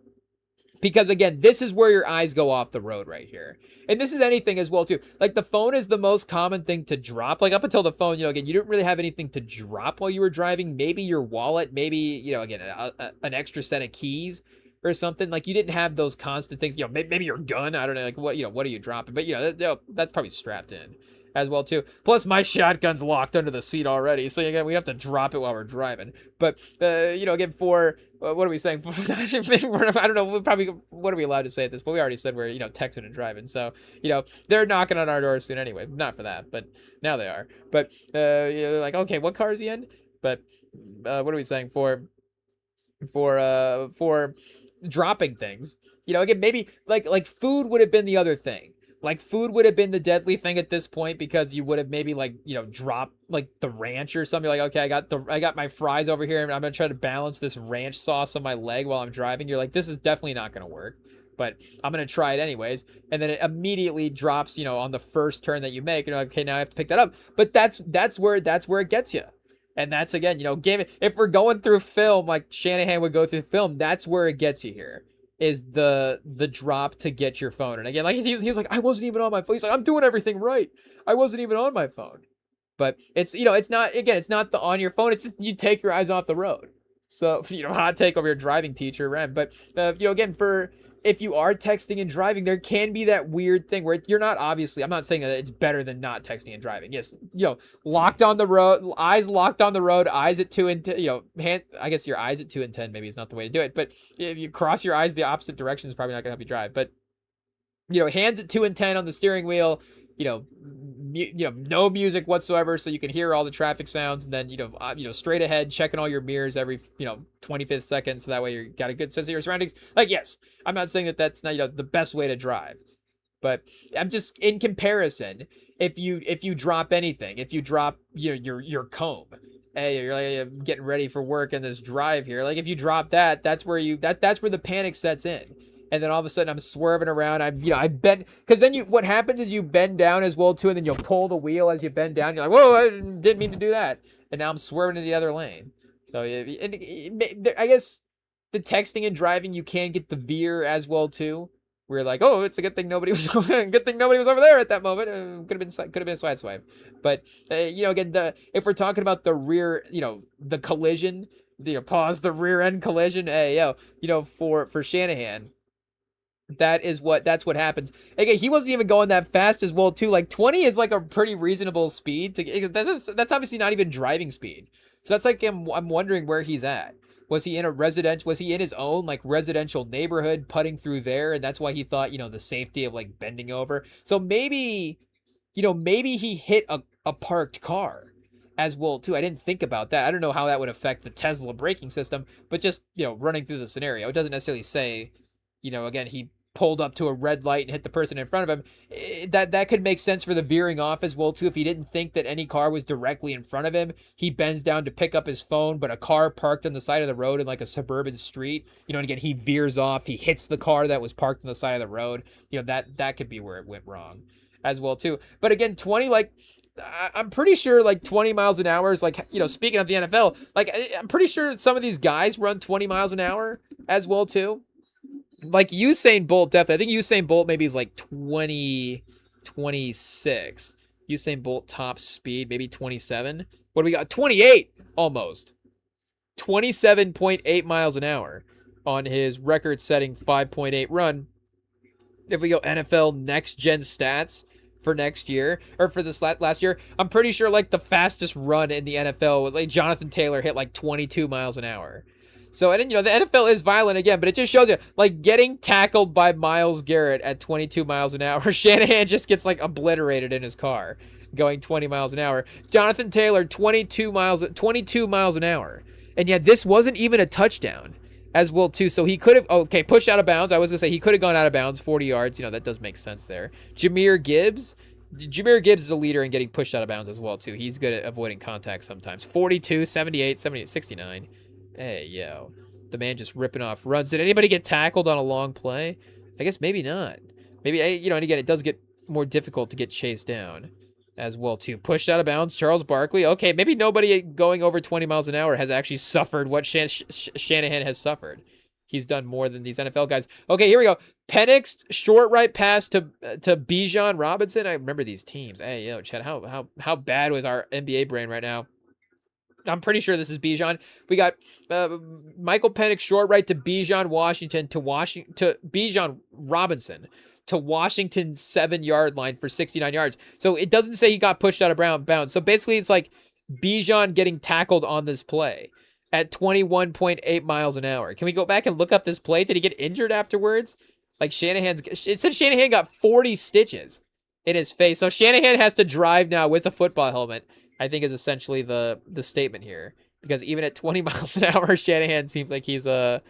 Because again, this is where your eyes go off the road right here. And this is anything as well too. The phone is the most common thing to drop. Up until the phone, again, you didn't really have anything to drop while you were driving. Maybe your wallet, maybe, again, an extra set of keys or something. You didn't have those constant things, maybe your gun. I don't know, what are you dropping? But, that's probably strapped in as well too. Plus my shotgun's locked under the seat already. So again, we have to drop it while we're driving. But, again, for... what are we saying? I don't know. What are we allowed to say at this point? We already said we're, texting and driving. So, they're knocking on our door soon anyway. Not for that, but now they are. But, okay, what car is he in? But, what are we saying for dropping things? Again, maybe like food would have been the other thing. Food would have been the deadly thing at this point, because you would have maybe dropped the ranch or something. Okay, I got my fries over here and I'm gonna try to balance this ranch sauce on my leg while I'm driving. You're like, this is definitely not gonna work, but I'm gonna try it anyways. And then it immediately drops, on the first turn that you make. You're like, okay, now I have to pick that up. But that's where it gets you. And that's, again, if we're going through film like Shannahan would go through film, that's where it gets you here. Is the drop to get your phone. And again, he was like, I wasn't even on my phone. He's like, I'm doing everything right. I wasn't even on my phone. But it's, it's not the on your phone. It's you take your eyes off the road. So, hot take over your driving teacher, Rem. But, again, if you are texting and driving, there can be that weird thing where you're not, obviously, I'm not saying that it's better than not texting and driving. Yes, locked on the road, eyes locked on the road, eyes at 2 and 10, hand, I guess your eyes at 2 and 10 maybe is not the way to do it. But if you cross your eyes the opposite direction, is probably not going to help you drive. But, hands at 2 and 10 on the steering wheel, no music whatsoever, so you can hear all the traffic sounds, and then straight ahead, checking all your mirrors every 25th second, so that way you got a good sense of your surroundings. Yes, I'm not saying that that's not the best way to drive, but I'm just, in comparison, if you drop anything, if you drop your comb, hey, you're getting ready for work in this drive here, if you drop that, that's where that's where the panic sets in. And then all of a sudden I'm swerving around. I bend, because then what happens is you bend down as well too, and then you'll pull the wheel as you bend down. You're like, whoa, I didn't mean to do that. And now I'm swerving into the other lane. So I guess the texting and driving, you can get the veer as well too. We're like, oh, it's a good thing nobody was over there at that moment. Could have been a side swipe. But again, if we're talking about the rear, the collision, pause the rear end collision. Hey, for Shannahan, that's what happens. Again, he wasn't even going that fast as well too. 20 is a pretty reasonable speed that's obviously not even driving speed. So that's I'm wondering where he's at. Was he in his own residential neighborhood putting through there, and that's why he thought the safety of bending over? So maybe he hit a parked car as well too. I didn't think about that. I don't know how that would affect the Tesla braking system, but just running through the scenario, it doesn't necessarily say again, he pulled up to a red light and hit the person in front of him. That could make sense for the veering off as well too. If he didn't think that any car was directly in front of him, he bends down to pick up his phone, but a car parked on the side of the road in a suburban street, and again, he veers off, he hits the car that was parked on the side of the road. That could be where it went wrong as well too. But again, 20, I'm pretty sure 20 miles an hour is speaking of the NFL, I'm pretty sure some of these guys run 20 miles an hour as well too. Usain Bolt, definitely. I think Usain Bolt maybe is 20, 26. Usain Bolt top speed, maybe 27. What do we got? 28, almost. 27.8 miles an hour on his record-setting 5.8 run. If we go NFL next-gen stats for next year, or for this last year, I'm pretty sure the fastest run in the NFL was Jonathan Taylor hit 22 miles an hour. So, and then, the NFL is violent again, but it just shows you, getting tackled by Myles Garrett at 22 miles an hour, Shanahan just gets, obliterated in his car. going 20 miles an hour. Jonathan Taylor, 22 miles an hour. And yet this wasn't even a touchdown as well, too. So he could have, okay, pushed out of bounds. I was going to say he could have gone out of bounds 40 yards. You know, that does make sense there. Jahmyr Gibbs is a leader in getting pushed out of bounds as well, too. He's good at avoiding contact sometimes. 42, 78, 78, 69. Hey, yo. The man just ripping off runs. Did anybody get tackled on a long play? I guess maybe not. Maybe, you know, and again, it does get more difficult to get chased down as well, too. Pushed out of bounds, Charles Barkley. Okay, maybe nobody going over 20 miles an hour has actually suffered what Shanahan has suffered. He's done more than these NFL guys. Okay, here we go. Penix, short right pass to Bijan Robinson. I remember these teams. Hey, yo, Chad, how bad was our NBA brain right now? I'm pretty sure this is Bijan. We got Michael Penix, short right to Bijan Washington to Bijan Robinson to Washington's 7-yard line for 69 yards. So it doesn't say he got pushed out of bounds. So basically it's like Bijan getting tackled on this play at 21.8 miles an hour. Can we go back and look up this play? Did he get injured afterwards? Like it said Shanahan got 40 stitches in his face. So Shanahan has to drive now with a football helmet, I think is essentially the statement here. Because even at 20 miles an hour, Shanahan seems like he's a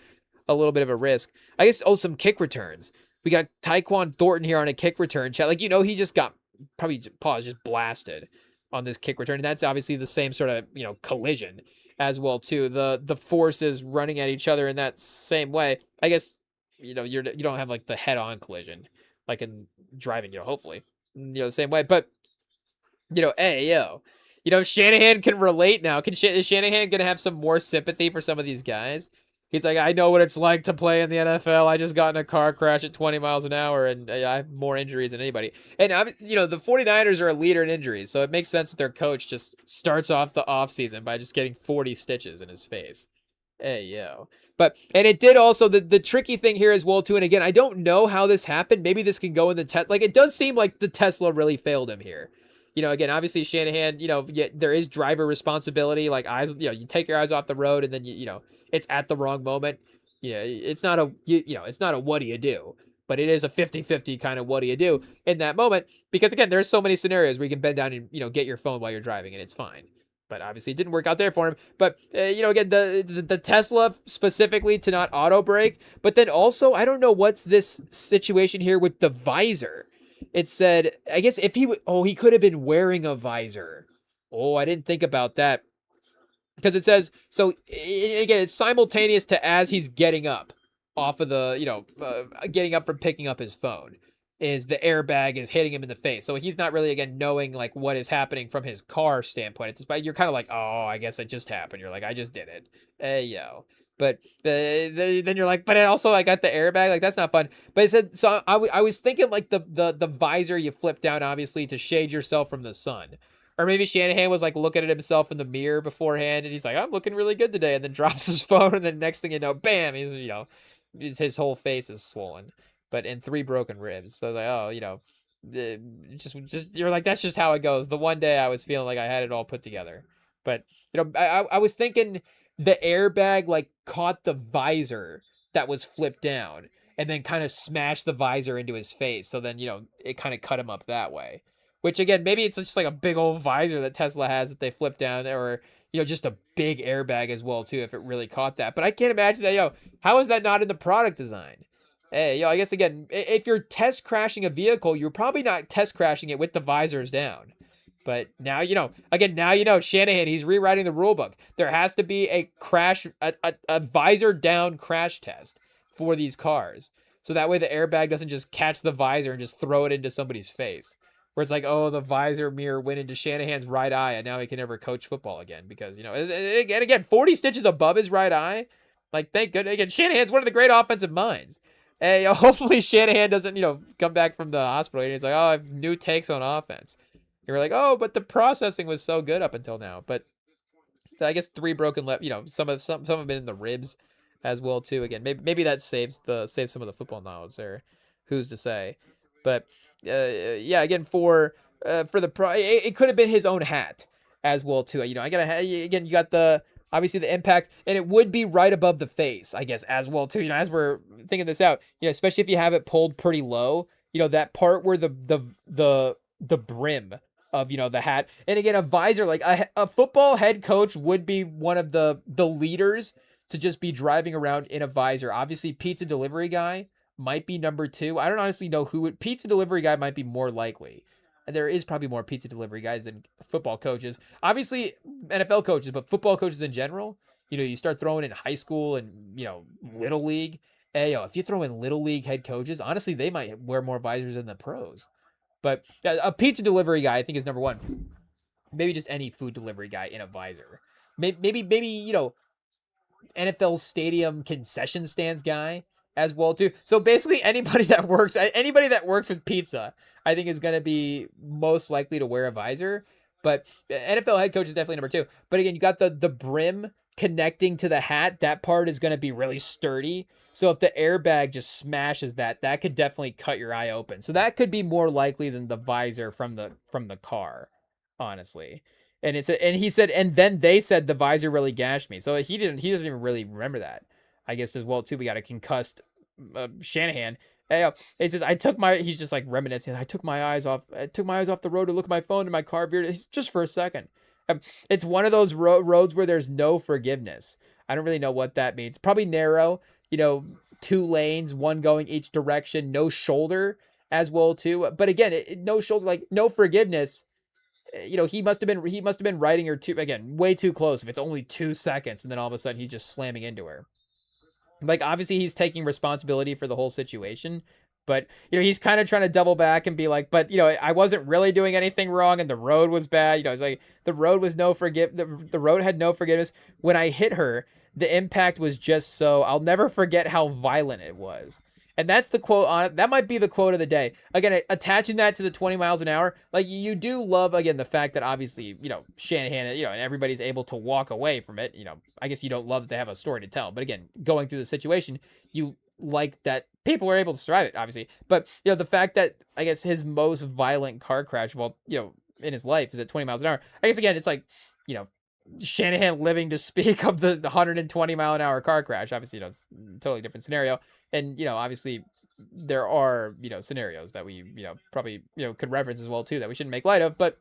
little bit of a risk. I guess, some kick returns. We got Tyquan Thornton here on a kick return. Chat, like, you know, he just got just blasted on this kick return. And that's obviously the same sort of, you know, collision as well, too. The forces running at each other in that same way. I guess, you know, you don't have like the head-on collision like in driving, you know, hopefully, you know, the same way. But, you know, hey, yo, you know, Shanahan can relate now. Is Shanahan going to have some more sympathy for some of these guys? He's like, I know what it's like to play in the NFL. I just got in a car crash at 20 miles an hour, and I have more injuries than anybody. And, you know, the 49ers are a leader in injuries, so it makes sense that their coach just starts off the offseason by just getting 40 stitches in his face. Hey, yo. And it did also, the tricky thing here as well, too, and again, I don't know how this happened. Maybe this can go in the test. Like, it does seem like the Tesla really failed him here. You know, again, obviously Shanahan, you know, there is driver responsibility, like eyes, you know, you take your eyes off the road and then, you know, it's at the wrong moment. Yeah, it's not it's not a what do you do, but it is a 50-50 kind of what do you do in that moment. Because again, there's so many scenarios where you can bend down and, you know, get your phone while you're driving and it's fine. But obviously it didn't work out there for him. But, you know, again, the Tesla specifically to not auto brake, but then also, I don't know what's this situation here with the visor. It said, I guess if he could have been wearing a visor. Oh, I didn't think about that. Because it says, so again, it's simultaneous to as he's getting up off of the, you know, getting up from picking up his phone, is the airbag is hitting him in the face. So he's not really, again, knowing like what is happening from his car standpoint. You're kind of like, oh, I guess it just happened. You're like, I just did it. Hey, yo. But then you're like, but also I got the airbag. Like, that's not fun. But it said, so I was thinking like the visor you flip down, obviously, to shade yourself from the sun. Or maybe Shanahan was like looking at himself in the mirror beforehand and he's like, I'm looking really good today. And then drops his phone. And then next thing you know, bam, he's, you know, his whole face is swollen, but in 3 broken ribs. So I was like, oh, you know, just you're like, that's just how it goes. The one day I was feeling like I had it all put together. But, you know, I was thinking the airbag like caught the visor that was flipped down and then kind of smashed the visor into his face. So then, you know, it kind of cut him up that way. Which, again, maybe it's just like a big old visor that Tesla has that they flip down, or, you know, just a big airbag as well, too, if it really caught that. But I can't imagine that, yo, how is that not in the product design? Hey, yo, I guess, again, if you're test crashing a vehicle, you're probably not test crashing it with the visors down. But now, you know, again, Shanahan, he's rewriting the rule book. There has to be a visor down crash test for these cars. So that way the airbag doesn't just catch the visor and just throw it into somebody's face. Where it's like, oh, the visor mirror went into Shanahan's right eye, and now he can never coach football again because, you know, and again, 40 stitches above his right eye. Like, thank goodness. Again, Shanahan's one of the great offensive minds. Hey, hopefully Shanahan doesn't, you know, come back from the hospital and he's like, oh, I have new takes on offense. And we're like, oh, but the processing was so good up until now. But I guess 3 broken left, you know, some have been in the ribs as well too. Again, maybe that saves some of the football knowledge there. Who's to say? But yeah, again, for the it could have been his own hat as well too. You know, again, you got obviously the impact, and it would be right above the face, I guess, as well too. You know, as we're thinking this out, you know, especially if you have it pulled pretty low, you know, that part where the brim of, the hat. And again, a visor, like a football head coach would be one of the leaders to just be driving around in a visor. Obviously, pizza delivery guy might be number 2. I don't honestly know who pizza delivery guy might be more likely. And there is probably more pizza delivery guys than football coaches. Obviously, NFL coaches, but football coaches in general, you start throwing in high school and, little league. Hey, if you throw in little league head coaches, honestly, they might wear more visors than the pros. But a pizza delivery guy, I think, is number 1. Maybe just any food delivery guy in a visor. Maybe NFL stadium concession stands guy as well too. So basically anybody that works with pizza, I think is going to be most likely to wear a visor. But NFL head coach is definitely number 2. But again, you got the brim connecting to the hat. That part is going to be really sturdy. So if the airbag just smashes that could definitely cut your eye open. So that could be more likely than the visor from the car, honestly. And he said, and then they said the visor really gashed me. So he doesn't even really remember that, I guess, as well too. We got a concussed Shannahan. He says, he's just like reminiscing. I took my eyes off the road to look at my phone and my car veered just for a second. It's one of those roads where there's no forgiveness. I don't really know what that means. Probably narrow, 2 lanes, one going each direction, no shoulder as well too. But again, no shoulder, like no forgiveness. He must have been riding her way too close. If it's only 2 seconds and then all of a sudden he's just slamming into her. Like, obviously he's taking responsibility for the whole situation, but he's kind of trying to double back and be like, but I wasn't really doing anything wrong and the road was bad. It's like the road was the road had no forgiveness. When I hit her, the impact was just so, I'll never forget how violent it was. And that's the quote on it. That might be the quote of the day. Again, attaching that to the 20 miles an hour, like you do love, again, the fact that obviously, Shannahan, and everybody's able to walk away from it. I guess you don't love that they have a story to tell. But again, going through the situation, you like that people are able to survive it, obviously. But, the fact that, I guess, his most violent car crash, in his life is at 20 miles an hour. I guess, again, it's like, Shannahan living to speak of the 120 mile an hour car crash. Obviously, it's a totally different scenario. And, obviously there are, scenarios that we, probably, could reference as well too, that we shouldn't make light of. But,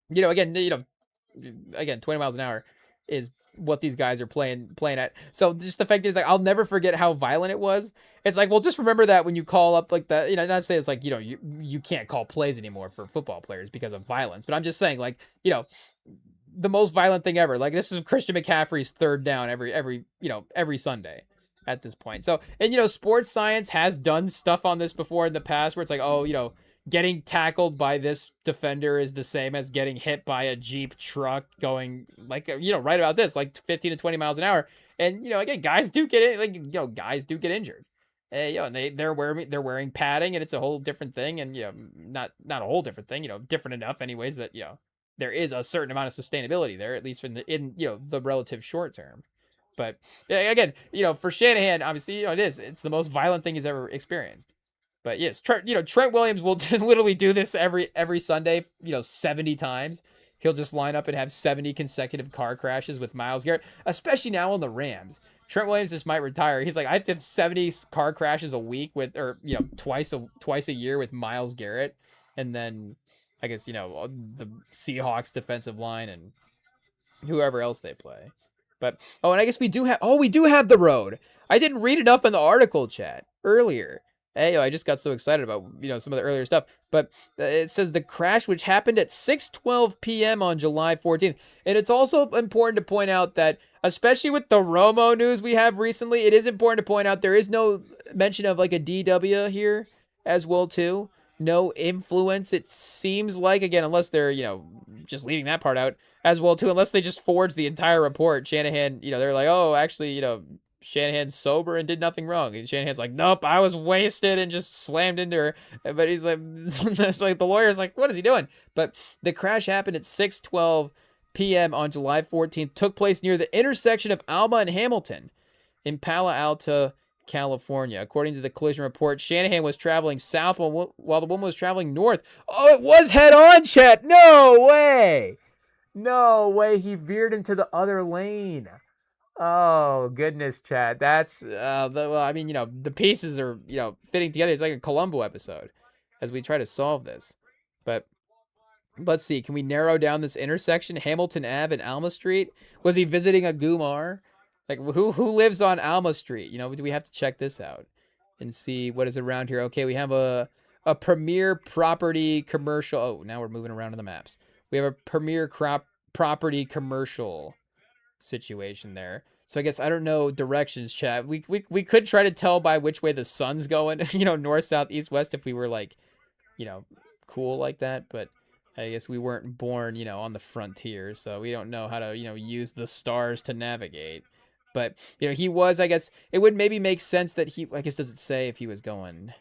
again, 20 miles an hour is what these guys are playing at. So just the fact that it's like, I'll never forget how violent it was. It's like, well, just remember that when you call up like that, not to say it's like, you can't call plays anymore for football players because of violence, but I'm just saying, like, the most violent thing ever. Like, this is Christian McCaffrey's 3rd down every Sunday at this point. So, and sports science has done stuff on this before in the past where it's like, oh, getting tackled by this defender is the same as getting hit by a Jeep truck going like, right about this, like 15 to 20 miles an hour. And, again, guys do get injured. And they're wearing padding, and it's a whole different thing. And, not a whole different thing, different enough anyways that, there is a certain amount of sustainability there, at least in the relative short term. But again, for Shannahan, obviously, it's the most violent thing he's ever experienced. But yes, Trent Williams will literally do this every Sunday, 70 times. He'll just line up and have 70 consecutive car crashes with Myles Garrett, especially now on the Rams. Trent Williams just might retire. He's like, I have to have 70 car crashes a week twice a year with Myles Garrett. And then I guess, the Seahawks defensive line and whoever else they play. But, and I guess we do have the road. I didn't read enough in the article chat earlier. Hey, I just got so excited about, some of the earlier stuff. But it says the crash, which happened at 6:12 p.m. on July 14th. And it's also important to point out that, especially with the Romo news we have recently, it is important to point out there is no mention of like a DW here as well, too. No influence, it seems like, again, unless they're, just leaving that part out as well, too, unless they just forge the entire report. Shanahan, they're like, oh, actually, Shanahan's sober and did nothing wrong. And Shanahan's like, nope, I was wasted and just slammed into her. But he's like, that's like, the lawyer's like, what is he doing? But the crash happened at 6:12 p.m. on July 14th, took place near the intersection of Alma and Hamilton in Palo Alto, California. According to the collision report, Shannahan was traveling south while the woman was traveling north. Oh, it was head on, chat. No way. He veered into the other lane. Oh, goodness, chat. That's, the pieces are, fitting together. It's like a Columbo episode as we try to solve this. But Let's see. Can we narrow down this intersection? Hamilton Ave and Alma Street? Was he visiting a Gumar? Like, who lives on Alma Street? Do we have to check this out and see what is around here? Okay, we have a premier property commercial. Oh, now we're moving around in the maps. We have a premier property commercial situation there. So I guess I don't know directions, chat. We could try to tell by which way the sun's going, north, south, east, west, if we were like, cool like that. But I guess we weren't born, on the frontier, so we don't know how to, use the stars to navigate. But, he was, I guess, it would maybe make sense that I guess, does it say if he was going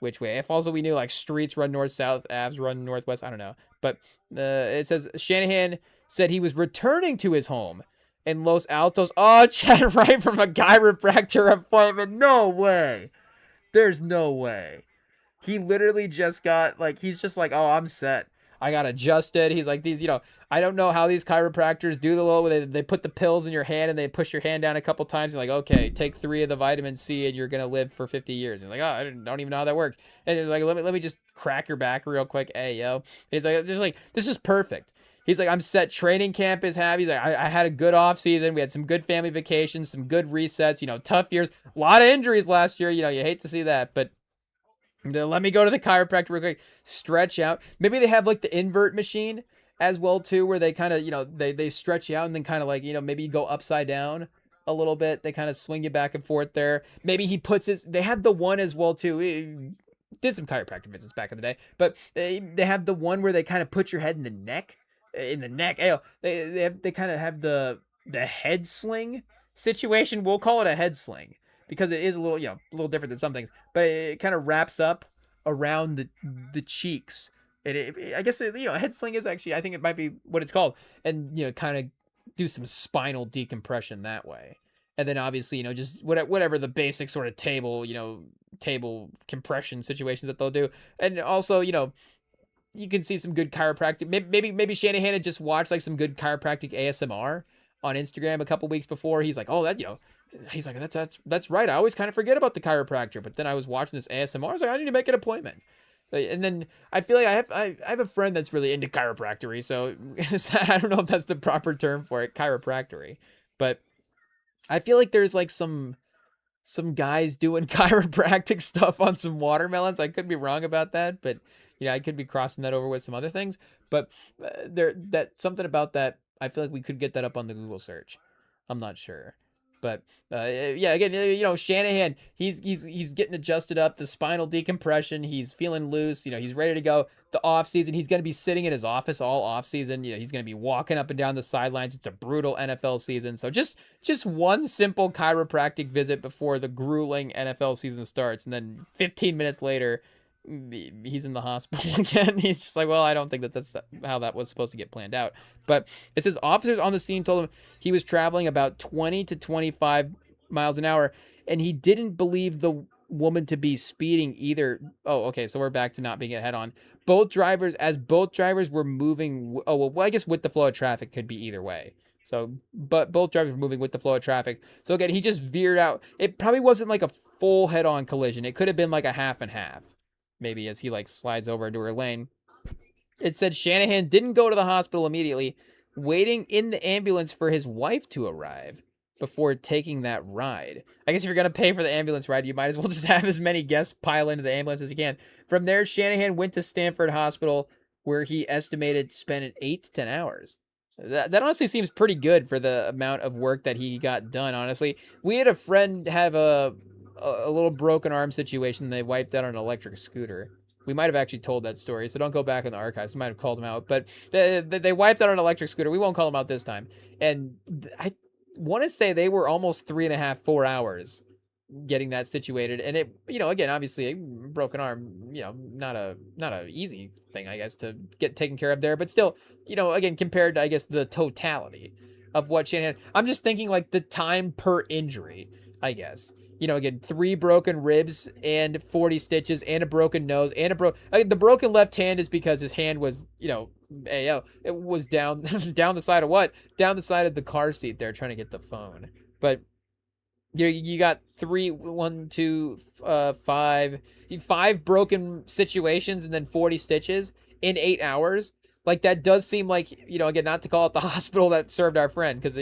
which way? If also we knew, like, streets run north-south, Avs run northwest, I don't know. But it says Shannahan said he was returning to his home in Los Altos. Oh, chat, right from a chiropractor appointment. No way. There's no way. He literally just got, like, he's just like, oh, I'm set. I got adjusted. He's like, these, I don't know how these chiropractors do the little, they put the pills in your hand and they push your hand down a couple times. And like, okay, take 3 of the vitamin C and you're going to live for 50 years. He's like, oh, I don't even know how that works. And he's like, let me just crack your back real quick. Hey, yo. And he's like, this is perfect. He's like, I'm set. Training camp is happy. He's like, I had a good off season. We had some good family vacations, some good resets, tough years, a lot of injuries last year. You hate to see that, but let me go to the chiropractor real quick, stretch out. Maybe they have like the invert machine as well too, where they kind of, they stretch you out and then kind of like, maybe you go upside down a little bit. They kind of swing you back and forth there. Maybe he puts they have the one as well too. Did some chiropractor visits back in the day, but they have the one where they kind of put your head in the neck. They kind of have the head sling situation. We'll call it a head sling, because it is a little different than some things, but it kind of wraps up around the cheeks. I guess a head sling is actually, I think it might be what it's called, and kind of do some spinal decompression that way. And then obviously just whatever the basic sort of table compression situations that they'll do, and also you can see some good chiropractic. Maybe Shannahan had just watched like some good chiropractic ASMR on Instagram a couple weeks before. He's like, oh, that he's like, that's right. I always kind of forget about the chiropractor, but then I was watching this ASMR. I was like, I need to make an appointment. And then I feel like I have a friend that's really into chiropractic, so I don't know if that's the proper term for it, chiropractic, but I feel like there's like some guys doing chiropractic stuff on some watermelons. I could be wrong about that, but I could be crossing that over with some other things. But something about that, I feel like we could get that up on the Google search. I'm not sure. But yeah, again, Shannahan, he's getting adjusted up, the spinal decompression. He's feeling loose. He's ready to go. The off season, he's going to be sitting in his office all off season. He's going to be walking up and down the sidelines. It's a brutal NFL season. So just one simple chiropractic visit before the grueling NFL season starts, and then 15 minutes later, he's in the hospital again. He's just like, well, I don't think that's how that was supposed to get planned out. But it says officers on the scene told him he was traveling about 20 to 25 miles an hour, and he didn't believe the woman to be speeding either. Oh, okay, so we're back to not being a head-on. Both drivers were moving. Oh, well, I guess with the flow of traffic could be either way. So, but both drivers were moving with the flow of traffic. So again, he just veered out. It probably wasn't like a full head-on collision. It could have been like a half and half. Maybe as he like slides over into her lane. It said Shannahan didn't go to the hospital immediately, waiting in the ambulance for his wife to arrive before taking that ride. I guess if you're going to pay for the ambulance ride, you might as well just have as many guests pile into the ambulance as you can. From there, Shannahan went to Stanford Hospital, where he estimated spent 8 to 10 hours. That honestly seems pretty good for the amount of work that he got done, honestly. We had a friend have a little broken arm situation. They wiped out on an electric scooter. We might have actually told that story, so don't go back in the archives. We might have called him out, but they wiped out on an electric scooter. We won't call him out this time. And I want to say they were almost 3.5, 4 hours getting that situated. And it, again, obviously a broken arm, not a easy thing, I guess, to get taken care of there, but still, again, compared to, I guess, the totality of what Shannahan, I'm just thinking like the time per injury, I guess. Again, 3 broken ribs and 40 stitches and a broken nose and the broken left hand is because his hand was, it was down the side of what? Down the side of the car seat there trying to get the phone. But you got 5 broken situations and then 40 stitches in 8 hours. Like, that does seem like, again, not to call it the hospital that served our friend, because,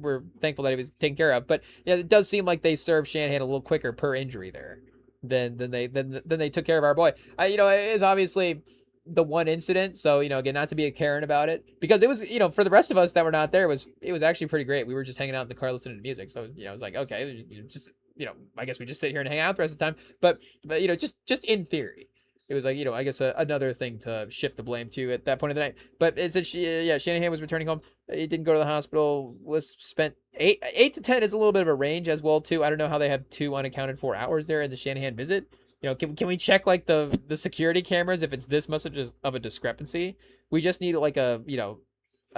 we're thankful that he was taken care of. But, yeah, it does seem like they served Shanahan a little quicker per injury there than they took care of our boy. It is obviously the one incident. So, again, not to be a Karen about it, because it was, for the rest of us that were not there, it was actually pretty great. We were just hanging out in the car listening to music. So, it was like, okay, just, I guess we just sit here and hang out the rest of the time. But just in theory. It was like, I guess another thing to shift the blame to at that point of the night. But it said, Shanahan was returning home. He didn't go to the hospital. Was spent 8 to 10 is a little bit of a range as well, too. I don't know how they have 2 unaccounted for hours there in the Shanahan visit. Can we check like the security cameras if it's this much of a discrepancy? We just need like a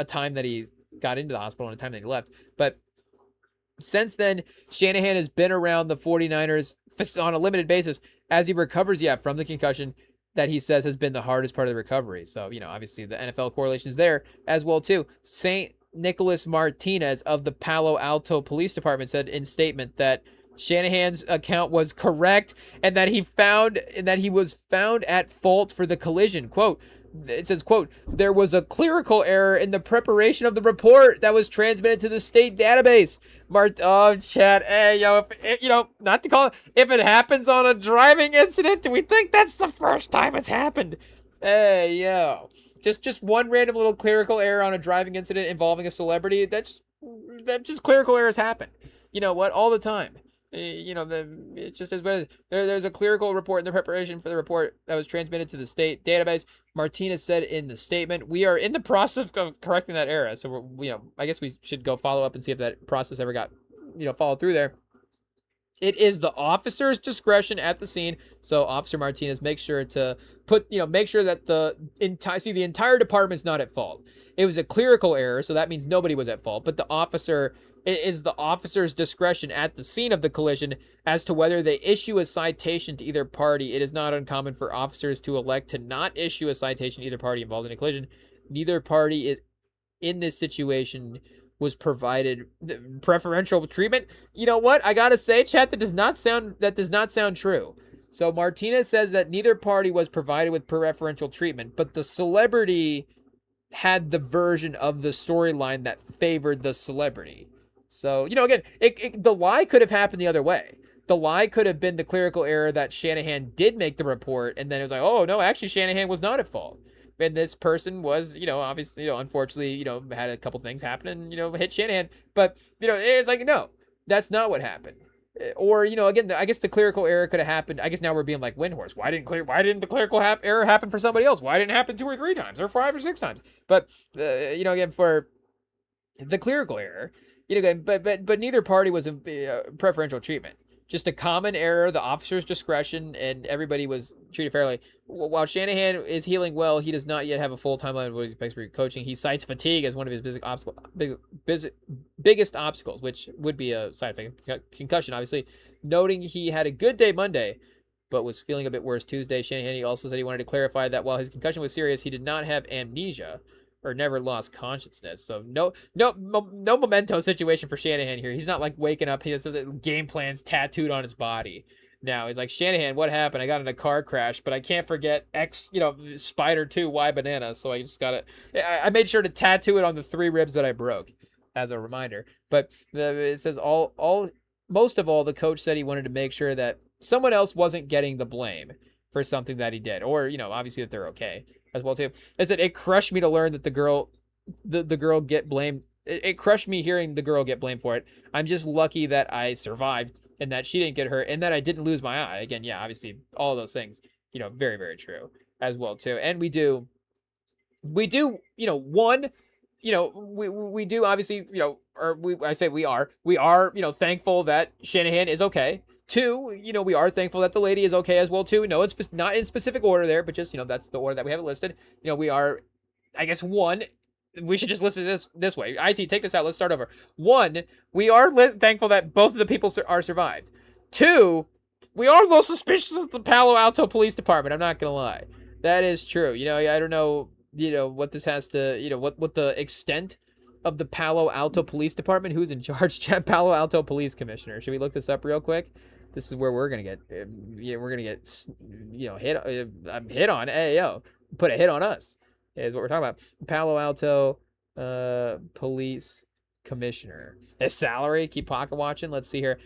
time that he got into the hospital and a time that he left. But since then, Shanahan has been around the 49ers on a limited basis as he recovers, from the concussion that he says has been the hardest part of the recovery. So, obviously the NFL correlation is there as well, too. St. Nicholas Martinez of the Palo Alto Police Department said in statement that Shanahan's account was correct and that he was found at fault for the collision. Quote, it says, quote, there was a clerical error in the preparation of the report that was transmitted to the state database. Chad, hey, not to call it, if it happens on a driving incident, do we think that's the first time it's happened? Hey, yo. Just one random little clerical error on a driving incident involving a celebrity, that just clerical errors happen. You know what? All the time. It just is what it is. There's a clerical report in the preparation for the report that was transmitted to the state database. Martinez said in the statement, we are in the process of correcting that error. So I guess we should go follow up and see if that process ever got, followed through there. It is the officer's discretion at the scene. So Officer Martinez makes sure to make sure that the entire department's not at fault. It was a clerical error, so that means nobody was at fault. But it is the officer's discretion at the scene of the collision as to whether they issue a citation to either party. It is not uncommon for officers to elect to not issue a citation to either party involved in a collision. Neither party is in this situation was provided preferential treatment. You know what? I gotta say, chat, that does not sound true. So Martinez says that neither party was provided with preferential treatment, but the celebrity had the version of the storyline that favored the celebrity. So, again, the lie could have happened the other way. The lie could have been the clerical error that Shanahan did make the report, and then it was like, oh, no, actually, Shanahan was not at fault. And this person was, obviously, unfortunately, had a couple things happen and, hit Shanahan. But, it's like, no, that's not what happened. Or, again, I guess the clerical error could have happened. I guess now we're being like Windhorst. Why didn't the clerical error happen for somebody else? Why didn't it happen 2 or 3 times or 5 or 6 times? But, again, for the clerical error, but neither party was in preferential treatment. Just a common error, the officer's discretion, and everybody was treated fairly. While Shanahan is healing well, he does not yet have a full timeline of what he's expected for coaching. He cites fatigue as one of his biggest obstacles, which would be a side effect concussion, obviously. Noting he had a good day Monday, but was feeling a bit worse Tuesday. Shanahan also said he wanted to clarify that while his concussion was serious, he did not have amnesia or never lost consciousness. So no memento situation for Shanahan here. He's not like waking up. He has the game plans tattooed on his body. Now he's like, Shanahan, what happened? I got in a car crash, but I can't forget X, Spider 2, Y banana. So I just got it. I made sure to tattoo it on the 3 ribs that I broke as a reminder. But it says most of all, the coach said he wanted to make sure that someone else wasn't getting the blame for something that he did, or, obviously that they're okay as well too. I said it crushed me to learn that the girl get blamed. It crushed me hearing the girl get blamed for it. I'm just lucky that I survived and that she didn't get hurt and that I didn't lose my eye. Again, yeah, obviously all of those things, very, very true as well too. And we do, we do obviously, we are, thankful that Shanahan is okay. 2, we are thankful that the lady is okay as well too. No, it's not in specific order there, but just, that's the order that we have it listed. We are, I guess, 1, we should just list it this way. IT, take this out. Let's start over. 1, we are thankful that both of the people are survived. 2, we are a little suspicious of the Palo Alto Police Department. I'm not going to lie. That is true. I don't know, what this has to, what the extent of the Palo Alto Police Department, who's in charge, Palo Alto Police Commissioner. Should we look this up real quick? This is where we're going to get, hit on. Hey, yo, put a hit on us. is what we're talking about. Palo Alto police commissioner. His salary, keep pocket watching. Let's see here.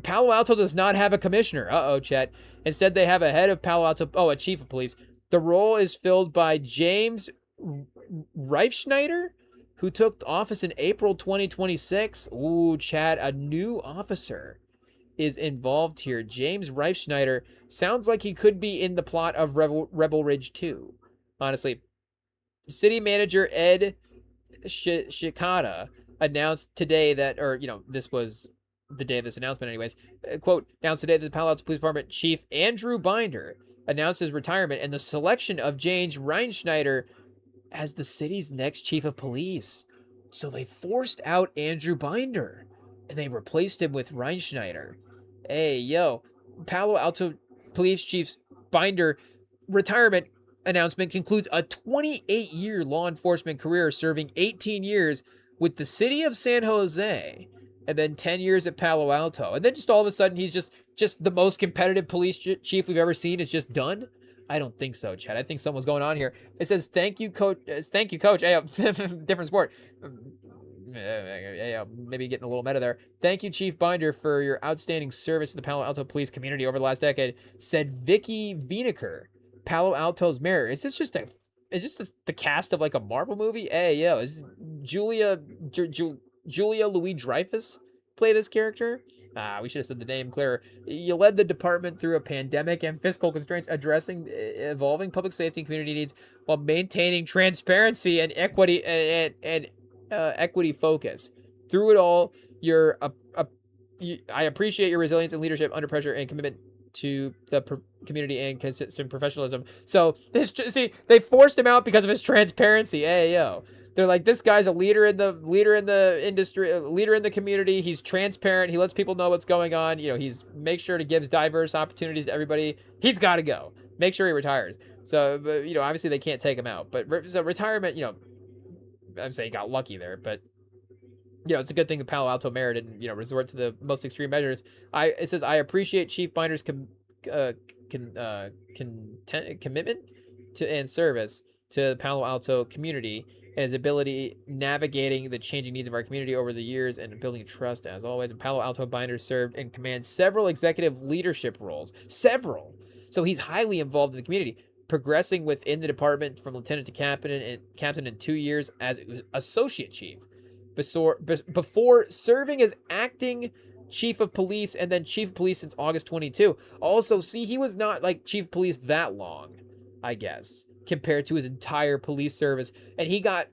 Palo Alto does not have a commissioner. Uh-oh, Chet. Instead, they have a head of Palo Alto. Oh, a chief of police. The role is filled by James Reifschneider, who took office in April 2026. Ooh, Chad, a new officer is involved here. James Reifschneider sounds like he could be in the plot of Rebel Ridge 2. Honestly, city manager Ed Shikata announced today that, or, this was the day of this announcement anyways, quote, announced today that the Palo Alto Police Department Chief Andrew Binder announced his retirement and the selection of James Reinschneider as the city's next chief of police. So they forced out Andrew Binder and they replaced him with Reinschneider. Hey, yo, Palo Alto Police Chief Binder retirement announcement concludes a 28-year law enforcement career, serving 18 years with the city of San Jose and then 10 years at Palo Alto. And then just all of a sudden, he's just the most competitive police chief we've ever seen is just done. I don't think so, Chad. I think something's going on here. It says, thank you, coach. Thank you, coach. Hey, different sport. Maybe getting a little meta there. Thank you, Chief Binder, for your outstanding service to the Palo Alto police community over the last decade, said Vicky Wieneker, Palo Alto's mayor. Is this just the cast of like a Marvel movie? Hey, yo, is Julia Louis-Dreyfus play this character? We should have said the name clearer. You led the department through a pandemic and fiscal constraints, addressing evolving public safety and community needs while maintaining transparency and equity and equity focus. Through it all, I appreciate your resilience and leadership under pressure and commitment to the community and consistent professionalism. So they forced him out because of his transparency. Hey, yo. They're like, this guy's a leader in the industry, a leader in the community. He's transparent. He lets people know what's going on. He's make sure to gives diverse opportunities to everybody. He's got to go. Make sure he retires. So, obviously they can't take him out. But so retirement, I'd say he got lucky there. But it's a good thing the Palo Alto mayor didn't, resort to the most extreme measures. It says, I appreciate Chief Binder's commitment to and service to the Palo Alto community and his ability navigating the changing needs of our community over the years and building trust as always. And Palo Alto Binder served and commanded several executive leadership roles. Several. So he's highly involved in the community, progressing within the department from lieutenant to captain in 2 years as associate chief. Before serving as acting chief of police and then chief of police since August 22. Also, see, he was not like chief of police that long, I guess, compared to his entire police service. And he got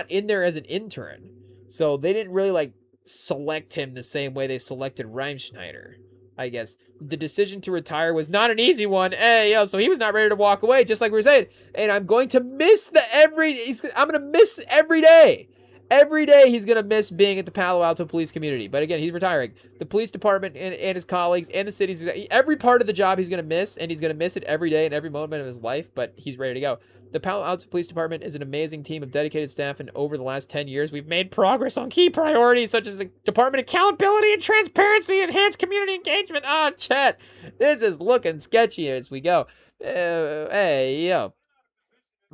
in there as an intern. So they didn't really like select him the same way they selected Reimschneider, I guess. The decision to retire was not an easy one. Hey, yo, so he was not ready to walk away, just like we were saying. And I'm going to miss I'm going to miss every day. Every day he's going to miss being at the Palo Alto police community. But again, he's retiring. The police department and his colleagues and the cities, every part of the job he's going to miss, and he's going to miss it every day and every moment of his life, but he's ready to go. The Palo Alto Police Department is an amazing team of dedicated staff, and over the last 10 years, we've made progress on key priorities such as the department accountability and transparency, enhanced community engagement. Oh, Chet, this is looking sketchy as we go. Hey, yo.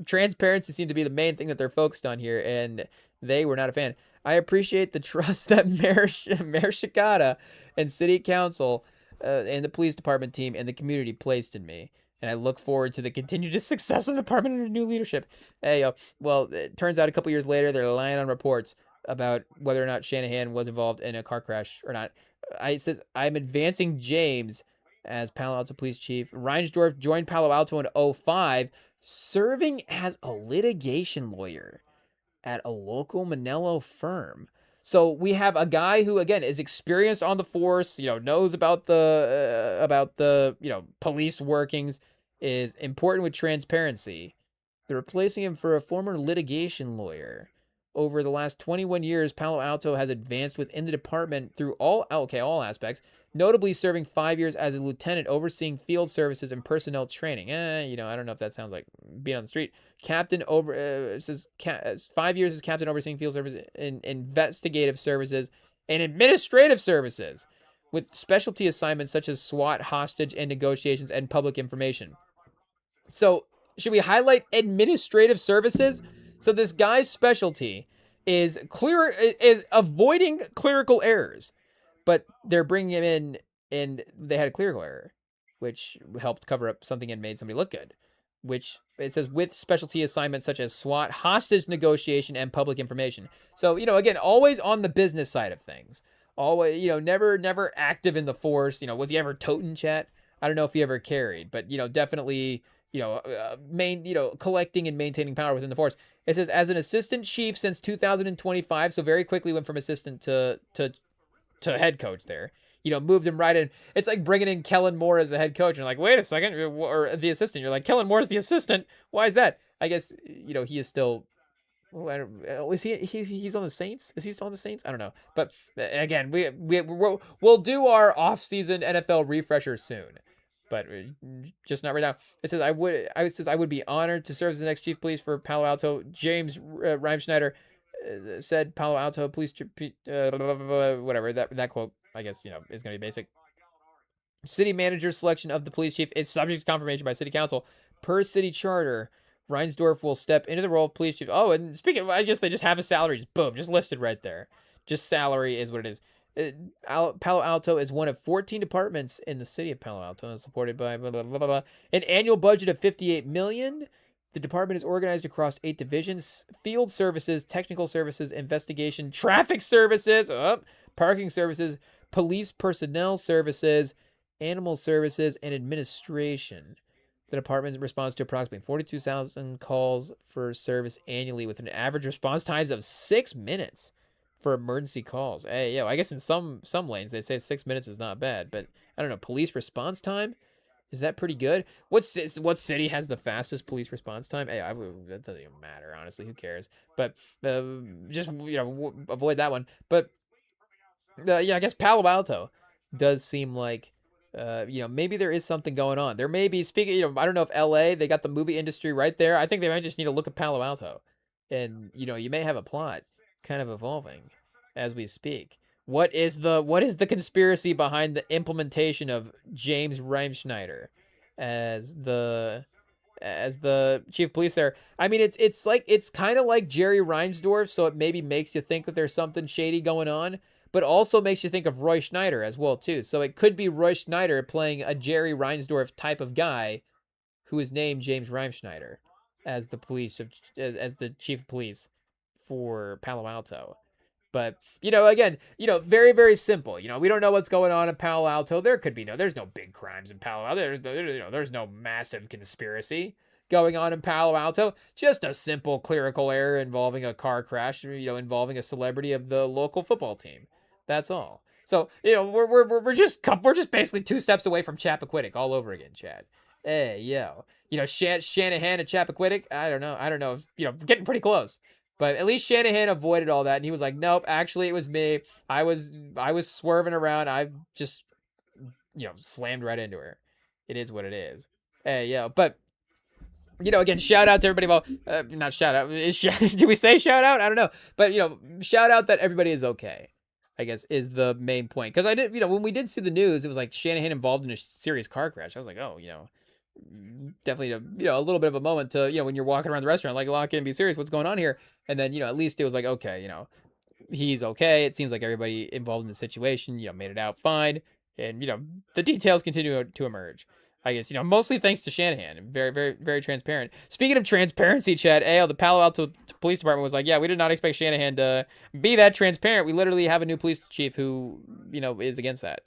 Transparency seemed to be the main thing that they're focused on here, and they were not a fan. I appreciate the trust that Mayor Shikata and City Council and the police department team and the community placed in me. And I look forward to the continued success of the department under new leadership. Hey, well, it turns out a couple years later, they're relying on reports about whether or not Shannahan was involved in a car crash or not. It says, I'm advancing James as Palo Alto Police Chief. Reinsdorf joined Palo Alto in 2005, serving as a litigation lawyer at a local Manila firm. So we have a guy who, again, is experienced on the force, knows about the police workings, is important with transparency. They're replacing him for a former litigation lawyer. Over the last 21 years, Palo Alto has advanced within the department through all aspects, notably serving 5 years as a lieutenant overseeing field services and personnel training. I don't know if that sounds like being on the street. Captain says 5 years as captain overseeing field services and investigative services and administrative services with specialty assignments such as SWAT, hostage and negotiations and public information. So Should we highlight administrative services? So this guy's specialty is avoiding clerical errors, but they're bringing him in and they had a clerical error, which helped cover up something and made somebody look good. Which it says with specialty assignments such as SWAT, hostage negotiation, and public information. So, again, always on the business side of things. Always, never active in the force. Was he ever toting, chat? I don't know if he ever carried, but, definitely, collecting and maintaining power within the force. It says as an assistant chief since 2025, so very quickly went from assistant to head coach there. Moved him right in. It's like bringing in Kellen Moore as the head coach. And you're like, wait a second, or the assistant. You're like, Kellen Moore is the assistant. Why is that? I guess, he is still, is he's on the Saints? Is he still on the Saints? I don't know. But again, we'll do our off-season NFL refresher soon. But just not right now. It says I would be honored to serve as the next chief of police for Palo Alto. James Reimschneider said Palo Alto police, whatever that quote, I guess, is going to be basic. City manager's selection of the police chief is subject to confirmation by city council. Per city charter, Reinsdorf will step into the role of police chief. Oh, and speaking of, I guess they just have a salary, just listed right there. Just salary is what it is. Palo Alto is one of 14 departments in the city of Palo Alto and supported by blah, blah, blah, blah, blah. An annual budget of $58 million. The department is organized across 8 divisions: field services, technical services, investigation, traffic services, parking services, police personnel services, animal services, and administration. The department responds to approximately 42,000 calls for service annually with an average response times of 6 minutes for emergency calls. Hey, I guess in some lanes they say 6 minutes is not bad, but I don't know. Police response time? Is that pretty good? What city has the fastest police response time? Hey, that doesn't even matter, honestly. Who cares? But just, avoid that one. But, I guess Palo Alto does seem like, maybe there is something going on. There may be, speaking, I don't know if LA, they got the movie industry right there. I think they might just need to look at Palo Alto. And, you may have a plot kind of evolving as we speak. What is the conspiracy behind the implementation of James Reimschneider as the chief of police there? I mean, it's kind of like Jerry Reinsdorf, so it maybe makes you think that there's something shady going on, but also makes you think of Roy Schneider as well too. So it could be Roy Schneider playing a Jerry Reinsdorf type of guy who is named James Reimschneider as the chief of police for Palo Alto. But, again, very, very simple. We don't know what's going on in Palo Alto. There's no big crimes in Palo Alto. There's no massive conspiracy going on in Palo Alto. Just a simple clerical error involving a car crash, involving a celebrity of the local football team. That's all. So, we're just basically 2 steps away from Chappaquiddick all over again, Chad. Hey, Shannahan and Chappaquiddick, I don't know if, getting pretty close. But at least Shannahan avoided all that, and he was like, nope, actually it was me. I was swerving around. I just, slammed right into her. It is what it is. Hey, but, again, shout out to everybody. Well, not shout out. Do we say shout out? I don't know. But, shout out that everybody is okay, I guess, is the main point. Because I did, when we did see the news, it was like Shannahan involved in a serious car crash. I was like, oh, definitely a little bit of a moment to when you're walking around the restaurant, like, lock in, be serious, what's going on here? And then at least it was like, okay, he's okay. It seems like everybody involved in the situation made it out fine, and the details continue to emerge, I guess, mostly thanks to Shannahan. Very, very, very transparent. Speaking of transparency, Chad, the Palo Alto Police Department was like, yeah, we did not expect Shannahan to be that transparent. We literally have a new police chief who is against that.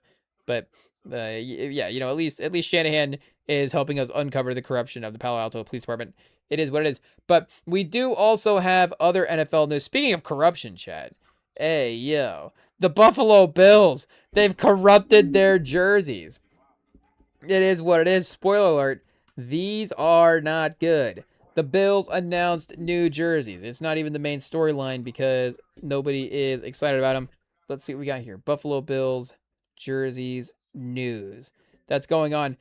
But at least Shannahan is helping us uncover the corruption of the Palo Alto Police Department. It is what it is. But we do also have other NFL news. Speaking of corruption, Chad. The Buffalo Bills. They've corrupted their jerseys. It is what it is. Spoiler alert. These are not good. The Bills announced new jerseys. It's not even the main storyline because nobody is excited about them. Let's see what we got here. Buffalo Bills jerseys news. That's going on.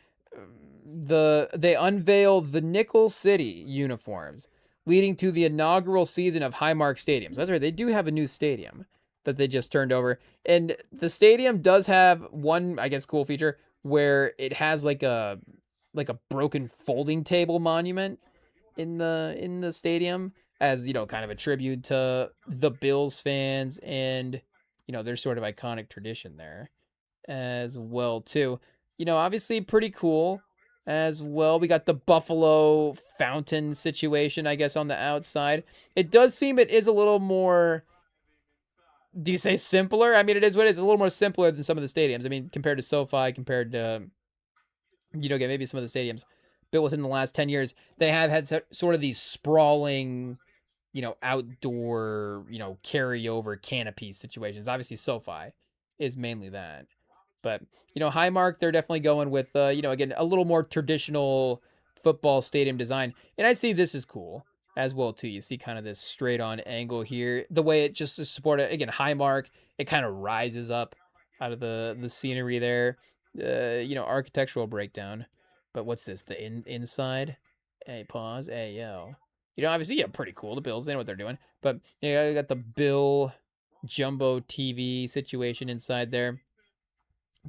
They unveiled the Nickel City uniforms, leading to the inaugural season of Highmark Stadiums. That's right, they do have a new stadium that they just turned over. And the stadium does have one, I guess, cool feature where it has like a broken folding table monument in the stadium as, you know, kind of a tribute to the Bills fans and, you know, their sort of iconic tradition there as well too. You know, obviously pretty cool as well. We got the Buffalo fountain situation, I guess, on the outside. It does seem it is a little more, do you say simpler? I mean, it is what it is. It's a little more simpler than some of the stadiums. I mean, compared to SoFi, compared to, you know, again, maybe some of the stadiums built within the last 10 years, they have had sort of these sprawling, you know, outdoor, you know, carryover canopy situations. Obviously, SoFi is mainly that. But, you know, Highmark, they're definitely going with, you know, again, a little more traditional football stadium design. And I see this is cool as well, too. You see kind of this straight on angle here. The way it just to support it, again, Highmark, it kind of rises up out of the scenery there. You know, architectural breakdown. But what's this? The inside? Hey, pause. Hey, yo. You know, obviously, yeah, pretty cool. The Bills, they know what they're doing. But, yeah, I got the Bill Jumbo TV situation inside there.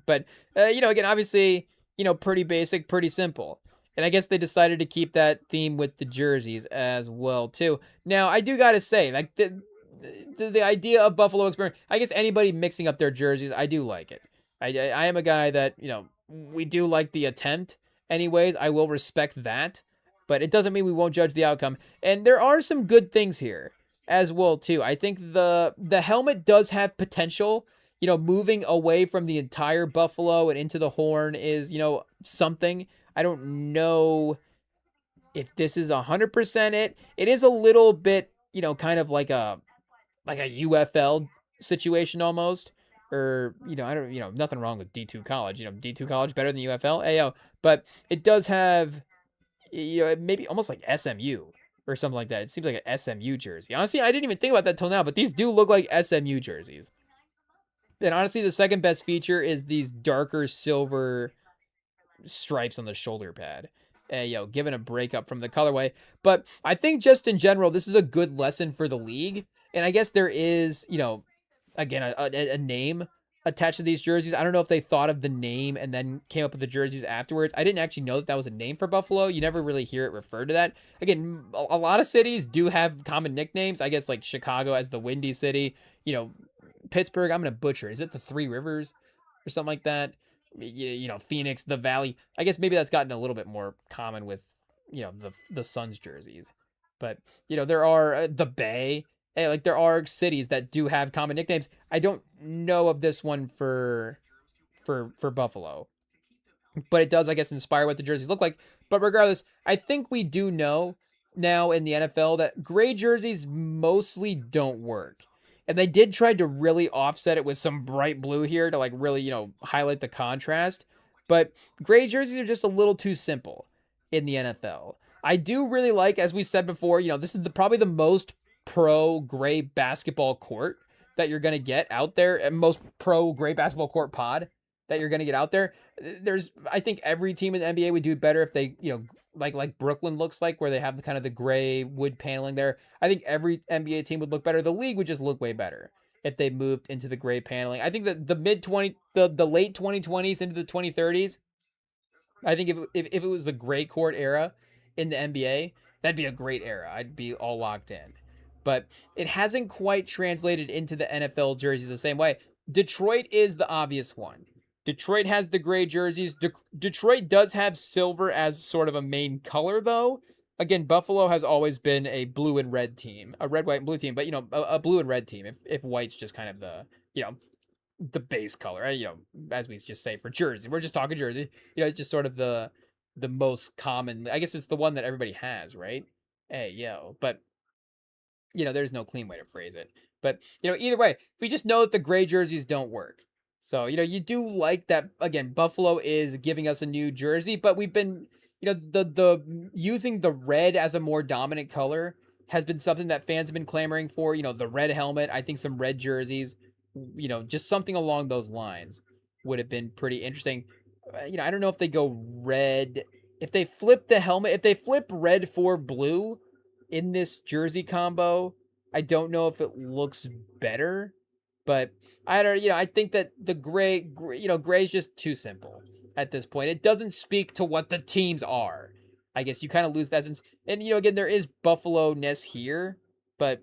But, you know, again, obviously, you know, pretty basic, pretty simple. And I guess they decided to keep that theme with the jerseys as well, too. Now, I do got to say, like, the idea of Buffalo Experiment, I guess anybody mixing up their jerseys, I do like it. I am a guy that, you know, we do like the attempt anyways. I will respect that. But it doesn't mean we won't judge the outcome. And there are some good things here as well, too. I think the helmet does have potential. You know, moving away from the entire buffalo and into the horn is, you know, something. I don't know if this is 100% it. It is a little bit, you know, kind of like a UFL situation almost. Or, you know, I don't, you know, nothing wrong with D2 college. You know, D2 college better than UFL. Ayo. But it does have, you know, maybe almost like SMU or something like that. It seems like an SMU jersey. Honestly, I didn't even think about that till now, but these do look like SMU jerseys. And honestly, the second best feature is these darker silver stripes on the shoulder pad. Given a breakup from the colorway. But I think just in general, this is a good lesson for the league. And I guess there is, you know, again, a name attached to these jerseys. I don't know if they thought of the name and then came up with the jerseys afterwards. I didn't actually know that was a name for Buffalo. You never really hear it referred to that. Again, a lot of cities do have common nicknames. I guess like Chicago as the Windy City, you know, Pittsburgh, I'm going to butcher. Is it the Three Rivers or something like that? You know, Phoenix, the Valley. I guess maybe that's gotten a little bit more common with, you know, the Suns jerseys. But, you know, there are the Bay. Hey, like there are cities that do have common nicknames. I don't know of this one for Buffalo. But it does, I guess, inspire what the jerseys look like. But regardless, I think we do know now in the NFL that gray jerseys mostly don't work. And they did try to really offset it with some bright blue here to like really, you know, highlight the contrast. But gray jerseys are just a little too simple in the NFL. I do really like, as we said before, you know, this is probably the most pro gray basketball court that you're going to get out there, and most pro gray basketball court pod that you're going to get out there. I think every team in the NBA would do better if they, you know, like Brooklyn looks like, where they have the kind of the gray wood paneling there. I think every NBA team would look better. The league would just look way better if they moved into the gray paneling. I think that the late 2020s into the 2030s, I think if it was the gray court era in the NBA, that'd be a great era. I'd be all locked in. But it hasn't quite translated into the NFL jerseys the same way. Detroit is the obvious one. Detroit has the gray jerseys. Detroit does have silver as sort of a main color, though. Again, Buffalo has always been a blue and red team, a red, white, and blue team, but, you know, a blue and red team, if white's just kind of the, you know, the base color, right? You know, as we just say for jersey. We're just talking jersey. You know, it's just sort of the most common. I guess it's the one that everybody has, right? Hey, yo. But, you know, there's no clean way to phrase it. But, you know, either way, we just know that the gray jerseys don't work. So, you know, you do like that. Again, Buffalo is giving us a new jersey, but we've been, you know, the using the red as a more dominant color has been something that fans have been clamoring for. You know, the red helmet, I think some red jerseys, you know, just something along those lines would have been pretty interesting. You know, I don't know if they go red, if they flip the helmet, if they flip red for blue in this jersey combo, I don't know if it looks better. But I don't, you know, I think that the gray, you know, gray is just too simple at this point. It doesn't speak to what the teams are. I guess you kind of lose the essence. And, again, there is Buffalo-ness here, but,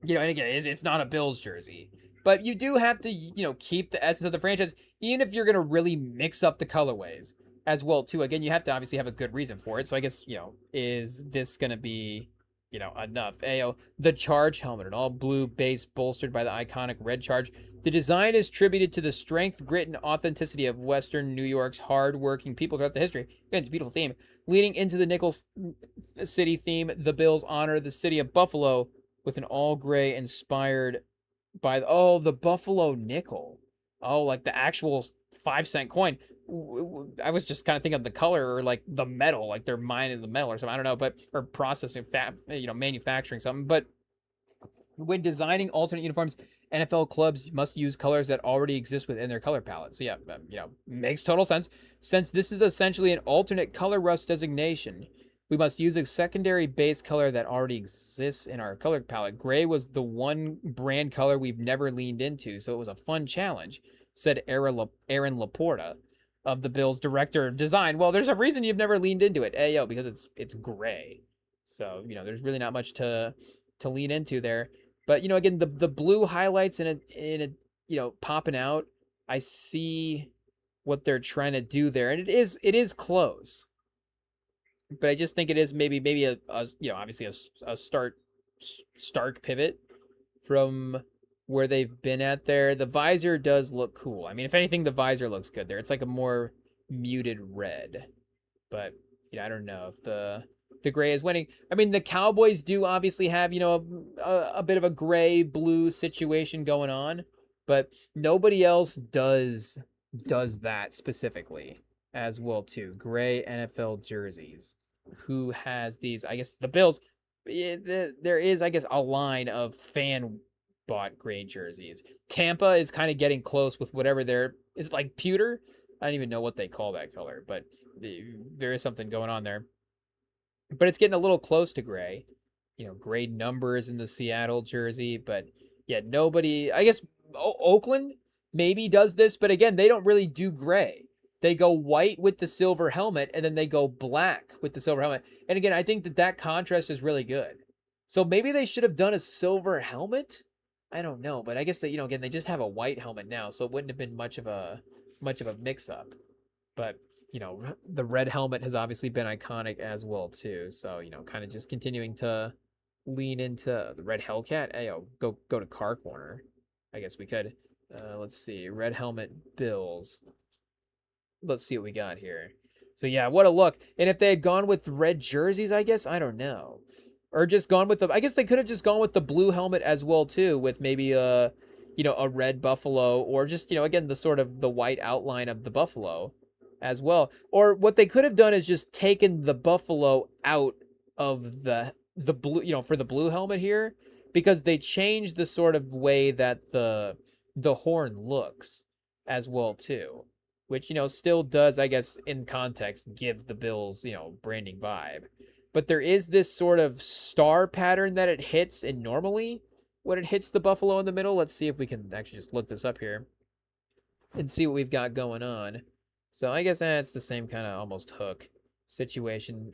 and again, it's not a Bills jersey. But you do have to, keep the essence of the franchise, even if you're going to really mix up the colorways as well, too. Again, you have to obviously have a good reason for it. So I guess, is this going to be, enough? The Charge helmet, an all blue base bolstered by the iconic red Charge. The design is tributed to the strength, grit, and authenticity of Western New York's hard-working people throughout the history. Again, it's a beautiful theme. Leading into the Nickel City theme, the Bills honor the city of Buffalo with an all-gray inspired by the Buffalo nickel. Oh, like the actual 5-cent coin. I was just kind of thinking of the color or like the metal, like they're mining the metal or something. I don't know, or processing, manufacturing something. But when designing alternate uniforms, NFL clubs must use colors that already exist within their color palette. So yeah, makes total sense. Since this is essentially an alternate color rush designation, we must use a secondary base color that already exists in our color palette. Gray was the one brand color we've never leaned into, so it was a fun challenge, said Aaron Laporta of the Bills' director of design. Well, there's a reason you've never leaned into it, because it's gray. So, there's really not much to lean into there. But, again, the blue highlights in it, popping out. I see what they're trying to do there, and it is close. But I just think it is maybe a obviously a stark pivot from where they've been at there. The visor does look cool. I mean, if anything, the visor looks good there. It's like a more muted red. But, I don't know if the gray is winning. I mean, the Cowboys do obviously have, a bit of a gray-blue situation going on. But nobody else does that specifically as well, too. Gray NFL jerseys. Who has these? I guess the Bills. There is, I guess, a line of fan-bought gray jerseys. Tampa is kind of getting close with whatever is it like pewter? I don't even know what they call that color, but there is something going on there. But it's getting a little close to gray. Gray numbers in the Seattle jersey, but yeah, nobody. I guess Oakland maybe does this, but again, they don't really do gray. They go white with the silver helmet, and then they go black with the silver helmet. And again, I think that contrast is really good. So maybe they should have done a silver helmet. I don't know, but I guess that again, they just have a white helmet now, so it wouldn't have been much of a mix-up. But the red helmet has obviously been iconic as well too. So kind of just continuing to lean into the red Hellcat. Hey, go to Car Corner. I guess we could. Let's see, red helmet Bills. Let's see what we got here. So yeah, what a look. And if they had gone with red jerseys, I guess, I don't know. Or just gone with I guess they could have just gone with the blue helmet as well too, with maybe a red buffalo, or just, again, the sort of the white outline of the buffalo as well. Or what they could have done is just taken the buffalo out of the blue, for the blue helmet here, because they changed the sort of way that the horn looks as well too. Which, still does, I guess, in context, give the Bills, branding vibe. But there is this sort of star pattern that it hits, and normally when it hits the buffalo in the middle, let's see if we can actually just look this up here and see what we've got going on. So I guess it's the same kind of almost hook situation.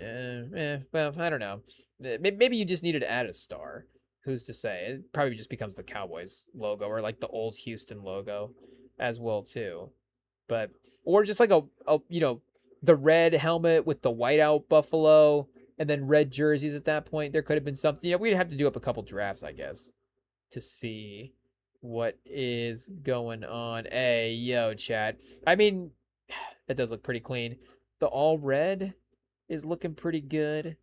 Well, I don't know. Maybe you just needed to add a star. Who's to say? It probably just becomes the Cowboys logo, or like the old Houston logo as well, too. But, or just like the red helmet with the whiteout buffalo, and then red jerseys at that point. There could have been something. We'd have to do up a couple drafts, I guess, to see what is going on. Hey, yo, chat. I mean, it does look pretty clean. The all red is looking pretty good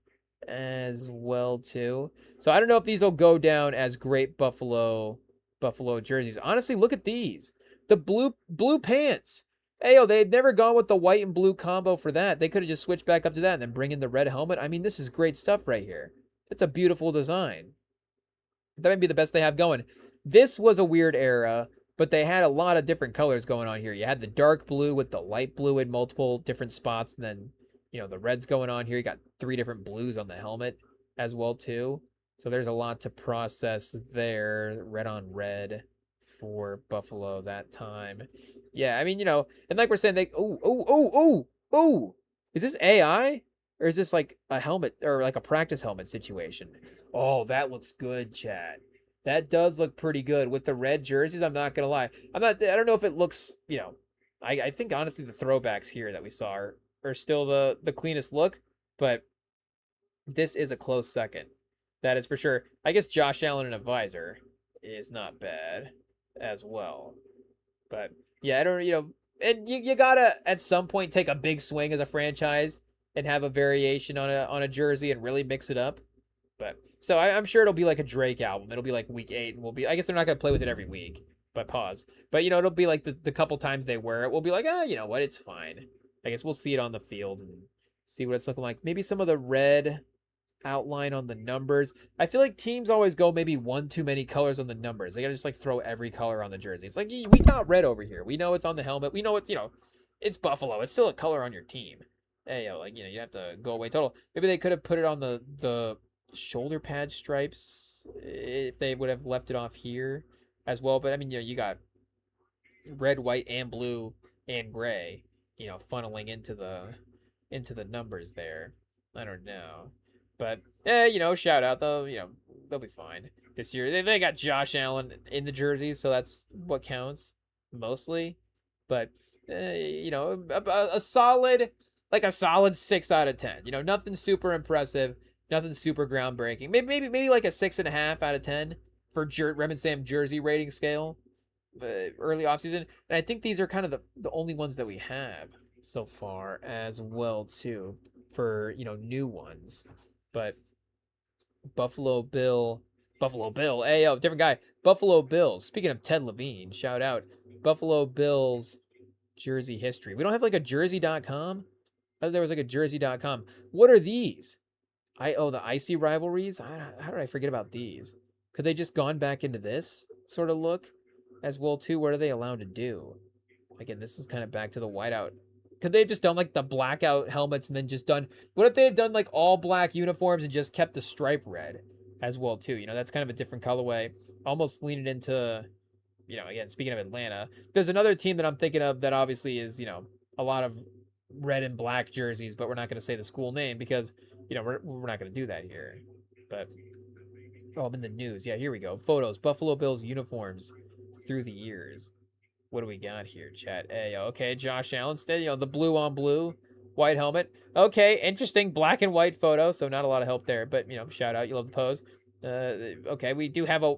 as well, too. So I don't know if these will go down as great Buffalo jerseys. Honestly, look at these. The blue pants. Hey, they'd never gone with the white and blue combo for that. They could have just switched back up to that and then bring in the red helmet. I mean, this is great stuff right here. It's a beautiful design. That might be the best they have going. This was a weird era, but they had a lot of different colors going on here. You had the dark blue with the light blue in multiple different spots, and then, the red's going on here. You got 3 different blues on the helmet as well, too. So there's a lot to process there. Red on red for Buffalo that time. Yeah, I mean, and like we're saying, is this AI? Or is this like a helmet or like a practice helmet situation? Oh, that looks good, Chad. That does look pretty good with the red jerseys. I'm not gonna lie. I don't know if it looks, I think honestly the throwbacks here that we saw are still the cleanest look, but this is a close second. That is for sure. I guess Josh Allen in a visor is not bad as well. But yeah, I don't, and you gotta at some point take a big swing as a franchise and have a variation on a jersey and really mix it up. But so I'm sure it'll be like a Drake album. It'll be like week 8, and I guess they're not gonna play with it every week. But pause. But it'll be like the couple times they wear it, we'll be like, you know what, it's fine. I guess we'll see it on the field and see what it's looking like. Maybe some of the red outline on the numbers. I feel like teams always go maybe one too many colors on the numbers. They gotta just like throw every color on the jersey. It's like, we got red over here. We know it's on the helmet. We know it's, it's Buffalo. It's still a color on your team. Hey, you have to go away total. Maybe they could have put it on the shoulder pad stripes if they would have left it off here as well. But I mean, you got red, white, and blue and gray, funneling into the numbers there. I don't know. But, shout out, though, they'll be fine this year. They got Josh Allen in the jerseys, so that's what counts, mostly. But, a solid 6 out of 10. Nothing super impressive, nothing super groundbreaking. Maybe like a 6.5 out of 10 for REMINGTOM jersey rating scale, early offseason. And I think these are kind of the only ones that we have so far as well, too, for, new ones. But Buffalo Bill, hey, different guy. Buffalo Bills. Speaking of Ted Levine, shout out. Buffalo Bills jersey history. We don't have like a jersey.com. I thought there was like a jersey.com. What are these? The icy rivalries? How did I forget about these? Could they just gone back into this sort of look as well too? What are they allowed to do? Again, this is kind of back to the whiteout. Could they have just done like the blackout helmets and then just done, what if they had done like all black uniforms and just kept the stripe red as well too? That's kind of a different colorway. Almost leaning into, again, speaking of Atlanta, there's another team that I'm thinking of that obviously is, a lot of red and black jerseys, but we're not going to say the school name because, we're not going to do that here. But, I'm in the news. Yeah, here we go. Photos, Buffalo Bills uniforms through the years. What do we got here, chat? Hey, okay, Josh Allen, the blue on blue, white helmet. Okay, interesting black and white photo, so not a lot of help there, but, shout out, you love the pose. Okay, we do have a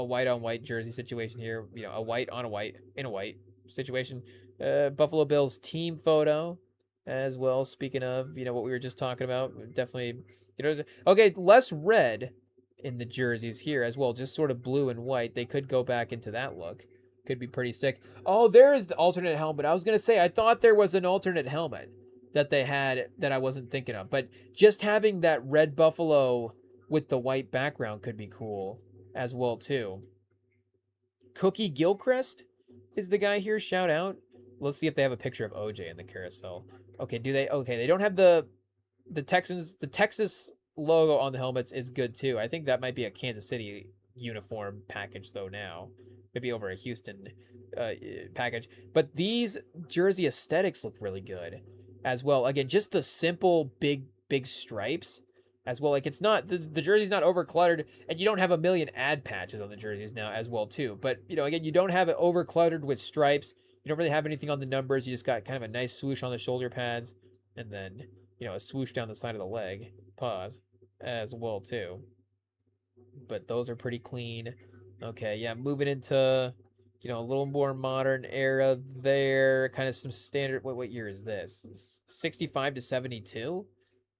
white on white jersey situation here, a white on a white in a white situation. Buffalo Bills team photo as well. Speaking of, what we were just talking about, definitely, okay, less red in the jerseys here as well, just sort of blue and white. They could go back into that look. Could be pretty sick. Oh, there is the alternate helmet. I was going to say, I thought there was an alternate helmet that they had that I wasn't thinking of. But just having that red buffalo with the white background could be cool as well, too. Cookie Gilchrist is the guy here. Shout out. Let's see if they have a picture of OJ in the carousel. Okay, do they? Okay, they don't have the Texans. The Texas logo on the helmets is good, too. I think that might be a Kansas City uniform package, though, now. Maybe over a Houston package. But these jersey aesthetics look really good as well. Again, just the simple big stripes as well. Like, it's not, the jersey's not over cluttered, and you don't have a million ad patches on the jerseys now as well too. But, again, you don't have it over cluttered with stripes. You don't really have anything on the numbers. You just got kind of a nice swoosh on the shoulder pads, and then, a swoosh down the side of the leg. Pause. As well too. But those are pretty clean. Okay, yeah, moving into, a little more modern era there. Kind of some standard, what year is this? 65 to 72?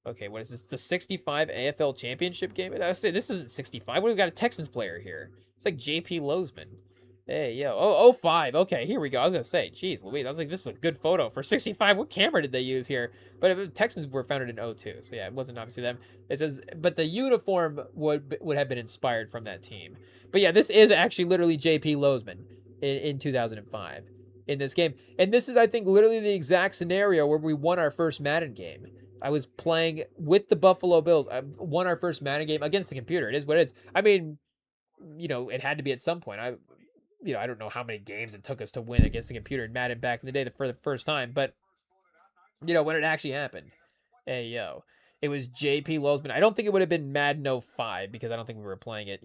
Okay, what is this? The 65 AFL Championship game? I say this isn't 65. What do we got a Texans player here? It's like JP Lozman. Hey, yo. Oh, 05. Okay, here we go. I was going to say, geez, Louise, I was like, this is a good photo. For 65, what camera did they use here? But Texans were founded in 02, so yeah, it wasn't obviously them. It says, but the uniform would have been inspired from that team. But yeah, this is actually literally JP Lozman in 2005 in this game. And this is, I think, literally the exact scenario where we won our first Madden game. I was playing with the Buffalo Bills. I won our first Madden game against the computer. It is what it is. I mean, it had to be at some point. I don't know how many games it took us to win against the computer in Madden back in the day for the first time, but, when it actually happened. Hey, yo. It was JP Losman. I don't think it would have been Madden 05 because I don't think we were playing it,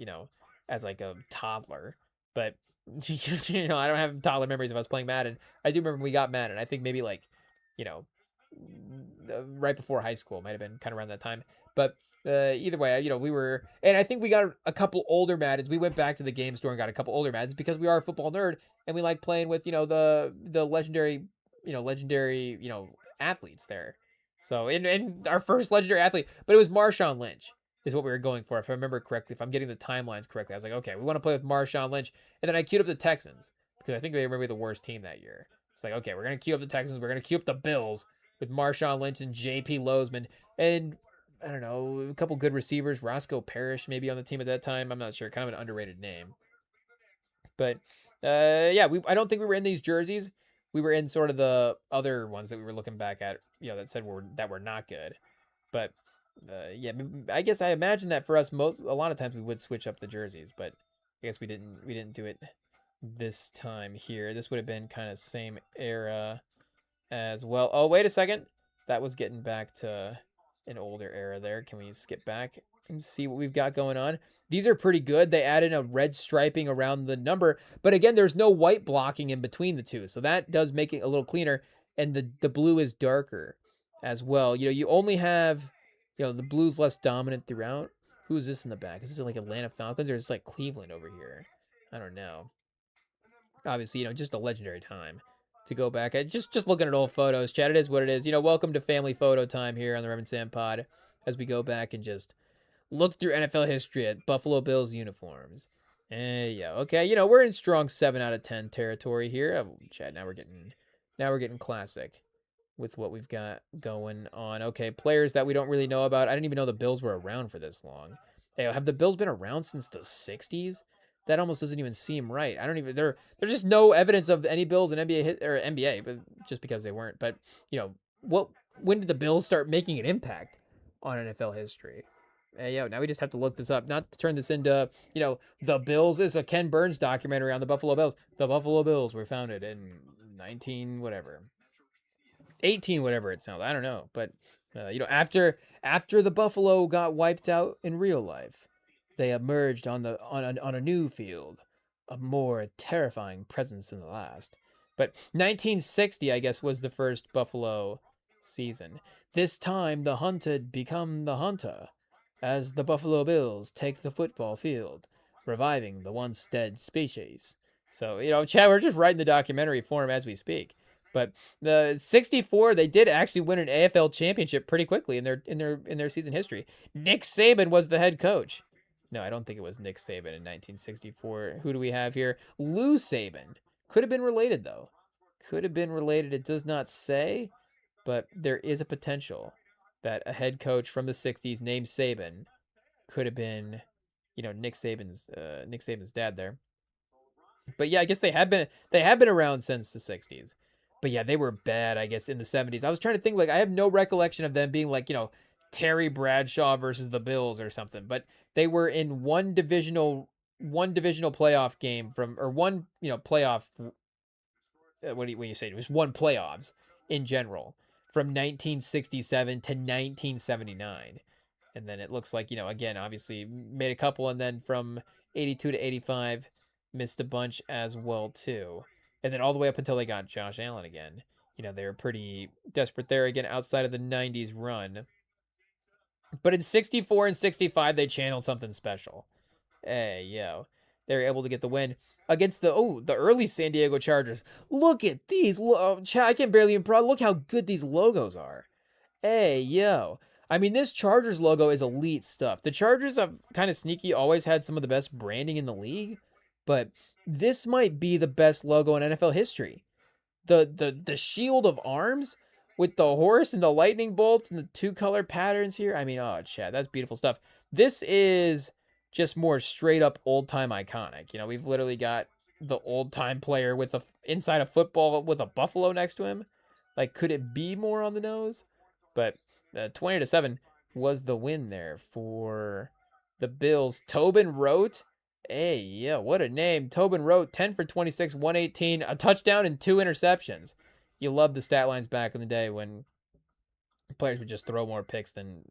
as like a toddler. But, I don't have toddler memories of us playing Madden. I do remember we got Madden. I think maybe like, you know, right before high school. Might have been kind of around that time. But either way, we were, and I think we got a couple older Maddens. We went back to the game store and got a couple older Maddens because we are a football nerd and we like playing with, the legendary, athletes there. So, and our first legendary athlete, but it was Marshawn Lynch is what we were going for, if I remember correctly. If I'm getting the timelines correctly, I was like, okay, we want to play with Marshawn Lynch. And then I queued up the Texans because I think they were maybe the worst team that year. It's like, okay, we're going to queue up the Texans. We're going to queue up the Bills with Marshawn Lynch and JP Losman. And I don't know, a couple good receivers. Roscoe Parrish maybe on the team at that time. I'm not sure. Kind of an underrated name. But yeah, I don't think we were in these jerseys. We were in sort of the other ones that we were looking back at, that said that were not good. But yeah, I guess I imagine that for us, a lot of times we would switch up the jerseys, but I guess we didn't do it this time here. This would have been kind of same era as well. Oh, wait a second. That was getting back to an older era there. Can we skip back and see what we've got going on? These are pretty good. They added a red striping around the number, but again, there's no white blocking in between the two, so that does make it a little cleaner, and the blue is darker as well. You only have, the blue's less dominant throughout. Who's this in the back? Is this like Atlanta Falcons or is this like Cleveland over here? I don't know. Obviously, just a legendary time to go back at. Just looking at old photos, chat. It is what it is. Welcome to family photo time here on the Remington Pod as we go back and just look through NFL history at Buffalo Bills uniforms. Yeah, okay. We're in strong 7 out of 10 territory here. Chat. Now we're getting classic with what we've got going on. Okay, players that we don't really know about. I didn't even know the Bills were around for this long. Hey, have the Bills been around since the 60s? That almost doesn't even seem right. There's just no evidence of any Bills in NBA, but just because they weren't. But, when did the Bills start making an impact on NFL history? Now we just have to look this up. Not to turn this into, the Bills. Is a Ken Burns documentary on the Buffalo Bills. The Buffalo Bills were founded in 18 whatever it sounds. I don't know. But, after the Buffalo got wiped out in real life, they emerged on a new field, a more terrifying presence than the last. But 1960, I guess, was the first Buffalo season. This time, the hunted become the hunter, as the Buffalo Bills take the football field, reviving the once dead species. So, Chad, we're just writing the documentary for him as we speak. But the 64, they did actually win an AFL championship pretty quickly in their season history. Nick Saban was the head coach. No, I don't think it was Nick Saban in 1964. Who do we have here? Lou Saban. Could have been related, though. Could have been related. It does not say, but there is a potential that a head coach from the 60s named Saban could have been, Nick Saban's dad there. But yeah, I guess they have been around since the 60s. But yeah, they were bad, I guess, in the 70s. I was trying to think, I have no recollection of them being Terry Bradshaw versus the Bills or something, but they were in one divisional playoff game playoff. What do you say? It was one playoffs in general from 1967 to 1979. And then it looks like, again, obviously made a couple, and then from 82 to 85 missed a bunch as well too. And then all the way up until they got Josh Allen again. They were pretty desperate there again outside of the 90s run. But in 64 and 65, they channeled something special. Hey, yo. They were able to get the win against the early San Diego Chargers. Look at these. I can barely even look how good these logos are. Hey, yo. I mean, this Chargers logo is elite stuff. The Chargers have kind of sneaky always had some of the best branding in the league, but this might be the best logo in NFL history. The shield of arms with the horse and the lightning bolt and the 2-color patterns here. I mean, oh, Chad, that's beautiful stuff. This is just more straight up old time iconic. We've literally got the old time player with inside of football with a buffalo next to him. Could it be more on the nose? But 20-7 was the win there for the Bills. Tobin Rote. Hey, yeah, what a name. Tobin Rote, 10 for 26, 118, a touchdown and 2 interceptions. You loved the stat lines back in the day when Players would just throw more picks than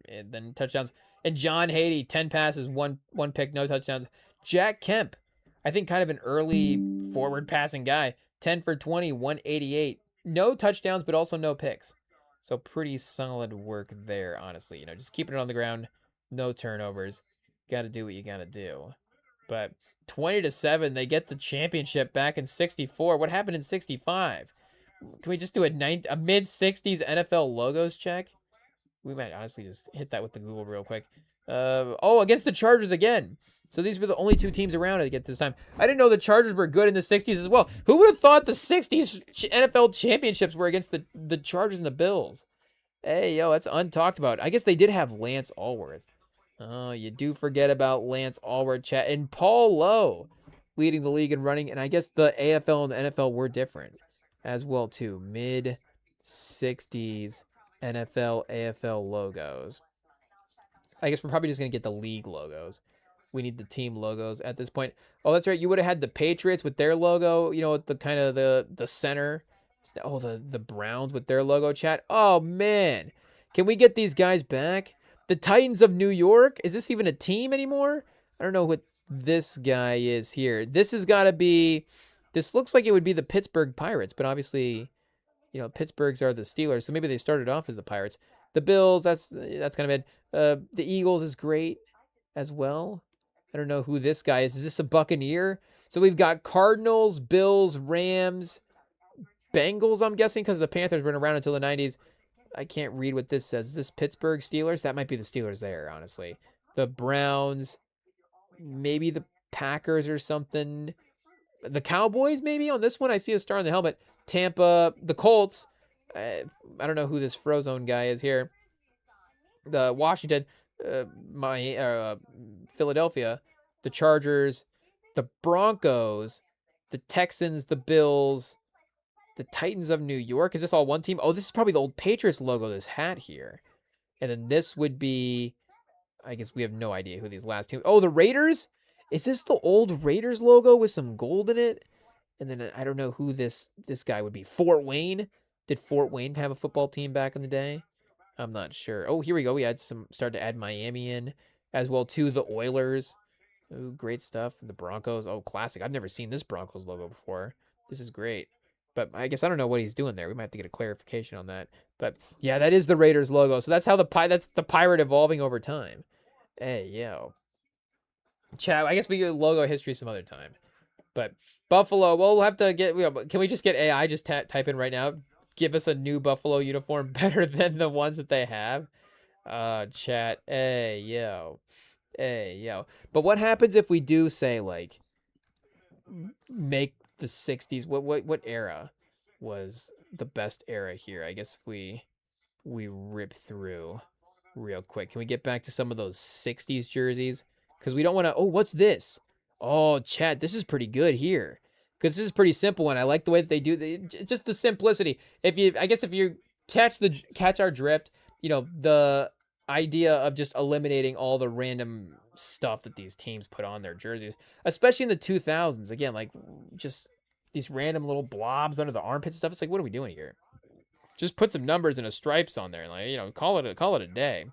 touchdowns. And John Haiti, 10 passes, one pick, no touchdowns. Jack Kemp, I think kind of an early forward passing guy, 10 for 20, 188. No touchdowns, but also no picks. So pretty solid work there, honestly. Just keeping it on the ground, no turnovers. Got to do what you got to do. But 20-7, they get the championship back in 64. What happened in 65? Can we just do a mid-60s NFL logos check? We might honestly just hit that with the Google real quick. Against the Chargers again. So these were the only two teams around to get this time. I didn't know the Chargers were good in the 60s as well. Who would have thought the 60s NFL championships were against the Chargers and the Bills? Hey, yo, that's untalked about. I guess they did have Lance Allworth. Oh, you do forget about Lance Allworth, chat. And Paul Lowe leading the league in running. And I guess the AFL and the NFL were different as well, too. Mid-60s NFL, AFL logos. I guess we're probably just going to get the league logos. We need the team logos at this point. Oh, that's right. You would have had the Patriots with their logo, the kind of the center. Oh, the Browns with their logo, chat. Oh, man. Can we get these guys back? The Titans of New York? Is this even a team anymore? I don't know what this guy is here. This has got to be... This looks like it would be the Pittsburgh Pirates, but obviously, Pittsburghs are the Steelers, so maybe they started off as the Pirates. The Bills, that's kind of mid. The Eagles is great as well. I don't know who this guy is. Is this a Buccaneer? So we've got Cardinals, Bills, Rams, Bengals, I'm guessing, because the Panthers weren't around until the 90s. I can't read what this says. Is this Pittsburgh Steelers? That might be the Steelers there, honestly. The Browns, maybe the Packers or something. The Cowboys, maybe on this one. I see a star on the helmet. Tampa, the Colts. I don't know who this Frozone guy is here. The Washington, Philadelphia, the Chargers, the Broncos, the Texans, the Bills, the Titans of New York. Is this all one team? Oh, this is probably the old Patriots logo, this hat here. And then this would be, I guess we have no idea who these last two. Oh, the Raiders? Is this the old Raiders logo with some gold in it? And then I don't know who this guy would be. Fort Wayne? Did Fort Wayne have a football team back in the day? I'm not sure. Oh, here we go. We had started to add Miami in as well too. The Oilers. Oh, great stuff. The Broncos. Oh, classic. I've never seen this Broncos logo before. This is great. But I guess I don't know what he's doing there. We might have to get a clarification on that. But yeah, that is the Raiders logo. So that's how that's the pirate evolving over time. Hey, yo. Chat, I guess we get logo history some other time. But Buffalo, we'll have to get, can we just get AI just type in right now? Give us a new Buffalo uniform better than the ones that they have. Chat, hey, yo. Hey, yo. But what happens if we do say, like, make the 60s, what era was the best era here? I guess if we rip through real quick. Can we get back to some of those 60s jerseys? Because we don't want to... Oh, what's this? Oh, chat, this is pretty good here. Because this is pretty simple, and I like the way that they do... just the simplicity. I guess if you catch our drift, the idea of just eliminating all the random stuff that these teams put on their jerseys, especially in the 2000s. Again, like, just these random little blobs under the armpit stuff. It's like, what are we doing here? Just put some numbers and a stripes on there, and like, call it a day.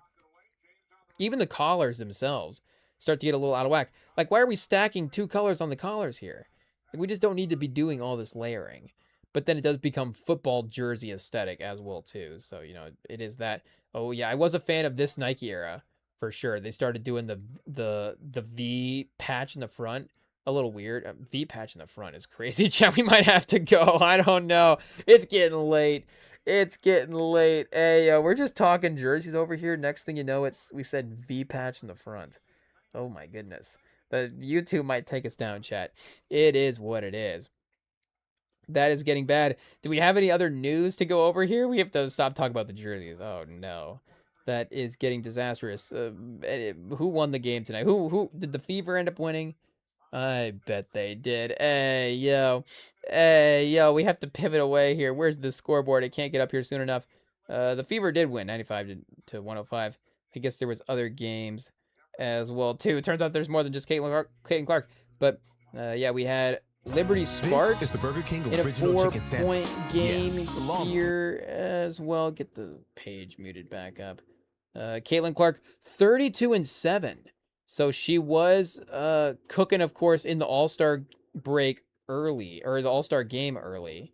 Even the collars themselves start to get a little out of whack. Like, why are we stacking two colors on the collars here? Like, we just don't need to be doing all this layering. But then it does become football jersey aesthetic as well too. So, it is that. Oh yeah, I was a fan of this Nike era for sure. They started doing the V patch in the front. A little weird. V patch in the front is crazy. Chat, we might have to go. I don't know. It's getting late. It's getting late. Hey, we're just talking jerseys over here. Next thing you know, we said V patch in the front. Oh my goodness. The YouTube might take us down, chat. It is what it is. That is getting bad. Do we have any other news to go over here? We have to stop talking about the jerseys. Oh no. That is getting disastrous. Who won the game tonight? Who did the Fever end up winning? I bet they did. Hey, yo. Hey, yo, we have to pivot away here. Where's the scoreboard? It can't get up here soon enough. The Fever did win, 95 to 105. I guess there was other games as well, too. It turns out there's more than just Caitlin Clark. But, yeah, we had Liberty Sparks This is the Burger King in a original chicken sandwich. 4-point game Yeah. here as well. Get the page muted back up. Caitlin Clark, 32-7. So she was cooking, of course, in the All-Star break early, or the All-Star game early.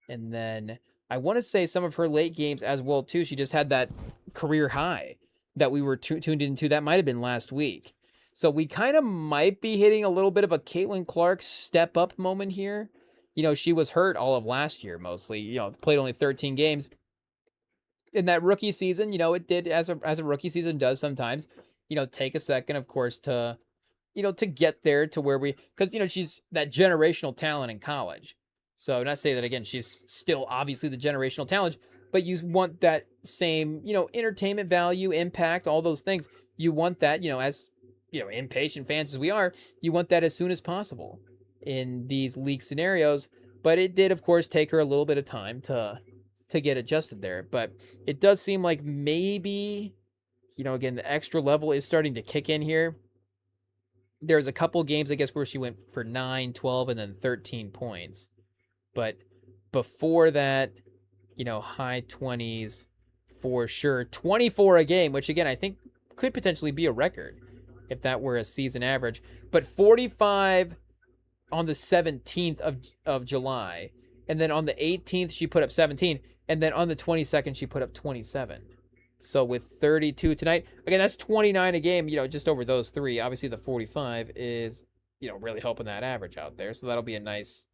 And then I want to say some of her late games as well, too. She just had that career high that we were tuned into. That might have been last week. So we kind of might be hitting a little bit of a Caitlin Clark step-up moment here. You know, she was hurt all of last year mostly. You know, played only 13 games. In that rookie season, you know, it did, as a rookie season does sometimes, you know, take a second, of course, to, you know, to get there to where we, because, you know, she's that generational talent in college. So not say that, again, she's still obviously the generational talent, but you want that same, you know, entertainment value, impact, all those things. You want that, you know, as, you know, impatient fans as we are, you want that as soon as possible in these league scenarios. But it did, of course, take her a little bit of time to get adjusted there. But it does seem like maybe, you know, again, the extra level is starting to kick in here. There's a couple games, I guess, where she went for 9, 12, and then 13 points. But before that, you know, high 20s for sure. 24 a game, which, again, I think could potentially be a record if that were a season average. But 45 on the 17th of July. And then on the 18th, she put up 17. And then on the 22nd, she put up 27. So with 32 tonight, again, that's 29 a game, you know, just over those three. Obviously, the 45 is, you know, really helping that average out there. So that'll be a nice,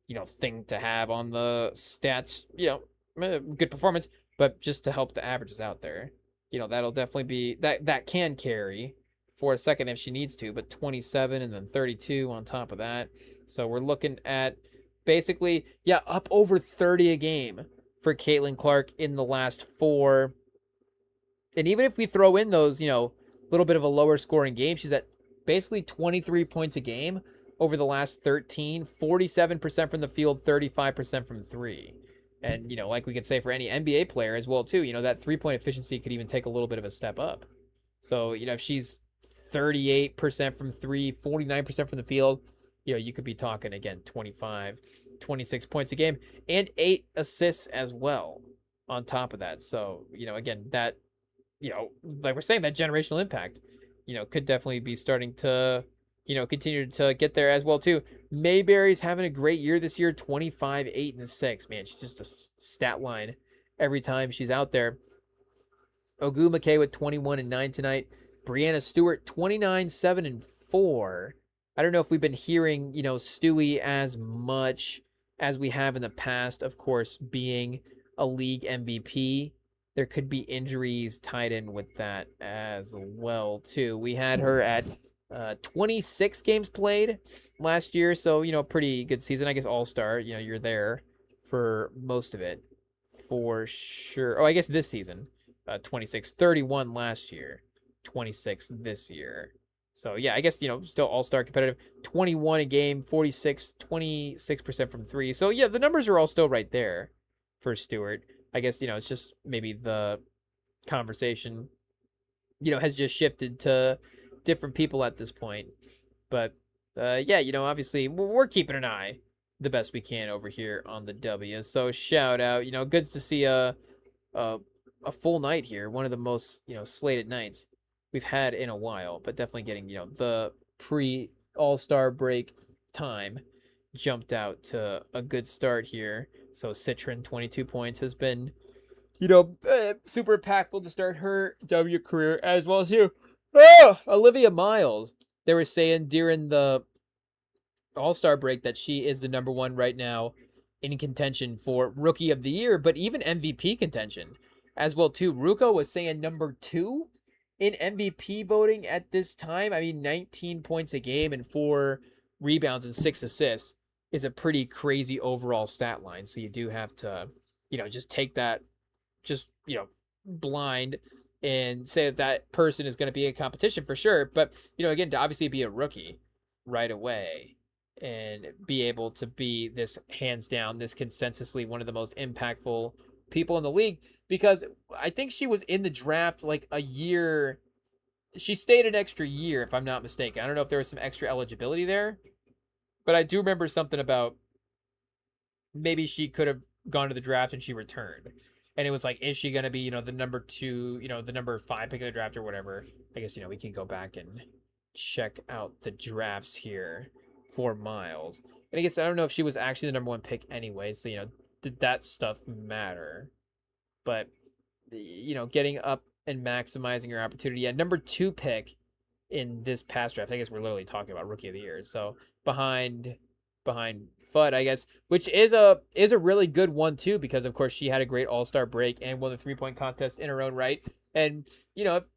you know, thing to have on the stats, you know, good performance, but just to help the averages out there. You know, that'll definitely be, that can carry for a second if she needs to, but 27 and then 32 on top of that. So we're looking at basically, yeah, up over 30 a game for Caitlin Clark in the last 4. And even if we throw in those, you know, little bit of a lower scoring game, she's at basically 23 points a game over the last 13, 47% from the field, 35% from 3. And, you know, like we could say for any NBA player as well, too, you know, that 3-point efficiency could even take a little bit of a step up. So, you know, if she's 38% from 3, 49% from the field, you know, you could be talking, again, 25, 26 points a game and 8 assists as well on top of that. So, you know, again, that, you know, like we're saying, that generational impact, you know, could definitely be starting to, you know, continue to get there as well, too. Mayberry's having a great year this year, 25, 8, and 6. Man, she's just a stat line every time she's out there. Ogu McKay with 21 and 9 tonight. Brianna Stewart, 29, 7, and 4. I don't know if we've been hearing, you know, Stewie as much as we have in the past, of course, being a league MVP. There could be injuries tied in with that as well, too. We had her at 26 games played last year, so, you know, pretty good season. I guess All-Star, you know, you're there for most of it for sure. Oh, I guess this season, 26, 31 last year, 26 this year. So, yeah, I guess, you know, still All-Star competitive. 21 a game, 46, 26% from 3. So, yeah, the numbers are all still right there for Stewart. I guess, you know, it's just maybe the conversation, you know, has just shifted to different people at this point. But, yeah, you know, obviously, we're keeping an eye the best we can over here on the W. So, shout out, you know, good to see a full night here. One of the most, you know, slated nights we've had in a while, but definitely getting, you know, the pre-All-Star break time jumped out to a good start here. So Citron, 22 points, has been, you know, super impactful to start her W career, as well as you. Olivia Miles. They were saying during the All-Star break that she is the number 1 right now in contention for Rookie of the Year, but even MVP contention as well, too. Ruko was saying number 2 in MVP voting at this time. I mean, 19 points a game and 4 rebounds and 6 assists is a pretty crazy overall stat line. So you do have to, you know, just take that, just, you know, blind and say that that person is going to be in competition for sure. But, you know, again, to obviously be a rookie right away and be able to be this hands down, this consensusly one of the most impactful people in the league, because I think she was in the draft like a year. She stayed an extra year, if I'm not mistaken. I don't know if there was some extra eligibility there, But I do remember something about maybe she could have gone to the draft and she returned. And it was like, is she going to be, the number 2, the number 5 pick of the draft or whatever? I guess, we can go back and check out the drafts here for Miles. And I guess I don't know if she was actually the number 1 pick anyway. So, did that stuff matter? But, getting up and maximizing your opportunity. Yeah, number 2 pick in this past draft. I guess we're literally talking about rookie of the year. So behind Fudd, I guess, which is a really good one too, because of course she had a great all-star break and won the 3-point contest in her own right. And,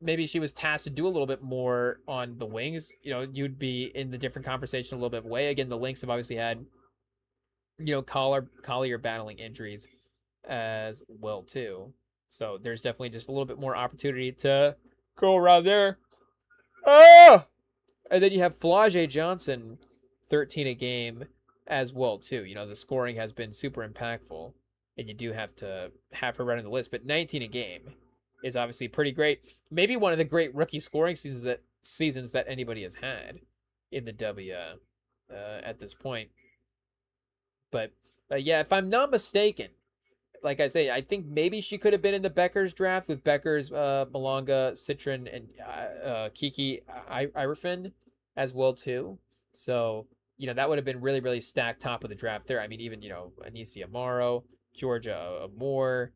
maybe she was tasked to do a little bit more on the wings, you'd be in the different conversation a little bit way. Again, the Lynx have obviously had, Collier battling injuries as well too. So there's definitely just a little bit more opportunity to go around there. Oh! And then you have Flau'jae Johnson, 13 a game as well too. The scoring has been super impactful, and you do have to have her running the list. But 19 a game is obviously pretty great. Maybe one of the great rookie scoring seasons that anybody has had in the W at this point. But yeah, if I'm not mistaken, like I say, I think maybe she could have been in the Beckers draft with Beckers, Malonga, Citron, and Kiki Irefin as well too. So, that would have been really, really stacked top of the draft there. I mean, even, Anisia Amaro, Georgia Moore,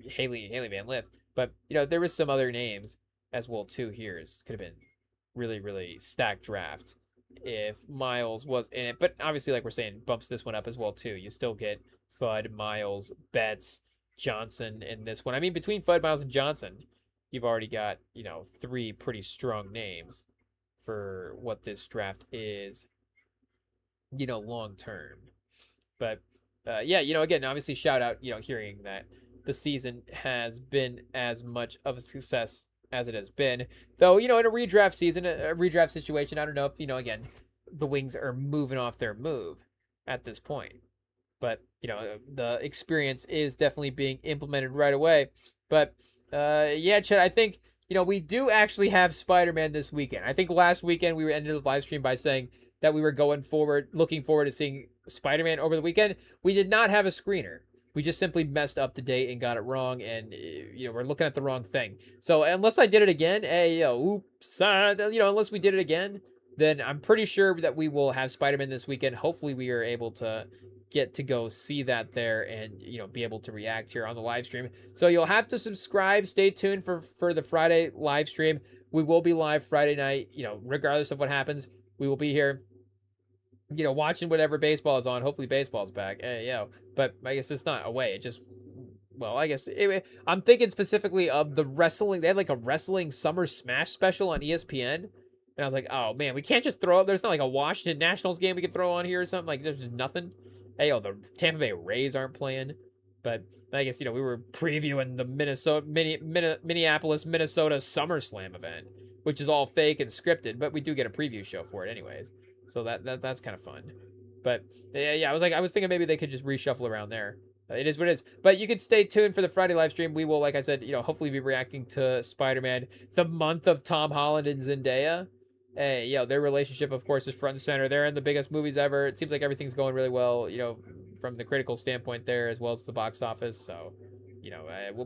Haley Van Lith. But, there was some other names as well too here. It could have been really, really stacked draft if Miles was in it. But obviously, like we're saying, bumps this one up as well too. You still get Fudd, Miles, Betts, Johnson in this one. I mean, between Fudd, Miles, and Johnson, you've already got, 3 pretty strong names for what this draft is, long term. But yeah, again, obviously shout out, hearing that the season has been as much of a success as it has been. Though, in a redraft season, a redraft situation, I don't know if, again, the Wings are moving off their move at this point. But, the experience is definitely being implemented right away. But, yeah, Chet, I think, we do actually have Spider-Man this weekend. I think last weekend we ended the live stream by saying that we were looking forward to seeing Spider-Man over the weekend. We did not have a screener. We just simply messed up the date and got it wrong, and, we're looking at the wrong thing. So, unless I did it again, unless we did it again, then I'm pretty sure that we will have Spider-Man this weekend. Hopefully we are able to get to go see that there and, be able to react here on the live stream. So you'll have to subscribe. Stay tuned for the Friday live stream. We will be live Friday night, regardless of what happens. We will be here, watching whatever baseball is on. Hopefully baseball's back. But I guess it's not away. It just, well, I guess I'm thinking specifically of the wrestling. They had like a wrestling summer smash special on ESPN. And I was like, oh man, we can't just throw up. There's not like a Washington Nationals game we can throw on here or something. Like there's just nothing. The Tampa Bay Rays aren't playing. But I guess, we were previewing the Minneapolis, Minnesota SummerSlam event, which is all fake and scripted, but we do get a preview show for it anyways. So that's kind of fun. But yeah, I was thinking maybe they could just reshuffle around there. It is what it is. But you can stay tuned for the Friday live stream. We will, like I said, hopefully be reacting to Spider-Man, the month of Tom Holland and Zendaya. Their relationship, of course, is front and center. They're in the biggest movies ever. It seems like everything's going really well, from the critical standpoint there, as well as the box office. So,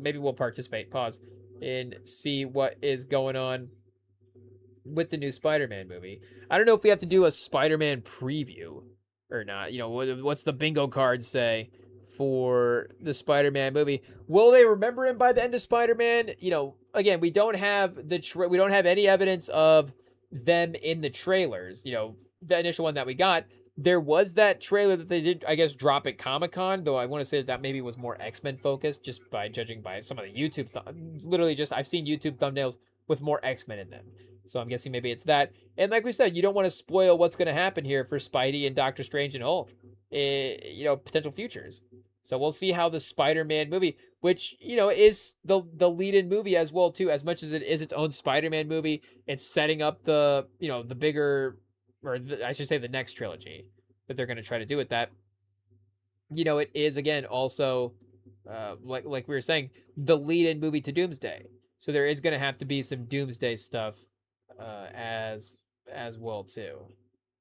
maybe we'll participate, and see what is going on with the new Spider-Man movie. I don't know if we have to do a Spider-Man preview or not. What's the bingo card say for the Spider-Man movie? Will they remember him by the end of Spider-Man? Again, we don't have we don't have any evidence of them in the trailers. The initial one that we got, there was that trailer that they did, I guess, drop at Comic-Con, though I want to say that maybe was more X-Men focused, just by judging by some of the YouTube literally just I've seen YouTube thumbnails with more X-Men in them. So I'm guessing maybe it's that. And like we said, you don't want to spoil what's going to happen here for Spidey and Doctor Strange and Hulk, potential futures. So we'll see how the Spider-Man movie, which, is the lead-in movie as well, too, as much as it is its own Spider-Man movie, it's setting up the bigger, I should say the next trilogy that they're going to try to do with that. It is, again, also, like we were saying, the lead-in movie to Doomsday. So there is going to have to be some Doomsday stuff as well, too.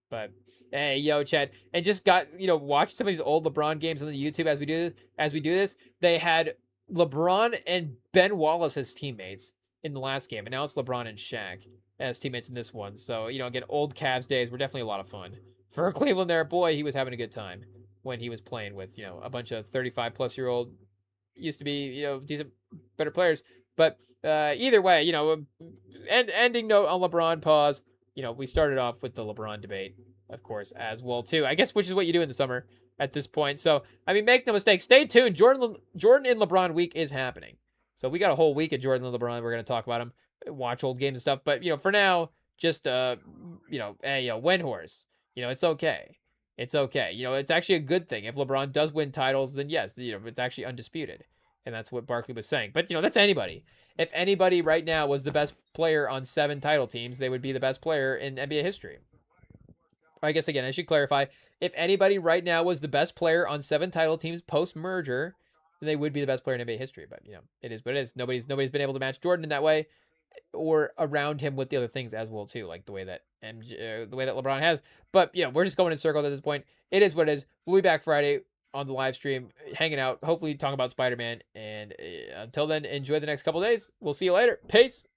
But hey, yo, Chad, and just got watch some of these old LeBron games on the YouTube as we do this. They had LeBron and Ben Wallace as teammates in the last game, and now it's LeBron and Shaq as teammates in this one. So again, old Cavs days were definitely a lot of fun for Cleveland. There, boy, he was having a good time when he was playing with a bunch of 35-plus-year-old used to be decent, better players. But either way, ending note on LeBron pause. We started off with the LeBron debate, of course, as well too. I guess which is what you do in the summer at this point. So I mean, make no mistake, stay tuned. Jordan and LeBron week is happening. So we got a whole week of Jordan and LeBron. We're gonna talk about him, watch old games and stuff. But for now, just Windhorst. It's okay. It's okay. It's actually a good thing if LeBron does win titles. Then yes, it's actually undisputed. And that's what Barkley was saying. But, that's anybody. If anybody right now was the best player on 7 title teams, they would be the best player in NBA history. I guess, again, I should clarify. If anybody right now was the best player on 7 title teams post-merger, they would be the best player in NBA history. But, it is what it is. Nobody's been able to match Jordan in that way or around him with the other things as well, too, like the way that LeBron has. But, we're just going in circles at this point. It is what it is. We'll be back Friday on the live stream, hanging out, hopefully talking about Spider-Man. And until then, enjoy the next couple days. We'll see you later. Peace.